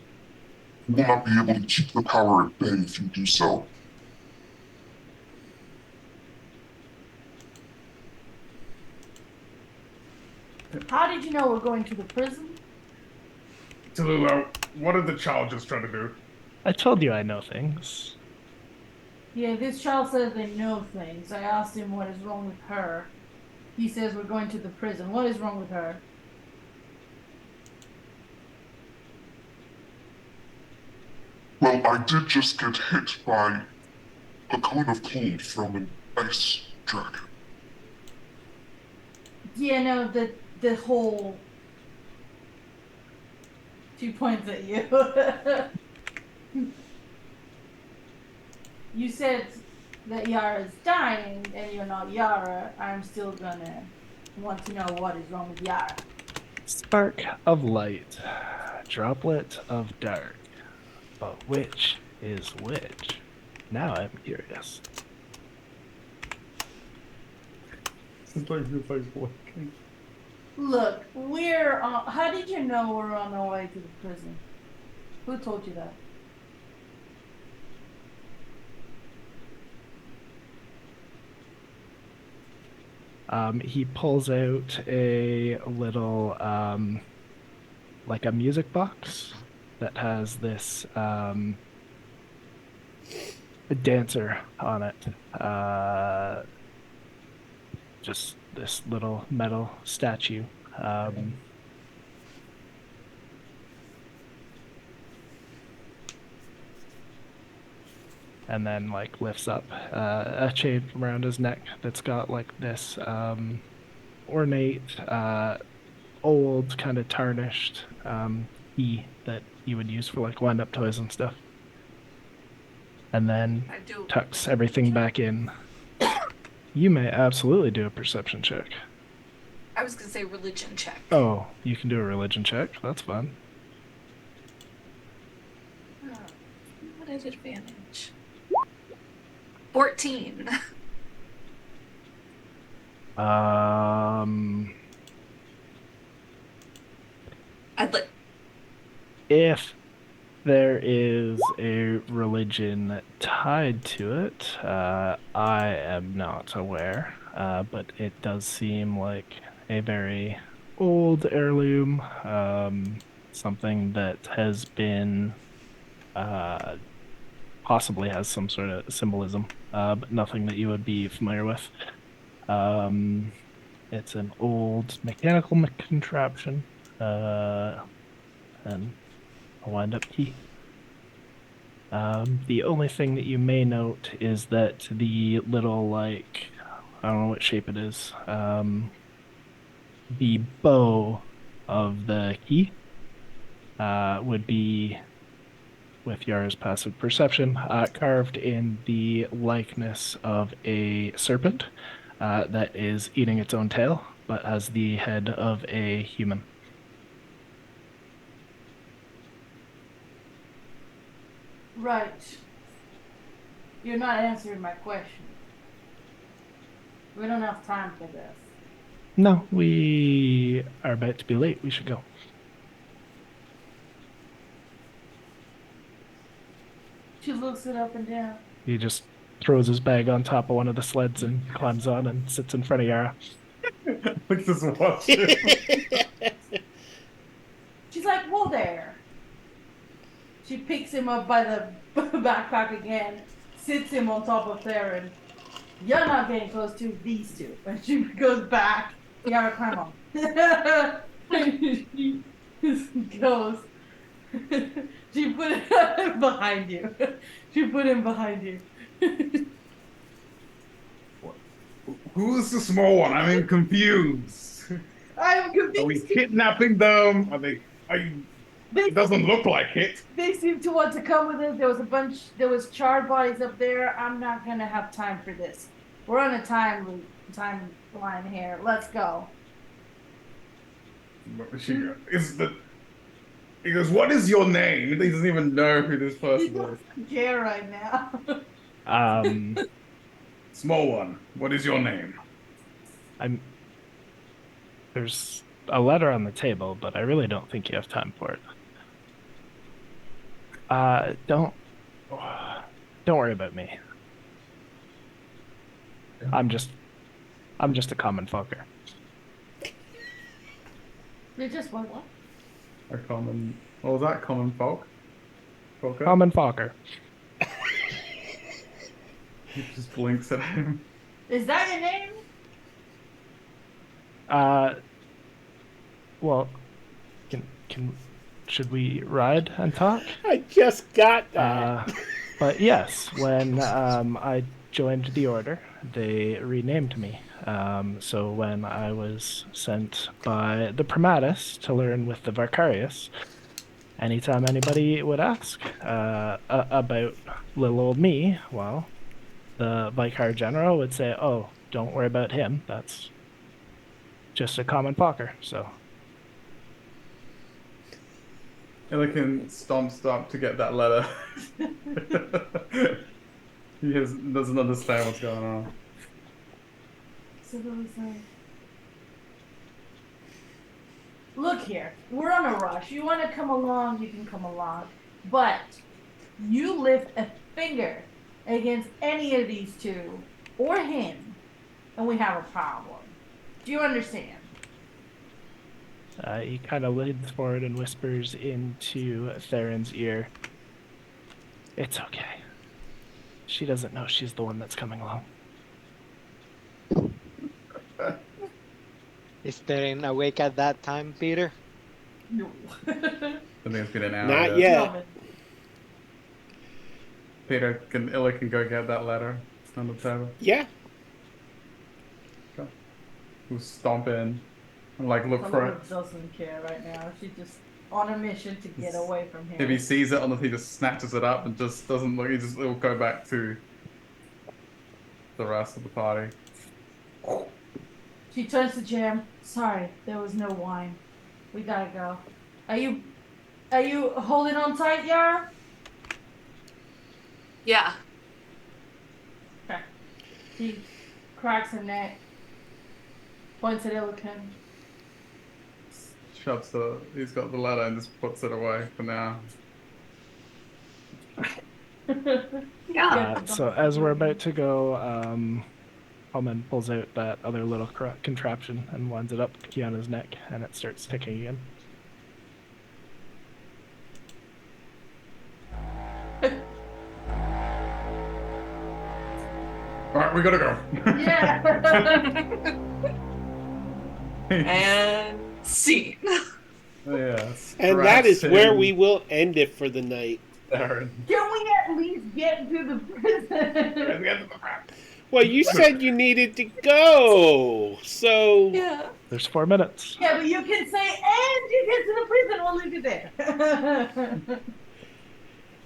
You will not be able to keep the power at bay if you do so. How did you know we're going to the prison? Tallulah, what did the child just try to do? I told you I know things. Yeah, this child says they know things. I asked him what is wrong with her. He says we're going to the prison. What is wrong with her? Well, I did just get hit by a cone of cold from an ice dragon. Yeah, no, the whole. She points at you. You said that Yara's dying and you're not Yara. I'm still gonna want to know what is wrong with Yara. Spark of light, droplet of dark. But which is which? Now I'm curious. It's like blinking. Look, we're on. How did you know we're on our way to the prison? Who told you that? He pulls out a little, like a music box that has this dancer on it. Just this little metal statue. And then like lifts up a chain from around his neck that's got like this ornate, old, kind of tarnished key that you would use for like wind-up toys and stuff. And then I do. tucks everything back in. You may absolutely do a perception check. I was gonna say religion check. Oh, you can do a religion check. That's fun. Oh, what at advantage? 14. I'd like. If there is a religion tied to it, I am not aware, but it does seem like a very old heirloom, something that has been possibly has some sort of symbolism, but nothing that you would be familiar with. It's an old mechanical contraption, and a wind-up key. The only thing that you may note is that the little, like, I don't know what shape it is, the bow of the key would be, with Yara's passive perception, carved in the likeness of a serpent that is eating its own tail, but has the head of a human. Right. You're not answering my question. We don't have time for this. No, we are about to be late. We should go. She looks it up and down. He just throws his bag on top of one of the sleds and climbs on and sits in front of Yara. Like this watch him. She's like, whoa there. She picks him up by the backpack again, sits him on top of Theron. You're not getting close to these two. And she goes back. Yara, climb on. She goes. She put it behind you. She put him behind you. Who's the small one? I'm confused. I'm Are we convinced kidnapping them? Are they? It doesn't look like it. they seem to want to come with us. There was charred bodies up there. I'm not gonna have time for this. We're on a timeline here. Let's go. He goes, "What is your name?" He doesn't even know who this He person is. doesn't care right now. Small one. What is your name? There's a letter on the table, but I really don't think you have time for it. Don't worry about me. I'm just a common fucker. You're just what? A common. What was that? Common folk. Folker? Common fucker. He just blinks at him. Is that your name? Well, should we ride and talk? I just got that. But yes, when I joined the order, they renamed me. So when I was sent by the Primatus to learn with the Varkarius, anytime anybody would ask about little old me, well, the Vicar General would say, "Oh, don't worry about him. That's just a common fucker." So Illican stomps up to get that letter. Doesn't understand what's going on. Look here, we're on a rush. You want to come along, you can come along. But you lift a finger against any of these two or him, and we have a problem. Do you understand? he kind of leans forward and whispers into Theron's ear, "It's okay. She doesn't know she's the one that's coming along." Is Theron awake at that time, Peter? No. I think it's been an hour. Not yet. No, Peter, Illican go get that letter? It's on the table. Yeah. Okay. We'll stomp in and like look for it. doesn't care right now. She's just on a mission to get away from him. If he sees it, he just snatches it up and just doesn't look. It'll go back to the rest of the party. She turns to Jam. Sorry, there was no wine. We gotta go. Are you holding on tight, Yara? Yeah. Okay. He cracks her neck. Points at Illican. He's got the letter and just puts it away for now. Yeah. So as we're about to go, Holman pulls out that other little contraption and winds it up Kiana's neck, and it starts ticking again. Alright, we gotta go. Yeah. And scene. Yeah. And that is where we will end it for the night. Theron. Can we at least get to the prison? Well, you said you needed to go, so... Yeah. There's 4 minutes. Yeah, but you can say, and you get to the prison, we'll leave you there.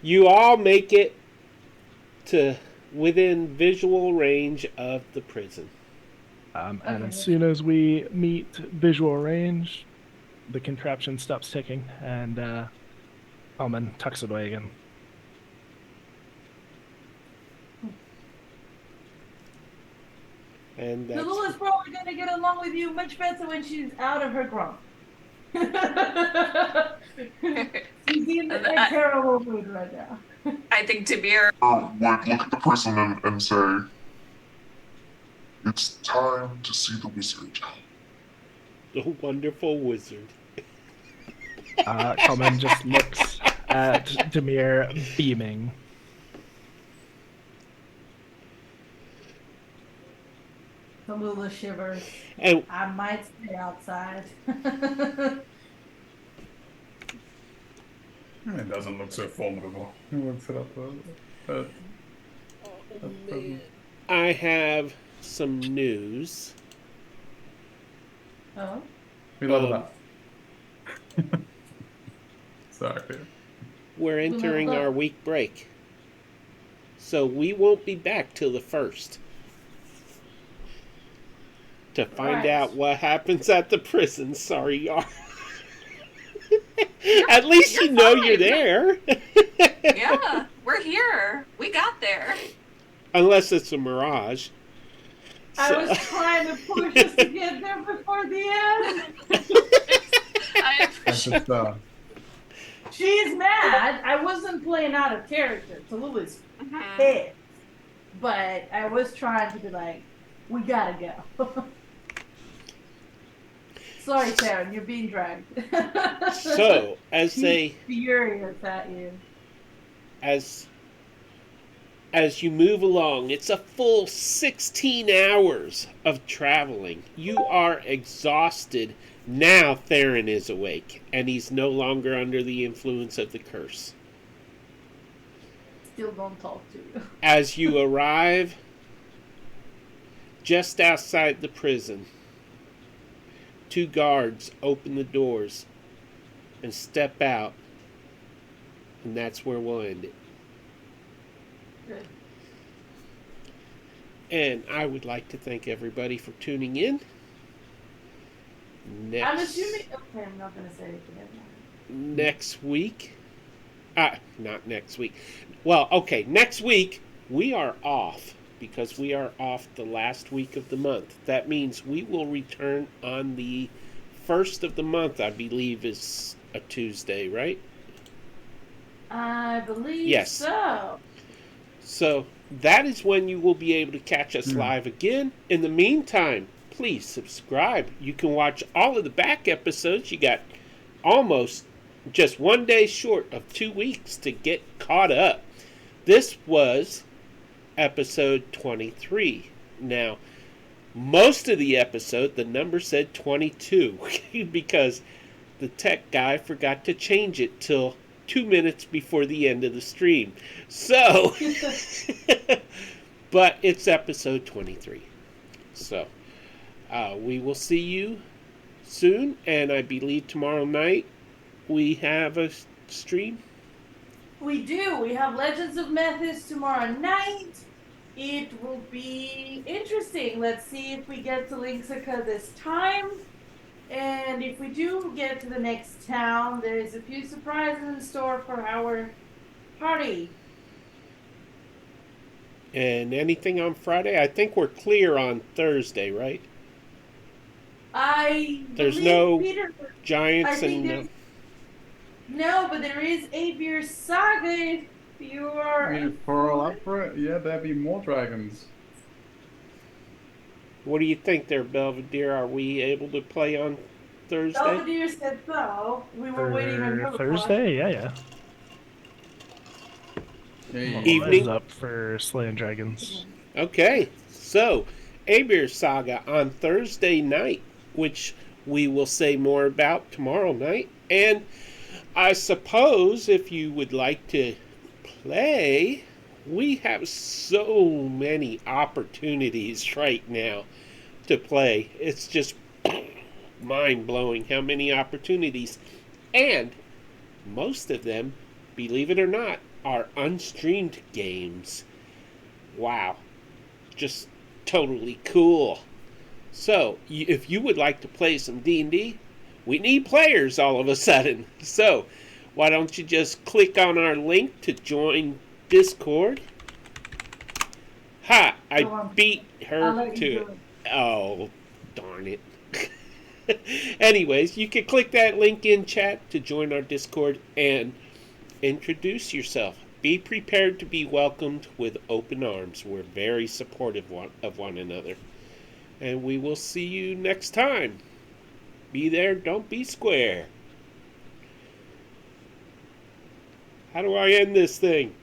You all make it to within visual range of the prison. And as soon as we meet visual range, the contraption stops ticking, and Holman tucks it away again. And that's... Lula's probably gonna get along with you much better when she's out of her grump. She's in a terrible mood right now. I think Demir Would look at the person and say, "It's time to see the wizard." The wonderful wizard. Holman just looks at Demir, beaming. Lula shivers. And I might stay outside. It doesn't look so formidable. He looks it up. I have some news. Oh? We leveled up. Sorry, Peter. We're entering leveled our up. week break. So we won't be back till the 1st to find Right. out what happens at the prison. Sorry, y'all. You're- At least you're you know you're fine. there. Yeah, we're here. We got there. Unless it's a mirage. I So- was trying to push us to get there before the end. I That's appreciate just, She's mad. I wasn't playing out of character. Tallulah's Mhm. pissed. But I was trying to be like, we gotta go. Sorry, Sharon, you're being dragged. So, as She's they furious at you. as you move along, it's a full 16 hours of traveling. You are exhausted. Now Theron is awake, and he's no longer under the influence of the curse. Still don't talk to you. As you arrive just outside the prison, 2 guards open the doors and step out, and that's where we'll end it. Good. And I would like to thank everybody for tuning in. I'm assuming. Okay, I'm not gonna say anything. Next week. Not next week. Well, okay, next week we are off because we are off the last week of the month. That means we will return on the 1st of the month, I believe is a Tuesday, right? I believe Yes. so. So that is when you will be able to catch us live again. In the meantime, please subscribe. You can watch all of the back episodes. You got almost just 1 day short of 2 weeks to get caught up. This was episode 23. Now, most of the episode, the number said 22 because the tech guy forgot to change it till 2 minutes before the end of the stream. So, but it's episode 23. So, we will see you soon, and I believe tomorrow night we have a stream. We do. We have Legends of Memphis tomorrow night. It will be interesting. Let's see if we get to Lixica this time. And if we do get to the next town, there is a few surprises in store for our party. And anything on Friday? I think we're clear on Thursday, right? There's believe no Peter, Giants I think and there's no, but there is Avier Saga if you are. if we're all up for it, yeah, there'd be more dragons. what do you think there, Belvedere? Are we able to play on Thursday? Belvedere said so. We were waiting on your For Thursday, yeah. Hey. Evening. Is up for slaying dragons. Okay, so Abir Saga on Thursday night, which we will say more about tomorrow night. And I suppose if you would like to play, we have so many opportunities right now to play. It's just mind-blowing how many opportunities. And most of them, believe it or not, are unstreamed games. Wow. Just totally cool. So, if you would like to play some D&D, we need players all of a sudden. So, why don't you just click on our link to join Discord? Ha! I beat I'll her let you to do it. it. Oh, darn it. Anyways, you can click that link in chat to join our Discord and introduce yourself. Be prepared to be welcomed with open arms. We're very supportive of one another. And we will see you next time. Be there, don't be square. How do I end this thing?